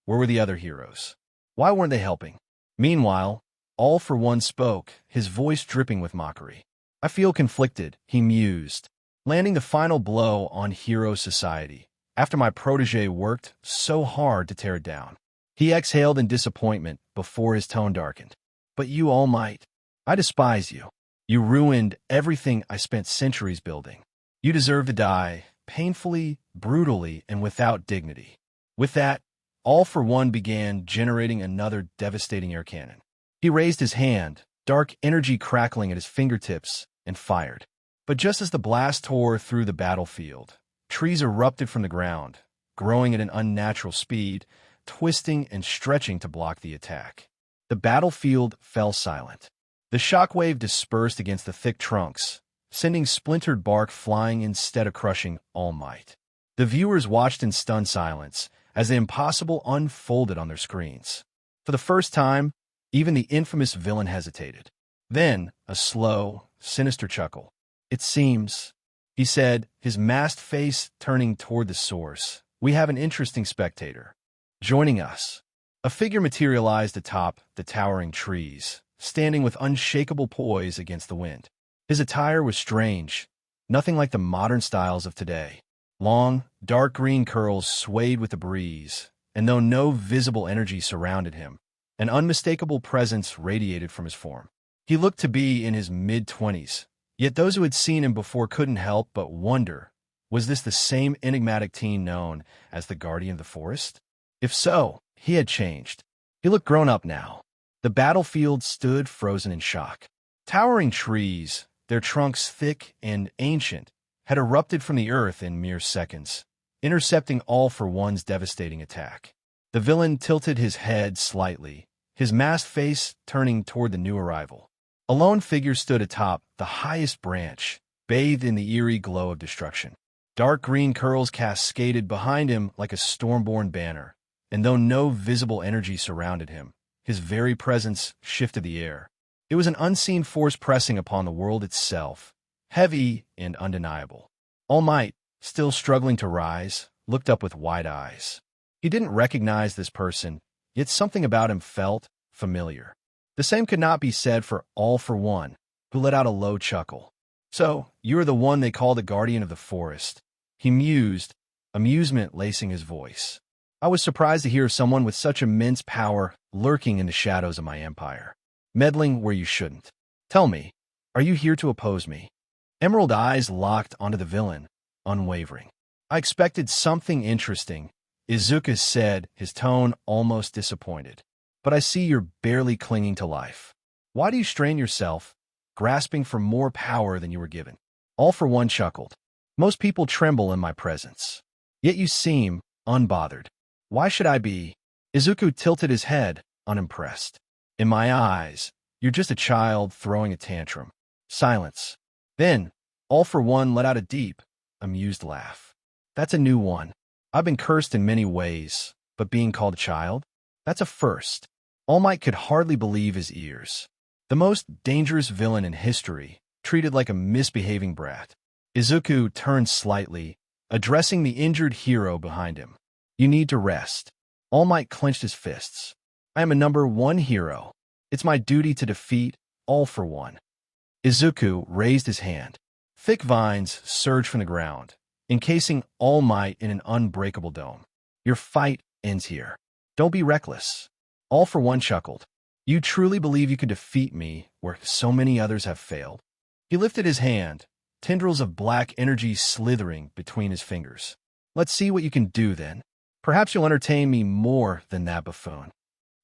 where were the other heroes? Why weren't they helping? Meanwhile, All for One spoke, his voice dripping with mockery. I feel conflicted, he mused, landing the final blow on hero society, after my protege worked so hard to tear it down. He exhaled in disappointment before his tone darkened. But you, All Might, I despise you. You ruined everything I spent centuries building. You deserve to die, painfully, brutally, and without dignity. With that, All for One began generating another devastating air cannon. He raised his hand, dark energy crackling at his fingertips, and fired. But just as the blast tore through the battlefield, trees erupted from the ground, growing at an unnatural speed, twisting and stretching to block the attack. The battlefield fell silent. The shockwave dispersed against the thick trunks, sending splintered bark flying instead of crushing All Might. The viewers watched in stunned silence as the impossible unfolded on their screens. For the first time, even the infamous villain hesitated. Then, a slow, sinister chuckle. It seems, he said, his masked face turning toward the source, we have an interesting spectator. Joining us. A figure materialized atop the towering trees, standing with unshakable poise against the wind. His attire was strange, nothing like the modern styles of today. Long, dark green curls swayed with the breeze, and though no visible energy surrounded him, an unmistakable presence radiated from his form. He looked to be in his mid-20s, yet those who had seen him before couldn't help but wonder, was this the same enigmatic teen known as the Guardian of the Forest? If so, he had changed. He looked grown up now. The battlefield stood frozen in shock. Towering trees, their trunks thick and ancient, had erupted from the earth in mere seconds, intercepting All for One's devastating attack. The villain tilted his head slightly, his masked face turning toward the new arrival. A lone figure stood atop the highest branch, bathed in the eerie glow of destruction. Dark green curls cascaded behind him like a storm-born banner, and though no visible energy surrounded him, his very presence shifted the air. It was an unseen force pressing upon the world itself, heavy and undeniable. All Might, still struggling to rise, looked up with wide eyes. He didn't recognize this person, yet something about him felt familiar. The same could not be said for All for One, who let out a low chuckle. So, you are the one they call the Guardian of the Forest. He mused, amusement lacing his voice. I was surprised to hear someone with such immense power lurking in the shadows of my empire, meddling where you shouldn't. Tell me, are you here to oppose me? Emerald eyes locked onto the villain, unwavering. I expected something interesting, Izuku said, his tone almost disappointed. But I see you're barely clinging to life. Why do you strain yourself? grasping for more power than you were given. All for One chuckled. Most people tremble in my presence. Yet you seem unbothered. Why should I be? Izuku tilted his head, unimpressed. In my eyes, you're just a child throwing a tantrum. Silence. Then, All for One let out a deep, amused laugh. That's a new one. I've been cursed in many ways, but being called a child? That's a first. All Might could hardly believe his ears. The most dangerous villain in history, treated like a misbehaving brat. Izuku turned slightly, addressing the injured hero behind him. You need to rest. All Might clenched his fists. I am a number one hero. It's my duty to defeat All for One. Izuku raised his hand. Thick vines surged from the ground, encasing All Might in an unbreakable dome. Your fight ends here. Don't be reckless. All for One chuckled. You truly believe you can defeat me where so many others have failed? He lifted his hand, tendrils of black energy slithering between his fingers. Let's see what you can do then. Perhaps you'll entertain me more than that buffoon.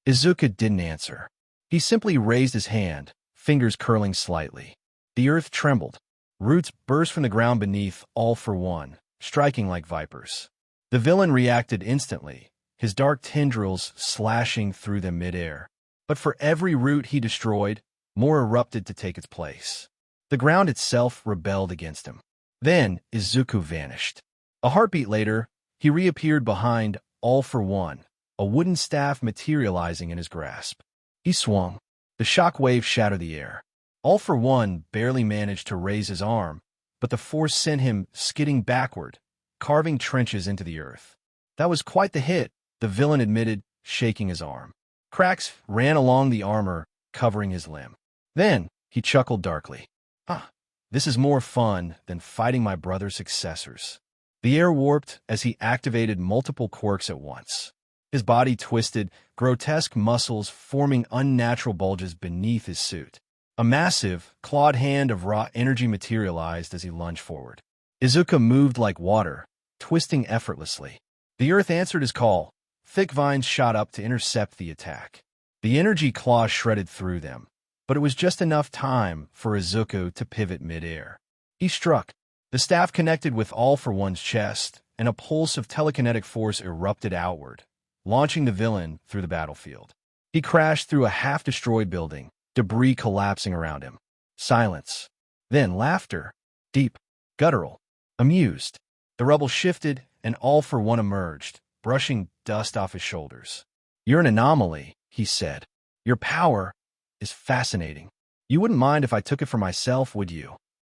Izuku didn't answer. He simply raised his hand, fingers curling slightly. The earth trembled. Roots burst from the ground beneath All for One, striking like vipers. The villain reacted instantly, his dark tendrils slashing through them midair. But for every root he destroyed, more erupted to take its place. The ground itself rebelled against him. Then Izuku vanished. A heartbeat later, he reappeared behind All for One, a wooden staff materializing in his grasp. He swung. The shock wave shattered the air. All for One barely managed to raise his arm, but the force sent him skidding backward, carving trenches into the earth. That was quite the hit, the villain admitted, shaking his arm. Cracks ran along the armor, covering his limb. Then he chuckled darkly. This is more fun than fighting my brother's successors. The air warped as he activated multiple quirks at once. His body twisted, grotesque muscles forming unnatural bulges beneath his suit. A massive, clawed hand of raw energy materialized as he lunged forward. Izuku moved like water, twisting effortlessly. The earth answered his call. Thick vines shot up to intercept the attack. The energy claw shredded through them, but it was just enough time for Izuku to pivot midair. He struck. The staff connected with All for One's chest, and a pulse of telekinetic force erupted outward, launching the villain through the battlefield. He crashed through a half-destroyed building, debris collapsing around him. Silence. Then laughter. Deep, guttural, amused. The rubble shifted, and All for One emerged, brushing dust off his shoulders. You're an anomaly, he said. Your power is fascinating. You wouldn't mind if I took it for myself, would you?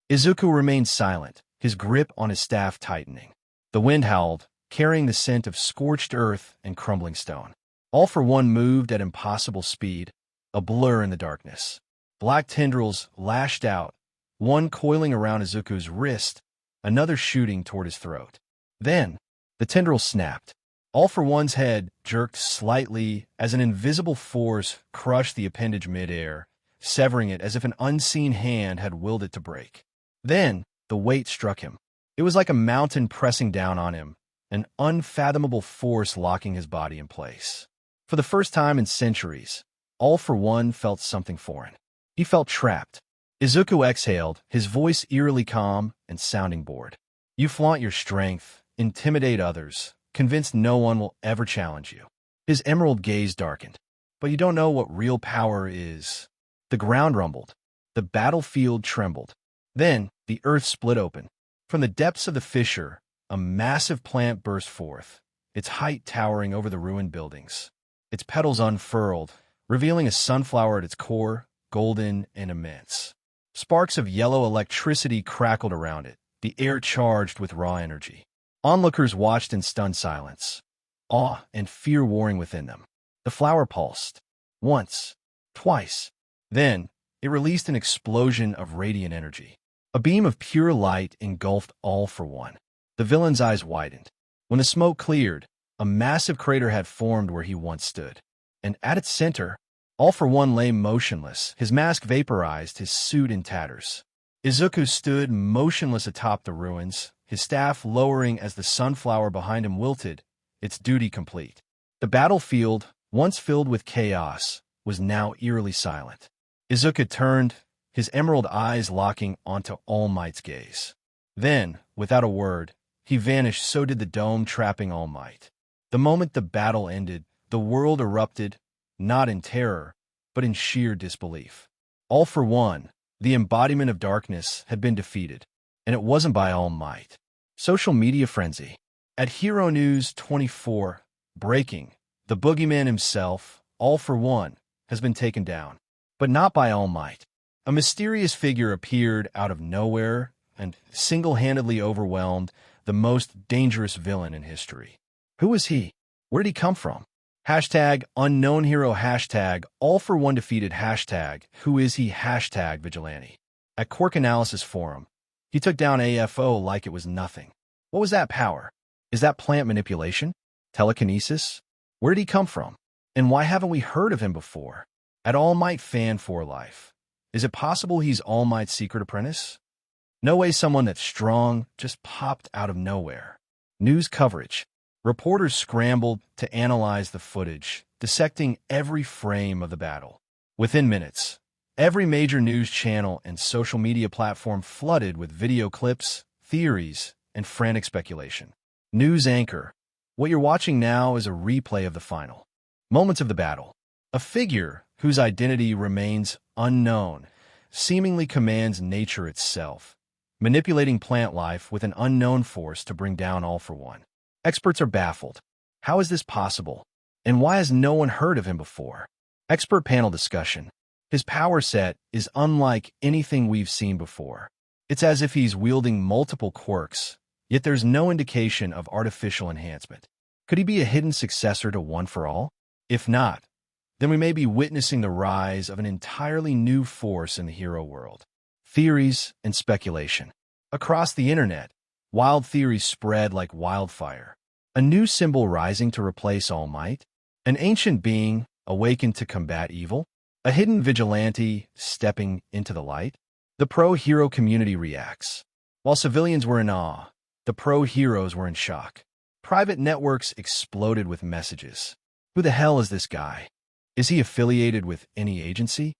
Izuku remained silent, his grip on his staff tightening. The wind howled, carrying the scent of scorched earth and crumbling stone. All for One moved at impossible speed, a blur in the darkness. Black tendrils lashed out, one coiling around Izuku's wrist, another shooting toward his throat. Then, the tendril snapped. All for One's head jerked slightly as an invisible force crushed the appendage midair, severing it as if an unseen hand had willed it to break. Then, the weight struck him. It was like a mountain pressing down on him, an unfathomable force locking his body in place. For the first time in centuries, All for One felt something foreign. He felt trapped. Izuku exhaled, his voice eerily calm and sounding bored. You flaunt your strength, intimidate others, convinced no one will ever challenge you. His emerald gaze darkened. But you don't know what real power is. The ground rumbled. The battlefield trembled. Then, the earth split open. From the depths of the fissure, a massive plant burst forth, its height towering over the ruined buildings. Its petals unfurled, revealing a sunflower at its core, golden and immense. Sparks of yellow electricity crackled around it, the air charged with raw energy. Onlookers watched in stunned silence, awe and fear warring within them. The flower pulsed. Once. Twice. Then, it released an explosion of radiant energy. A beam of pure light engulfed All for One. The villain's eyes widened. When the smoke cleared, a massive crater had formed where he once stood. And at its center, All for One lay motionless, his mask vaporized, his suit in tatters. Izuku stood motionless atop the ruins, his staff lowering as the sunflower behind him wilted, its duty complete. The battlefield, once filled with chaos, was now eerily silent. Izuku turned, his emerald eyes locking onto All Might's gaze. Then, without a word, he vanished. So did the dome trapping All Might. The moment the battle ended, the world erupted, not in terror, but in sheer disbelief. All for One, the embodiment of darkness, had been defeated, and it wasn't by All Might. Social media frenzy. At Hero News 24, breaking, the boogeyman himself, All for One, has been taken down, but not by All Might. A mysterious figure appeared out of nowhere and single-handedly overwhelmed the most dangerous villain in history. Who was he? Where did he come from? Hashtag unknown hero, hashtag all for one defeated, hashtag who is he, hashtag vigilante. At Quirk Analysis Forum, he took down AFO like it was nothing. What was that power? Is that plant manipulation? Telekinesis? Where did he come from? And why haven't we heard of him before? At All Might Fan for Life, is it possible he's All Might's secret apprentice? No way someone that's strong just popped out of nowhere. News coverage. Reporters scrambled to analyze the footage, dissecting every frame of the battle. Within minutes, every major news channel and social media platform flooded with video clips, theories, and frantic speculation. News anchor. What you're watching now is a replay of the final moments of the battle. A figure whose identity remains unknown seemingly commands nature itself, manipulating plant life with an unknown force to bring down All for One. Experts are baffled. How is this possible? And why has no one heard of him before? Expert panel discussion. His power set is unlike anything we've seen before. It's as if he's wielding multiple quirks, yet there's no indication of artificial enhancement. Could he be a hidden successor to One for All? If not, then we may be witnessing the rise of an entirely new force in the hero world. Theories and speculation. Across the internet, wild theories spread like wildfire. A new symbol rising to replace All Might? An ancient being awakened to combat evil? A hidden vigilante stepping into the light? The pro-hero community reacts. While civilians were in awe, the pro-heroes were in shock. Private networks exploded with messages. Who the hell is this guy? Is he affiliated with any agency?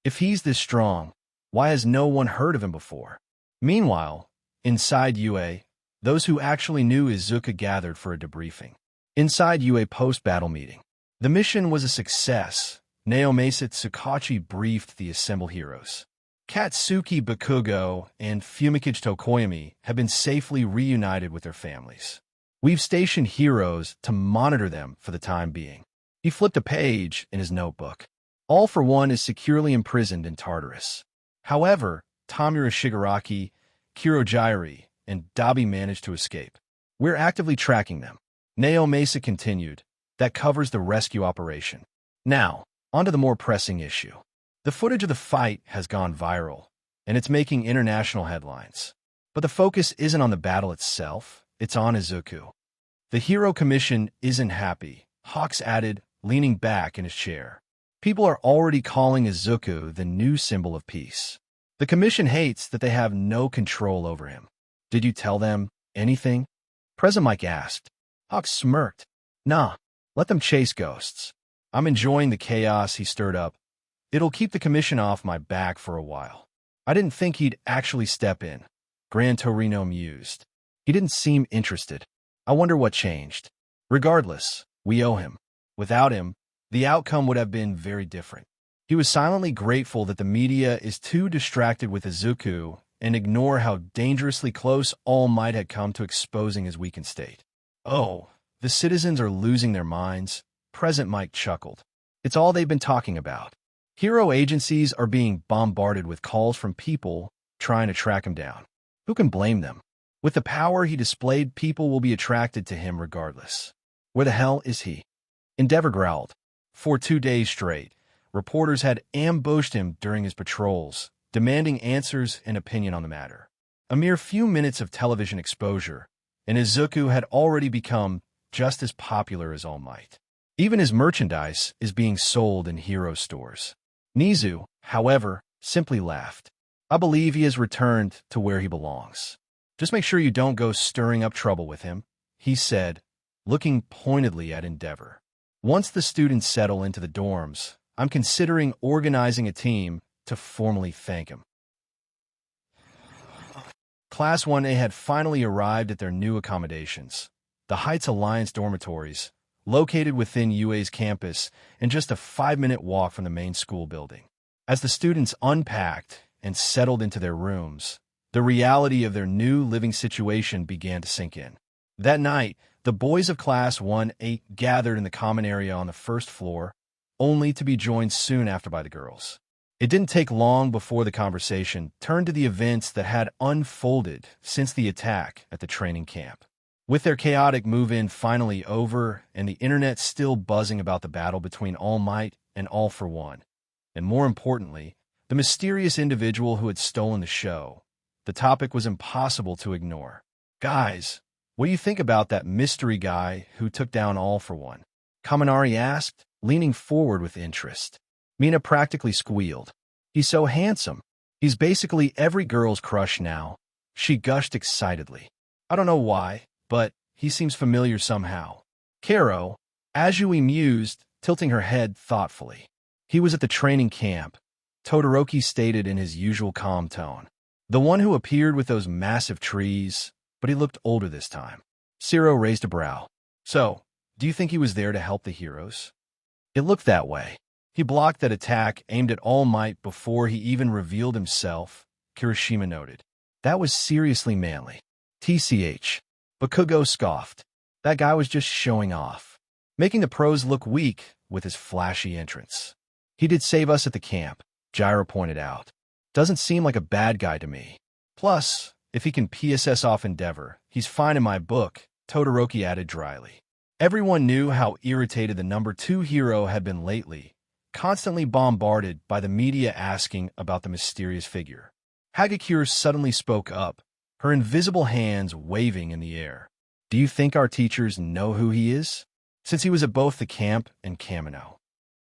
If he's this strong, why has no one heard of him before? Meanwhile, inside UA, those who actually knew Isizuku gathered for a debriefing. Inside UA post-battle meeting, the mission was a success. Naomasa Tsukachi briefed the assembled heroes. Katsuki Bakugo and Fumikage Tokoyami have been safely reunited with their families. We've stationed heroes to monitor them for the time being. He flipped a page in his notebook. All for One is securely imprisoned in Tartarus. However, Tamura Shigaraki, Kirojiri, and Dabi managed to escape. We're actively tracking them. Naomasa continued. That covers the rescue operation. Now, onto the more pressing issue. The footage of the fight has gone viral, and it's making international headlines. But the focus isn't on the battle itself, it's on Isizuku. The Hero Commission isn't happy, Hawks added, leaning back in his chair. People are already calling Isizuku the new symbol of peace. The Commission hates that they have no control over him. Did you tell them anything? President Mike asked. Hawks smirked. Nah, let them chase ghosts. I'm enjoying the chaos he stirred up. It'll keep the Commission off my back for a while. I didn't think he'd actually step in. Gran Torino mused. He didn't seem interested. I wonder what changed. Regardless, we owe him. Without him, the outcome would have been very different. He was silently grateful that the media is too distracted with Isizuku and ignore how dangerously close All Might had come to exposing his weakened state. Oh, the citizens are losing their minds, President Mike chuckled. It's all they've been talking about. Hero agencies are being bombarded with calls from people trying to track him down. Who can blame them? With the power he displayed, people will be attracted to him regardless. Where the hell is he? Endeavor growled. For 2 days straight, reporters had ambushed him during his patrols, demanding answers and opinion on the matter. A mere few minutes of television exposure, and Isizuku had already become just as popular as All Might. Even his merchandise is being sold in hero stores. Nizu, however, simply laughed. I believe he has returned to where he belongs. Just make sure you don't go stirring up trouble with him, he said, looking pointedly at Endeavor. Once the students settle into the dorms, I'm considering organizing a team to formally thank him. Class 1A had finally arrived at their new accommodations, the Heights Alliance dormitories, located within UA's campus and just a 5-minute walk from the main school building. As the students unpacked and settled into their rooms, the reality of their new living situation began to sink in. That night, the boys of Class 1A gathered in the common area on the first floor, only to be joined soon after by the girls. It didn't take long before the conversation turned to the events that had unfolded since the attack at the training camp. With their chaotic move-in finally over and the internet still buzzing about the battle between All Might and All for One, and more importantly, the mysterious individual who had stolen the show, the topic was impossible to ignore. "Guys, what do you think about that mystery guy who took down All for One?" Kaminari asked, leaning forward with interest. Mina practically squealed. "He's so handsome. He's basically every girl's crush now," she gushed excitedly. "I don't know why, but he seems familiar somehow." Karo, Azui mused, tilting her head thoughtfully. "He was at the training camp," Todoroki stated in his usual calm tone. "The one who appeared with those massive trees, but he looked older this time." Zero raised a brow. "So, do you think he was there to help the heroes?" "It looked that way. He blocked that attack aimed at All Might before he even revealed himself," Kirishima noted. "That was seriously manly." TCH. Bakugo scoffed. "That guy was just showing off, making the pros look weak with his flashy entrance." "He did save us at the camp," Jiraiya pointed out. "Doesn't seem like a bad guy to me. Plus, if he can PSS off Endeavor, he's fine in my book," Todoroki added dryly. Everyone knew how irritated the number 2 hero had been lately, constantly bombarded by the media asking about the mysterious figure. Hagakure suddenly spoke up, her invisible hands waving in the air. "Do you think our teachers know who he is? Since he was at both the camp and Kamino."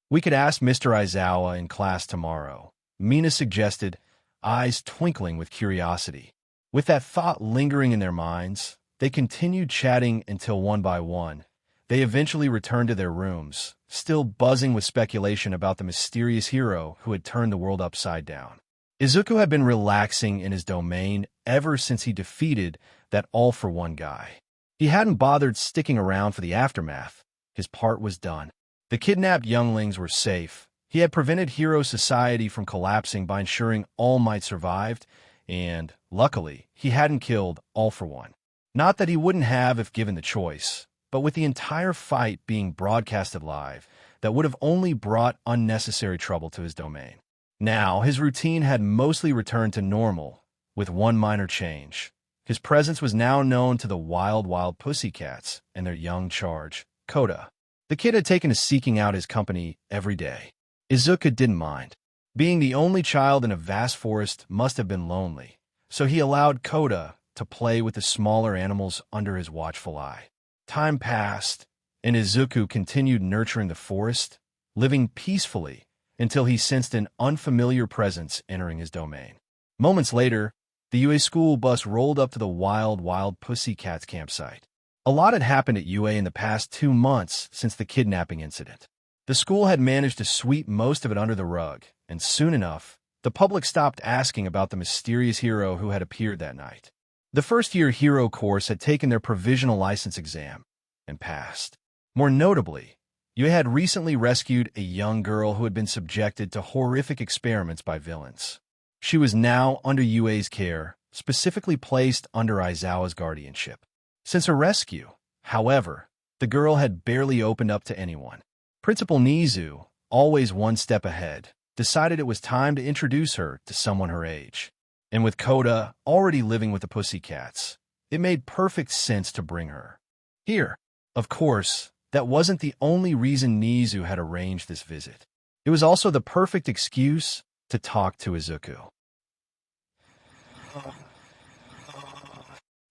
"We could ask Mr. Aizawa in class tomorrow," Mina suggested, eyes twinkling with curiosity. With that thought lingering in their minds, they continued chatting until one by one, they eventually returned to their rooms, still buzzing with speculation about the mysterious hero who had turned the world upside down. Izuku had been relaxing in his domain ever since he defeated that all-for-one guy. He hadn't bothered sticking around for the aftermath. His part was done. The kidnapped younglings were safe. He had prevented Hero Society from collapsing by ensuring All Might survived, and, luckily, he hadn't killed All for One. Not that he wouldn't have if given the choice, but with the entire fight being broadcasted live, that would have only brought unnecessary trouble to his domain. Now, his routine had mostly returned to normal, with one minor change. His presence was now known to the wild Pussycats and their young charge, Kota. The kid had taken to seeking out his company every day. Izuku didn't mind. Being the only child in a vast forest must have been lonely, so he allowed Kota to play with the smaller animals under his watchful eye. Time passed, and Izuku continued nurturing the forest, living peacefully until he sensed an unfamiliar presence entering his domain. Moments later, the UA school bus rolled up to the wild Pussycats campsite. A lot had happened at UA in the past 2 months since the kidnapping incident. The school had managed to sweep most of it under the rug, and soon enough, the public stopped asking about the mysterious hero who had appeared that night. The first-year hero course had taken their provisional license exam and passed. More notably, UA had recently rescued a young girl who had been subjected to horrific experiments by villains. She was now under UA's care, specifically placed under Aizawa's guardianship. Since her rescue, however, the girl had barely opened up to anyone. Principal Nizu, always one step ahead, decided it was time to introduce her to someone her age. And with Kota already living with the Pussycats, it made perfect sense to bring her here. Of course, that wasn't the only reason Nizu had arranged this visit. It was also the perfect excuse to talk to Izuku.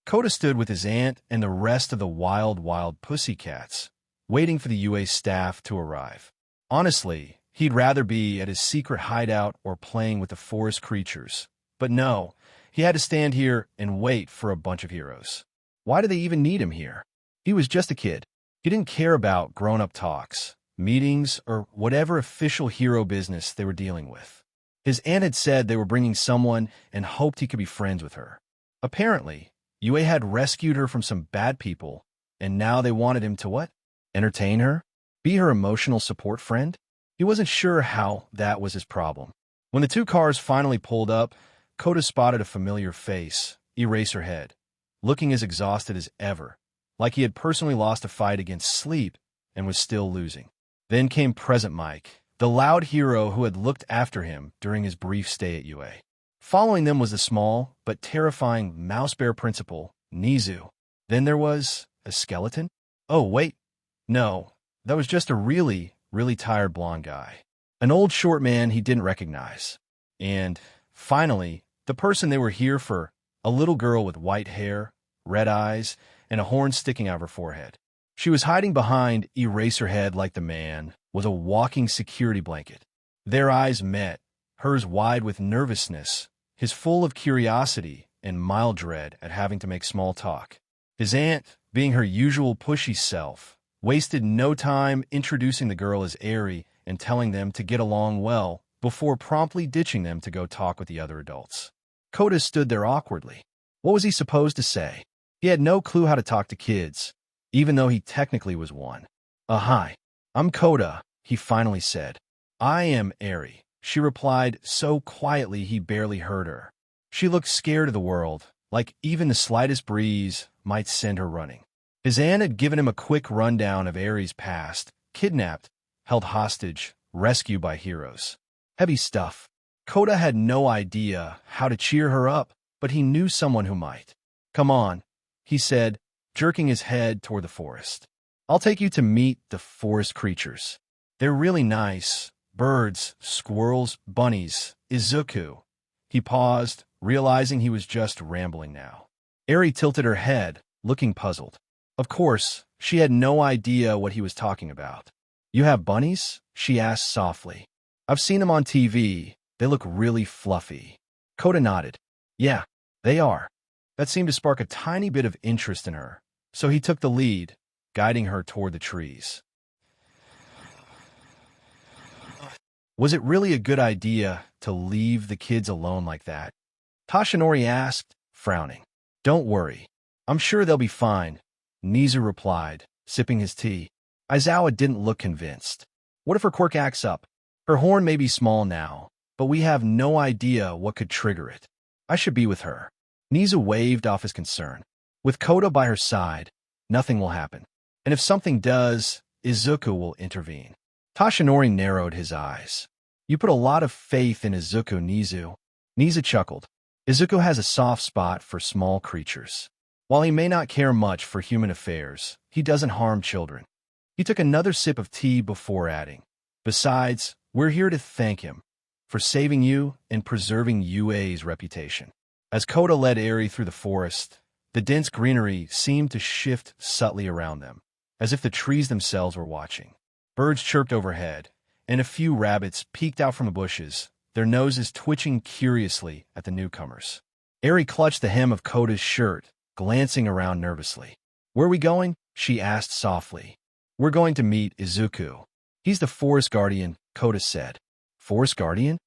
Kota stood with his aunt and the rest of the wild Pussycats, waiting for the UA staff to arrive. Honestly, he'd rather be at his secret hideout or playing with the forest creatures. But no, he had to stand here and wait for a bunch of heroes. Why did they even need him here? He was just a kid. He didn't care about grown-up talks, meetings, or whatever official hero business they were dealing with. His aunt had said they were bringing someone and hoped he could be friends with her. Apparently, Yue had rescued her from some bad people, and now they wanted him to what? Entertain her? Be her emotional support friend? He wasn't sure how that was his problem. When the two cars finally pulled up, Kota spotted a familiar face, Eraserhead, looking as exhausted as ever, like he had personally lost a fight against sleep and was still losing. Then came Present Mike, the loud hero who had looked after him during his brief stay at UA. Following them was the small but terrifying mouse bear principal, Nizu. Then there was a skeleton? Oh, wait. No, that was just a really tired blonde guy. An old short man he didn't recognize. And, finally, the person they were here for, a little girl with white hair, red eyes, and a horn sticking out of her forehead. She was hiding behind Eraserhead like the man was a walking security blanket. Their eyes met, hers wide with nervousness, his full of curiosity and mild dread at having to make small talk. His aunt, being her usual pushy self, wasted no time introducing the girl as Eri and telling them to get along well before promptly ditching them to go talk with the other adults. Kota stood there awkwardly. What was he supposed to say? He had no clue how to talk to kids, even though he technically was one. Hi, I'm Kota, he finally said. I am Eri, she replied so quietly he barely heard her. She looked scared of the world, like even the slightest breeze might send her running. His aunt had given him a quick rundown of Eri's past: kidnapped, held hostage, rescued by heroes. Heavy stuff. Kota had no idea how to cheer her up, but he knew someone who might. Come on, he said, jerking his head toward the forest. I'll take you to meet the forest creatures. They're really nice. Birds, squirrels, bunnies, Isizuku. He paused, realizing he was just rambling now. Eri tilted her head, looking puzzled. Of course, she had no idea what he was talking about. You have bunnies? She asked softly. I've seen them on TV. They look really fluffy. Kota nodded. Yeah, they are. That seemed to spark a tiny bit of interest in her, so he took the lead, guiding her toward the trees. Was it really a good idea to leave the kids alone like that? Tashinori asked, frowning. Don't worry. I'm sure they'll be fine, Nizu replied, sipping his tea. Aizawa didn't look convinced. What if her quirk acts up? Her horn may be small now, but we have no idea what could trigger it. I should be with her. Nizu waved off his concern. With Kota by her side, nothing will happen. And if something does, Izuku will intervene. Tashinori narrowed his eyes. You put a lot of faith in Izuku, Nizu. Nizu chuckled. Izuku has a soft spot for small creatures. While he may not care much for human affairs, he doesn't harm children. He took another sip of tea before adding, besides, we're here to thank him for saving you and preserving UA's reputation. As Kota led Eri through the forest, the dense greenery seemed to shift subtly around them, as if the trees themselves were watching. Birds chirped overhead, and a few rabbits peeked out from the bushes, their noses twitching curiously at the newcomers. Eri clutched the hem of Kota's shirt, glancing around nervously. Where are we going? She asked softly. We're going to meet Izuku. He's the forest guardian, Kota said. Forest guardian?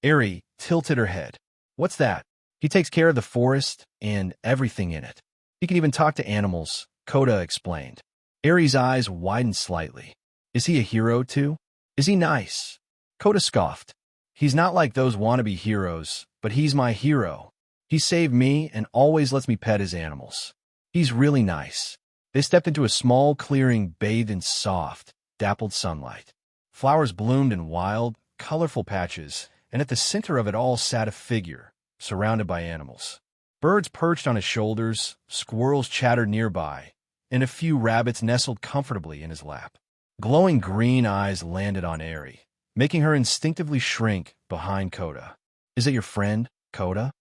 Eri tilted her head. What's that? He takes care of the forest and everything in it. He can even talk to animals, Kota explained. Eri's eyes widened slightly. Is he a hero too? Is he nice? Kota scoffed. He's not like those wannabe heroes, but he's my hero. He saved me and always lets me pet his animals. He's really nice. They stepped into a small clearing bathed in soft, dappled sunlight. Flowers bloomed in wild, colorful patches, and at the center of it all sat a figure, surrounded by animals. Birds perched on his shoulders, squirrels chattered nearby, and a few rabbits nestled comfortably in his lap. Glowing green eyes landed on Eri, making her instinctively shrink behind Kota. Is it your friend, Kota?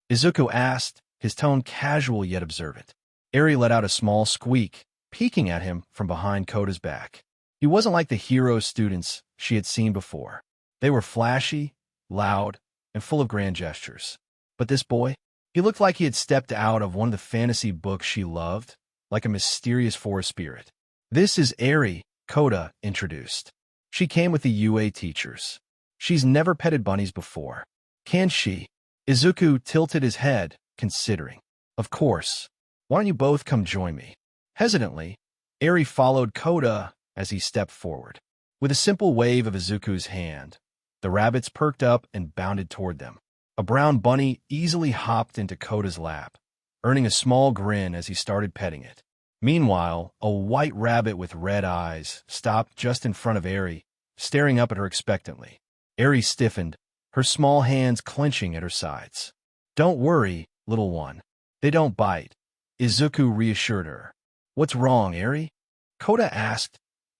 Izuku asked, his tone casual yet observant. Eri let out a small squeak, peeking at him from behind Kota's back. He wasn't like the hero students she had seen before. They were flashy, loud, and full of grand gestures. But this boy, he looked like he had stepped out of one of the fantasy books she loved, like a mysterious forest spirit. This is Eri, Kota introduced. She came with the UA teachers. She's never petted bunnies before. Can she? Izuku tilted his head, considering. Of course. Why don't you both come join me? Hesitantly, Eri followed Kota as he stepped forward. With a simple wave of Izuku's hand, the rabbits perked up and bounded toward them. A brown bunny easily hopped into Kota's lap, earning a small grin as he started petting it. Meanwhile, a white rabbit with red eyes stopped just in front of Eri, staring up at her expectantly. Eri stiffened, her small hands clenching at her sides. Don't worry, little one. They don't bite. Izuku reassured her. What's wrong, Eri? Kota asked,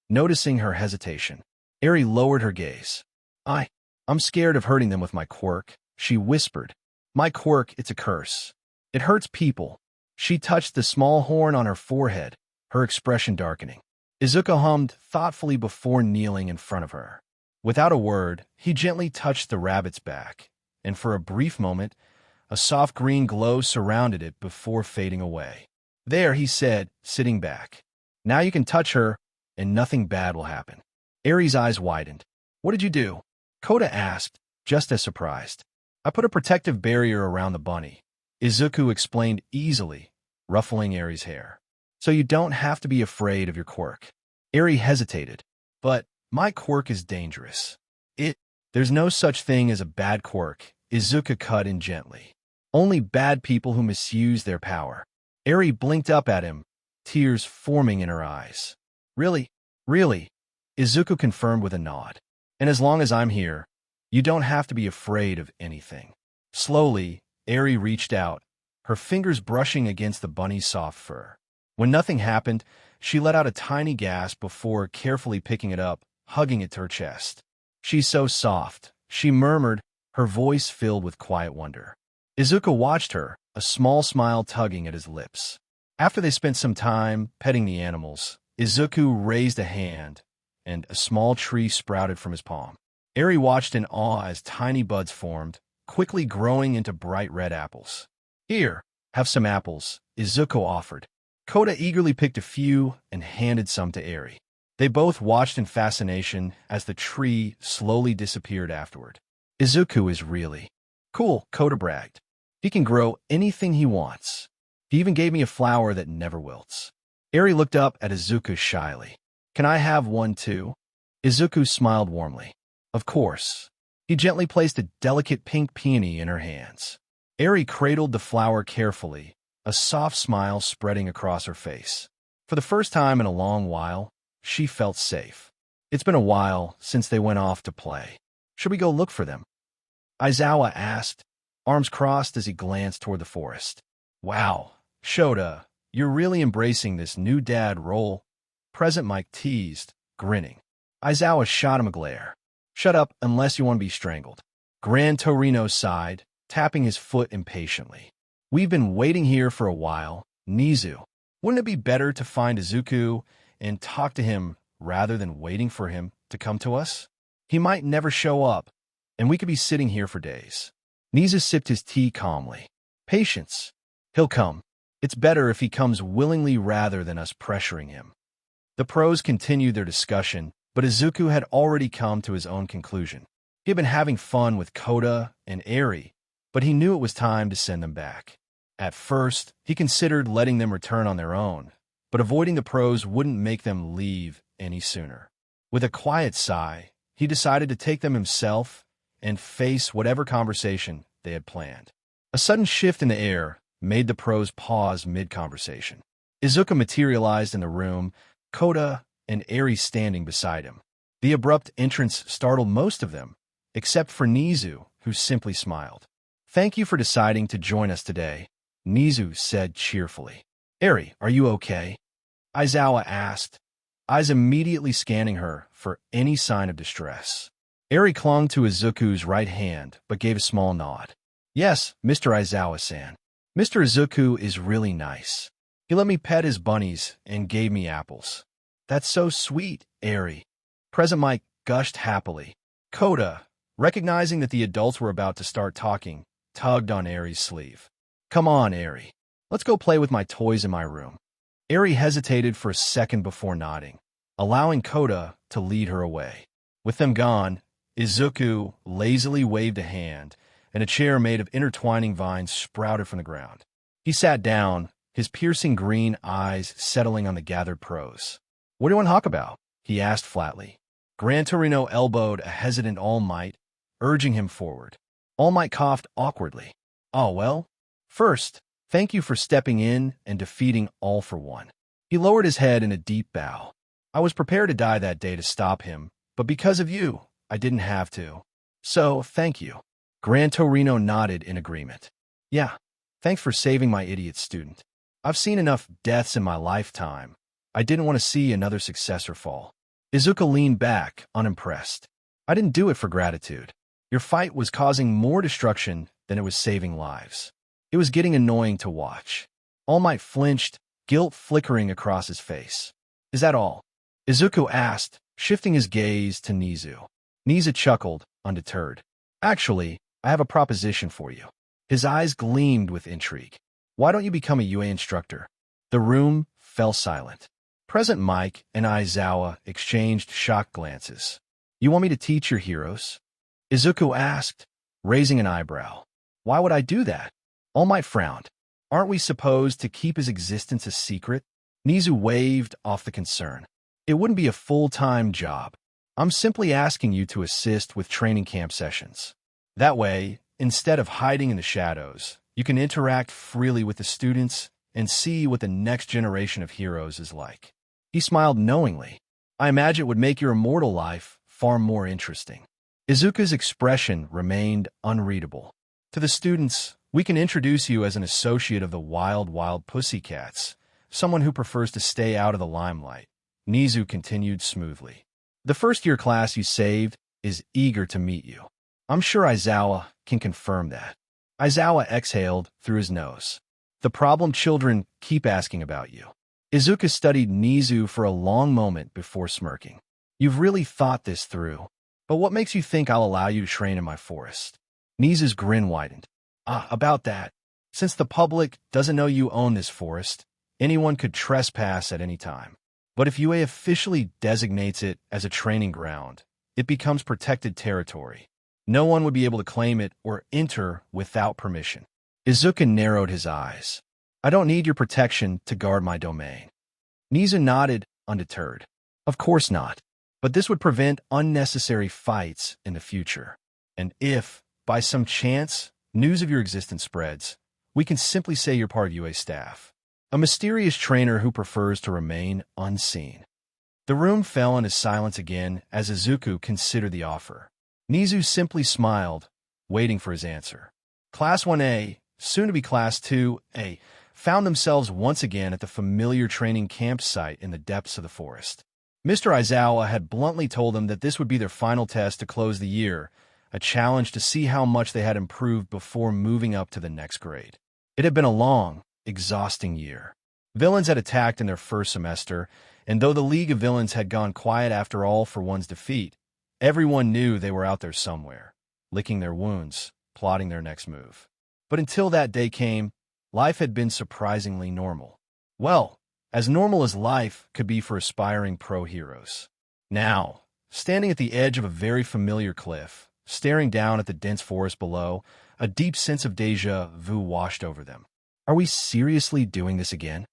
noticing her hesitation. Eri lowered her gaze. I'm scared of hurting them with my quirk, she whispered. My quirk, it's a curse. It hurts people. She touched the small horn on her forehead, her expression darkening. Izuku hummed thoughtfully before kneeling in front of her. Without a word, he gently touched the rabbit's back, and for a brief moment, a soft green glow surrounded it before fading away. There, he said, sitting back. Now you can touch her, and nothing bad will happen. Eri's eyes widened. What did you do? Kota asked, just as surprised. I put a protective barrier around the bunny. Izuku explained easily, ruffling Eri's hair. So you don't have to be afraid of your quirk. Eri hesitated. But my quirk is dangerous. There's no such thing as a bad quirk, Izuku cut in gently. Only bad people who misuse their power. Eri blinked up at him, tears forming in her eyes. Really? Really? Izuku confirmed with a nod. And as long as I'm here, you don't have to be afraid of anything. Slowly, Eri reached out, her fingers brushing against the bunny's soft fur. When nothing happened, she let out a tiny gasp before carefully picking it up, hugging it to her chest. She's so soft, she murmured, her voice filled with quiet wonder. Izuku watched her, a small smile tugging at his lips. After they spent some time petting the animals, Izuku raised a hand, and a small tree sprouted from his palm. Eri watched in awe as tiny buds formed, quickly growing into bright red apples. Here, have some apples, Izuku offered. Kota eagerly picked a few and handed some to Eri. They both watched in fascination as the tree slowly disappeared afterward. Izuku is really cool, Kota bragged. He can grow anything he wants. He even gave me a flower that never wilts. Eri looked up at Izuku shyly. Can I have one too? Izuku smiled warmly. Of course. He gently placed a delicate pink peony in her hands. Eri cradled the flower carefully, a soft smile spreading across her face. For the first time in a long while, she felt safe. It's been a while since they went off to play. Should we go look for them? Aizawa asked, arms crossed as he glanced toward the forest. Wow, Shota, you're really embracing this new dad role. Present Mike teased, grinning. Aizawa shot him a glare. Shut up unless you want to be strangled. Gran Torino sighed, tapping his foot impatiently. We've been waiting here for a while, Nizu. Wouldn't it be better to find Izuku and talk to him rather than waiting for him to come to us? He might never show up, and we could be sitting here for days. Nizu sipped his tea calmly. Patience. He'll come. It's better if he comes willingly rather than us pressuring him. The pros continued their discussion, but Izuku had already come to his own conclusion. He had been having fun with Kota and Eri, but he knew it was time to send them back. At first, he considered letting them return on their own, but avoiding the pros wouldn't make them leave any sooner. With a quiet sigh, he decided to take them himself and face whatever conversation they had planned. A sudden shift in the air made the pros pause mid-conversation. Izuku materialized in the room, Kota and Eri standing beside him. The abrupt entrance startled most of them, except for Nizu, who simply smiled. Thank you for deciding to join us today, Nizu said cheerfully. Eri, are you okay? Aizawa asked, eyes immediately scanning her for any sign of distress. Eri clung to Izuku's right hand, but gave a small nod. Yes, Mr. Aizawa-san. Mr. Izuku is really nice. He let me pet his bunnies and gave me apples. That's so sweet, Eri. Present Mike gushed happily. Kota, recognizing that the adults were about to start talking, tugged on Eri's sleeve. Come on, Eri. Let's go play with my toys in my room. Eri hesitated for a second before nodding, allowing Kota to lead her away. With them gone, Izuku lazily waved a hand, and a chair made of intertwining vines sprouted from the ground. He sat down, his piercing green eyes settling on the gathered prose. "What do you want to talk about?" he asked flatly. Gran Torino elbowed a hesitant All Might, urging him forward. All Might coughed awkwardly. "Oh, well. First, thank you for stepping in and defeating All for One." He lowered his head in a deep bow. "I was prepared to die that day to stop him, but because of you, I didn't have to. So, thank you." Gran Torino nodded in agreement. "Yeah, thanks for saving my idiot student. I've seen enough deaths in my lifetime. I didn't want to see another successor fall." Izuku leaned back, unimpressed. "I didn't do it for gratitude. Your fight was causing more destruction than it was saving lives. It was getting annoying to watch." All Might flinched, guilt flickering across his face. "Is that all?" Izuku asked, shifting his gaze to Nizu. Nizu chuckled, undeterred. "Actually, I have a proposition for you." His eyes gleamed with intrigue. "Why don't you become a UA instructor?" The room fell silent. Present Mike and Aizawa exchanged shocked glances. "You want me to teach your heroes?" Izuku asked, raising an eyebrow. "Why would I do that?" All Might frowned. "Aren't we supposed to keep his existence a secret?" Nizu waved off the concern. "It wouldn't be a full-time job. I'm simply asking you to assist with training camp sessions. That way, instead of hiding in the shadows, you can interact freely with the students and see what the next generation of heroes is like." He smiled knowingly. "I imagine it would make your immortal life far more interesting." Izuku's expression remained unreadable. "To the students, we can introduce you as an associate of the wild Pussycats, someone who prefers to stay out of the limelight." Nizu continued smoothly. "The first-year class you saved is eager to meet you. I'm sure Aizawa can confirm that." Aizawa exhaled through his nose. "The problem children keep asking about you." Izuku studied Nizu for a long moment before smirking. "You've really thought this through. But what makes you think I'll allow you to train in my forest?" Nizu's grin widened. About that. Since the public doesn't know you own this forest, anyone could trespass at any time. But if UA officially designates it as a training ground, it becomes protected territory. No one would be able to claim it or enter without permission." Izuku narrowed his eyes. "I don't need your protection to guard my domain." Nizu nodded, undeterred. "Of course not. But this would prevent unnecessary fights in the future. And if, by some chance, news of your existence spreads, we can simply say you're part of UA staff. A mysterious trainer who prefers to remain unseen." The room fell into silence again as Izuku considered the offer. Nizu simply smiled, waiting for his answer. Class 1A, soon to be Class 2A, found themselves once again at the familiar training campsite in the depths of the forest. Mr. Aizawa had bluntly told them that this would be their final test to close the year, a challenge to see how much they had improved before moving up to the next grade. It had been a long, exhausting year. Villains had attacked in their first semester, and though the League of Villains had gone quiet after All for One's defeat, everyone knew they were out there somewhere, licking their wounds, plotting their next move. But until that day came, life had been surprisingly normal. Well, as normal as life could be for aspiring pro heroes. Now, standing at the edge of a very familiar cliff, staring down at the dense forest below, a deep sense of déjà vu washed over them. Are we seriously doing this again?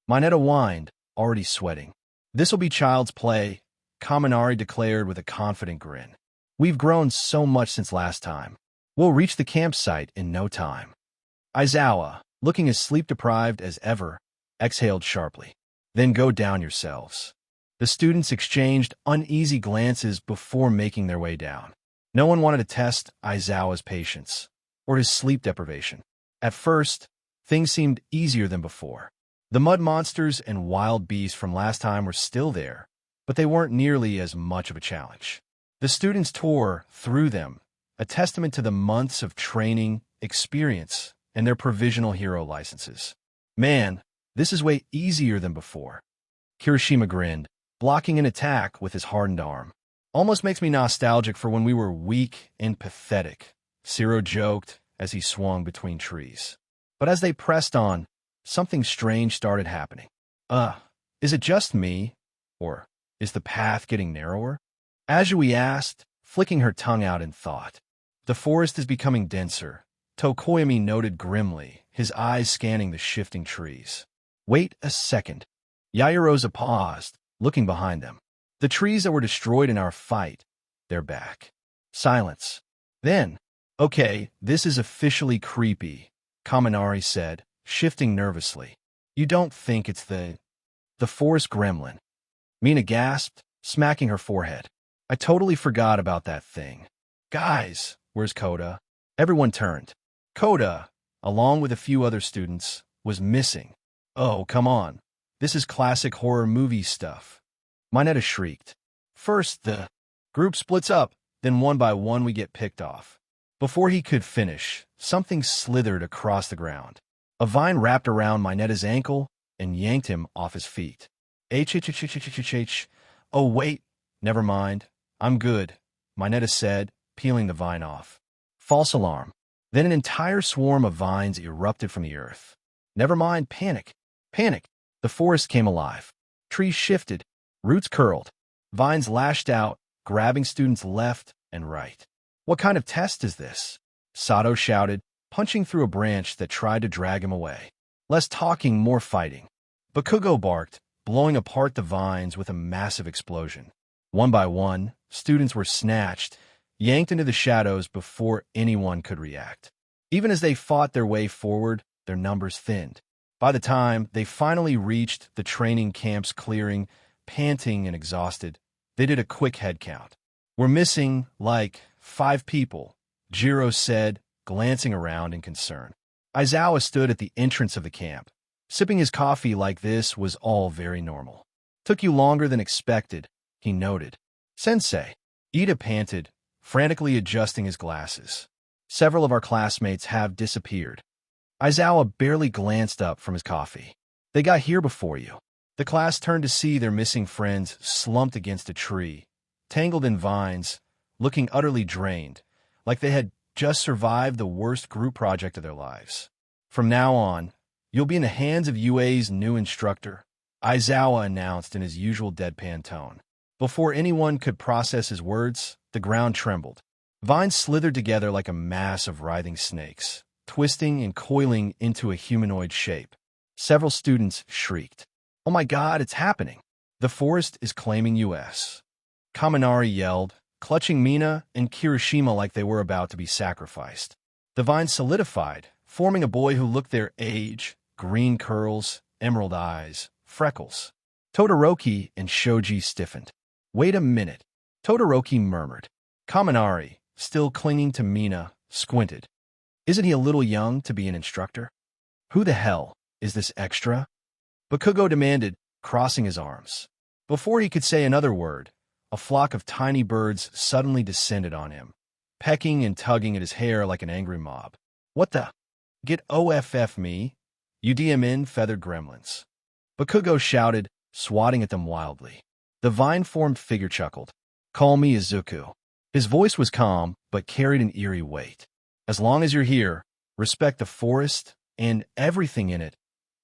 Mineta whined, already sweating. This'll be child's play, Kaminari declared with a confident grin. We've grown so much since last time. We'll reach the campsite in no time. Aizawa, looking as sleep-deprived as ever, exhaled sharply. Then go down yourselves. The students exchanged uneasy glances before making their way down. No one wanted to test Aizawa's patience, or his sleep deprivation. At first, things seemed easier than before. The mud monsters and wild beasts from last time were still there, but they weren't nearly as much of a challenge. The students tore through them, a testament to the months of training, experience, and their provisional hero licenses. Man, this is way easier than before. Kirishima grinned, blocking an attack with his hardened arm. Almost makes me nostalgic for when we were weak and pathetic, Siro joked as he swung between trees. But as they pressed on, something strange started happening. Is it just me? Or is the path getting narrower? Azui asked, flicking her tongue out in thought. The forest is becoming denser, Tokoyami noted grimly, his eyes scanning the shifting trees. Wait a second. Yaoyorozu paused, looking behind them. The trees that were destroyed in our fight, they're back. Silence. Then, okay, this is officially creepy, Kaminari said, shifting nervously. You don't think it's the forest gremlin? Mina gasped, smacking her forehead. I totally forgot about that thing. Guys, where's Kota? Everyone turned. Kota, along with a few other students, was missing. Oh, come on. This is classic horror movie stuff. Mineta shrieked. First, the group splits up, then one by one we get picked off. Before he could finish, something slithered across the ground. A vine wrapped around Mineta's ankle and yanked him off his feet. H. Oh, wait. Never mind. I'm good, Mineta said, peeling the vine off. False alarm. Then an entire swarm of vines erupted from the earth. Never mind, panic. Panic. The forest came alive. Trees shifted. Roots curled. Vines lashed out, grabbing students left and right. What kind of test is this? Sato shouted, punching through a branch that tried to drag him away. Less talking, more fighting. Bakugo barked, blowing apart the vines with a massive explosion. One by one, students were snatched, yanked into the shadows before anyone could react. Even as they fought their way forward, their numbers thinned. By the time they finally reached the training camp's clearing, panting and exhausted, they did a quick head count. We're missing, 5 people, Jiro said, glancing around in concern. Aizawa stood at the entrance of the camp. Sipping his coffee like this was all very normal. Took you longer than expected, he noted. Sensei. Ida panted, frantically adjusting his glasses. Several of our classmates have disappeared. Aizawa barely glanced up from his coffee. They got here before you. The class turned to see their missing friends slumped against a tree, tangled in vines, looking utterly drained, like they had just survived the worst group project of their lives. From now on, you'll be in the hands of UA's new instructor, Aizawa announced in his usual deadpan tone. Before anyone could process his words, the ground trembled. Vines slithered together like a mass of writhing snakes, twisting and coiling into a humanoid shape. Several students shrieked. Oh my God, it's happening. The forest is claiming US. Kaminari yelled, clutching Mina and Kirishima like they were about to be sacrificed. The vines solidified, forming a boy who looked their age, green curls, emerald eyes, freckles. Todoroki and Shoji stiffened. Wait a minute, Todoroki murmured. Kaminari, still clinging to Mina, squinted. Isn't he a little young to be an instructor? Who the hell is this extra? Bakugo demanded, crossing his arms. Before he could say another word, a flock of tiny birds suddenly descended on him, pecking and tugging at his hair like an angry mob. What the? Get OFF me, you DMN feathered gremlins. Bakugo shouted, swatting at them wildly. The vine-formed figure chuckled. Call me Izuku. His voice was calm, but carried an eerie weight. As long as you're here, respect the forest and everything in it,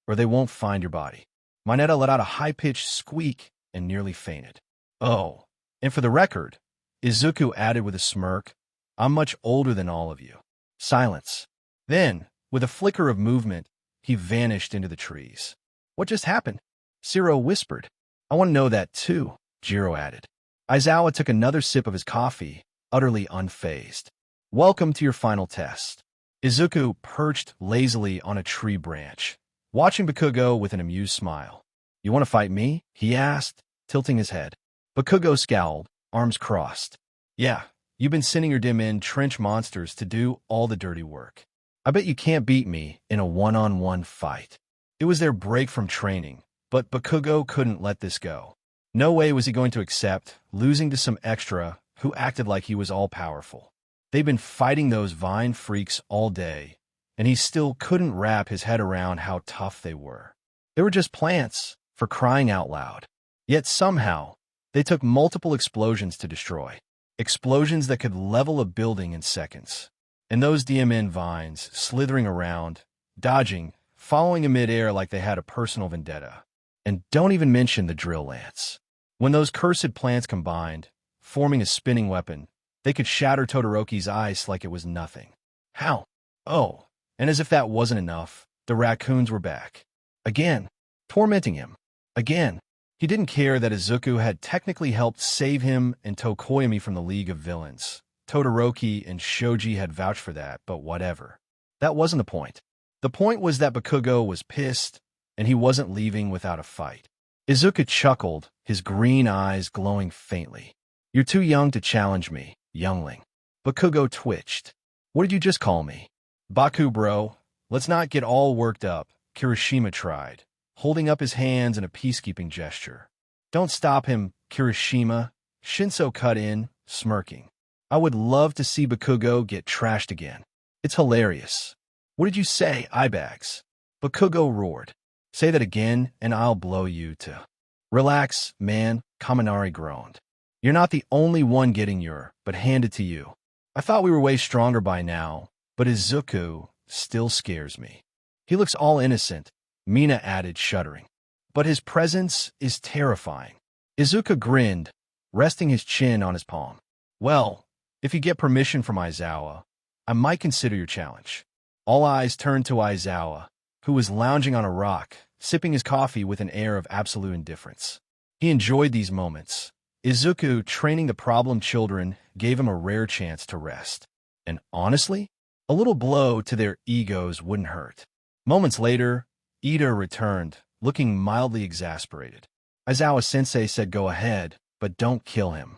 or they won't find your body. Mineta let out a high-pitched squeak and nearly fainted. Oh, and for the record, Izuku added with a smirk, I'm much older than all of you. Silence. Then, with a flicker of movement, he vanished into the trees. What just happened? Siro whispered. I want to know that too, Jiro added. Aizawa took another sip of his coffee, utterly unfazed. Welcome to your final test. Izuku perched lazily on a tree branch, watching Bakugo with an amused smile. You want to fight me? He asked, tilting his head. Bakugo scowled, arms crossed. Yeah, you've been sending your dim-in trench monsters to do all the dirty work. I bet you can't beat me in a one-on-one fight. It was their break from training, but Bakugo couldn't let this go. No way was he going to accept losing to some extra who acted like he was all-powerful. They'd been fighting those vine freaks all day, and he still couldn't wrap his head around how tough they were. They were just plants, for crying out loud. Yet somehow, they took multiple explosions to destroy. Explosions that could level a building in seconds. And those DMN vines slithering around, dodging, following in midair like they had a personal vendetta. And don't even mention the drill lance. When those cursed plants combined, forming a spinning weapon, They could shatter Todoroki's ice like it was nothing. How? Oh, and as if that wasn't enough, the raccoons were back. Again, tormenting him. Again. He didn't care that Izuku had technically helped save him and Tokoyami from the League of Villains. Todoroki and Shoji had vouched for that, but whatever. That wasn't the point. The point was that Bakugo was pissed, and he wasn't leaving without a fight. Izuku chuckled, his green eyes glowing faintly. You're too young to challenge me, youngling. Bakugo twitched. What did you just call me? Baku, bro. Let's not get all worked up, Kirishima tried, holding up his hands in a peacekeeping gesture. Don't stop him, Kirishima. Shinso cut in, smirking. I would love to see Bakugo get trashed again. It's hilarious. What did you say, eyebags? Bakugo roared. Say that again, and I'll blow you to. Relax, man, Kaminari groaned. You're not the only one getting but handed to you. I thought we were way stronger by now, but Izuku still scares me. He looks all innocent, Mina added, shuddering. But his presence is terrifying. Izuku grinned, resting his chin on his palm. Well, if you get permission from Aizawa, I might consider your challenge. All eyes turned to Aizawa, who was lounging on a rock, sipping his coffee with an air of absolute indifference. He enjoyed these moments. Izuku, training the problem children, gave him a rare chance to rest. And honestly, a little blow to their egos wouldn't hurt. Moments later, Ida returned, looking mildly exasperated. Aizawa-sensei said go ahead, but don't kill him.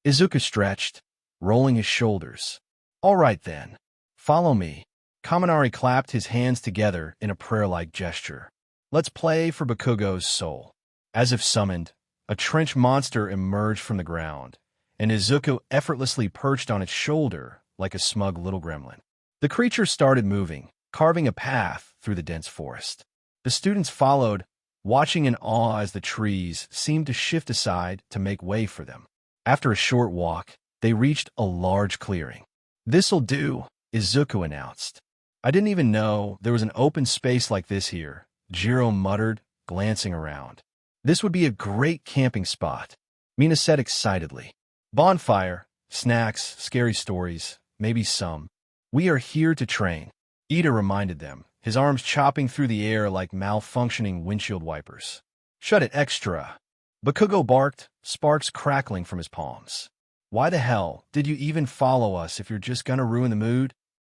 Izuku stretched, rolling his shoulders. All right then. Follow me. Kaminari clapped his hands together in a prayer-like gesture. Let's play for Bakugo's soul. As if summoned, a trench monster emerged from the ground, and Izuku effortlessly perched on its shoulder like a smug little gremlin. The creature started moving, carving a path through the dense forest. The students followed, watching in awe as the trees seemed to shift aside to make way for them. After a short walk, they reached a large clearing. This'll do, Izuku announced. I didn't even know there was an open space like this here, Jiro muttered, glancing around. This would be a great camping spot, Mina said excitedly. Bonfire, snacks, scary stories, maybe some. We are here to train, Ida reminded them, his arms chopping through the air like malfunctioning windshield wipers. Shut it, extra. Bakugo barked, sparks crackling from his palms. Why the hell did you even follow us if you're just gonna ruin the mood?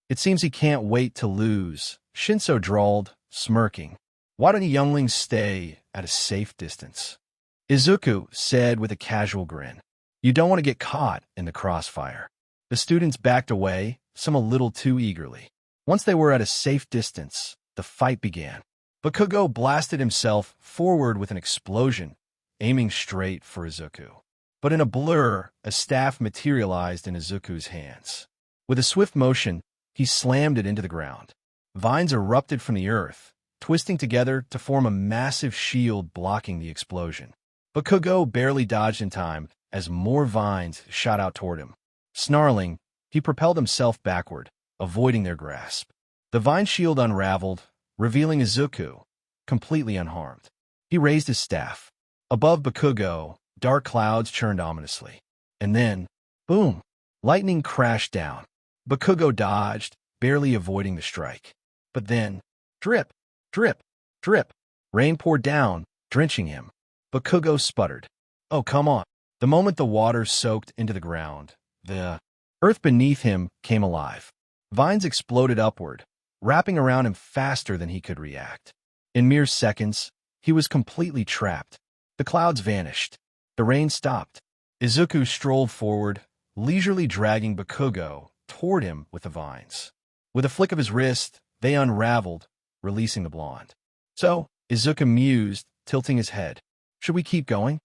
It seems he can't wait to lose, Shinso drawled, smirking. Why don't you younglings stay at a safe distance? Izuku said with a casual grin. You don't want to get caught in the crossfire. The students backed away, some a little too eagerly. Once they were at a safe distance, the fight began. Bakugo blasted himself forward with an explosion, aiming straight for Izuku. But in a blur, a staff materialized in Izuku's hands. With a swift motion, he slammed it into the ground. Vines erupted from the earth, twisting together to form a massive shield blocking the explosion. Bakugo barely dodged in time as more vines shot out toward him. Snarling, he propelled himself backward, avoiding their grasp. The vine shield unraveled, revealing Izuku, completely unharmed. He raised his staff. Above Bakugo, dark clouds churned ominously. And then, boom! Lightning crashed down. Bakugo dodged, barely avoiding the strike. But then, drip, drip, drip. Rain poured down, drenching him. Bakugo sputtered. Oh, come on. The moment the water soaked into the ground, the earth beneath him came alive. Vines exploded upward, wrapping around him faster than he could react. In mere seconds, he was completely trapped. The clouds vanished. The rain stopped. Izuku strolled forward, leisurely dragging Bakugo toward him with the vines. With a flick of his wrist, they unraveled, releasing the blonde. So, Izuku mused, tilting his head. Should we keep going?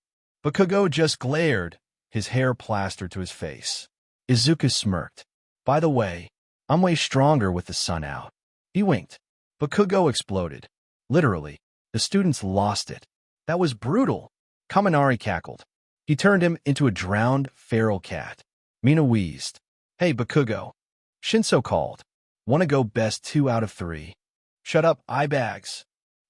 Bakugo just glared, his hair plastered to his face. Izuku smirked. By the way, I'm way stronger with the sun out. He winked. Bakugo exploded. Literally, the students lost it. That was brutal. Kaminari cackled. He turned him into a drowned feral cat. Mina wheezed. Hey, Bakugo. Shinso called. Want to go best 2 out of 3? Shut up, eyebags.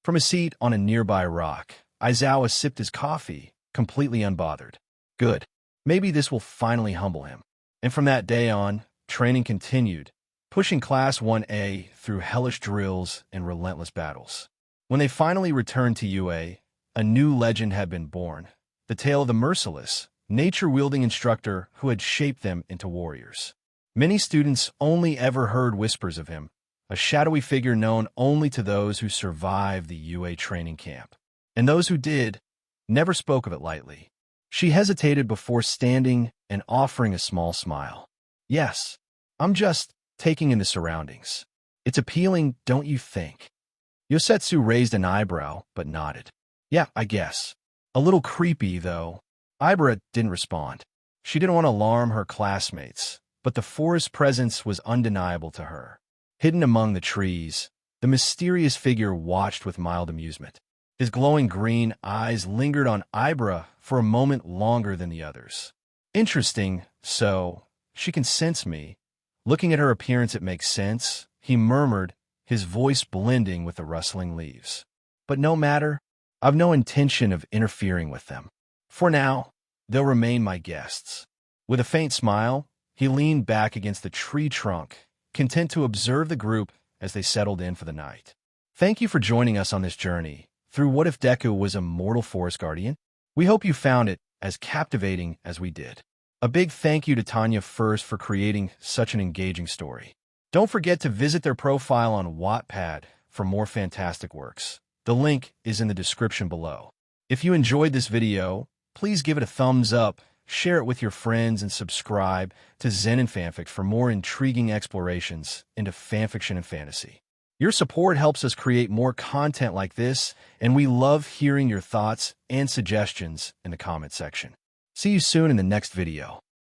From a seat on a nearby rock, Aizawa sipped his coffee, completely unbothered. Good. Maybe this will finally humble him. And from that day on, training continued, pushing Class 1A through hellish drills and relentless battles. When they finally returned to UA, a new legend had been born, the tale of the merciless, nature-wielding instructor who had shaped them into warriors. Many students only ever heard whispers of him, a shadowy figure known only to those who survived the UA training camp. And those who did never spoke of it lightly. She hesitated before standing and offering a small smile. Yes, I'm just taking in the surroundings. It's appealing, don't you think? Yosetsu raised an eyebrow, but nodded. Yeah, I guess. A little creepy, though. Ibra didn't respond. She didn't want to alarm her classmates, but the forest presence was undeniable to her. Hidden among the trees, the mysterious figure watched with mild amusement. His glowing green eyes lingered on Ibra for a moment longer than the others. Interesting, so she can sense me. Looking at her appearance, it makes sense, he murmured, his voice blending with the rustling leaves. But no matter, I've no intention of interfering with them. For now, they'll remain my guests. With a faint smile, he leaned back against the tree trunk, content to observe the group as they settled in for the night. Thank you for joining us on this journey through What If Deku Was a Mortal Forest Guardian? We hope you found it as captivating as we did. A big thank you to Tanya first for creating such an engaging story. Don't forget to visit their profile on Wattpad for more fantastic works. The link is in the description below. If you enjoyed this video, please give it a thumbs up, share it with your friends, and subscribe to Zenin Fanfics for more intriguing explorations into fanfiction and fantasy. Your support helps us create more content like this, and we love hearing your thoughts and suggestions in the comment section. See you soon in the next video.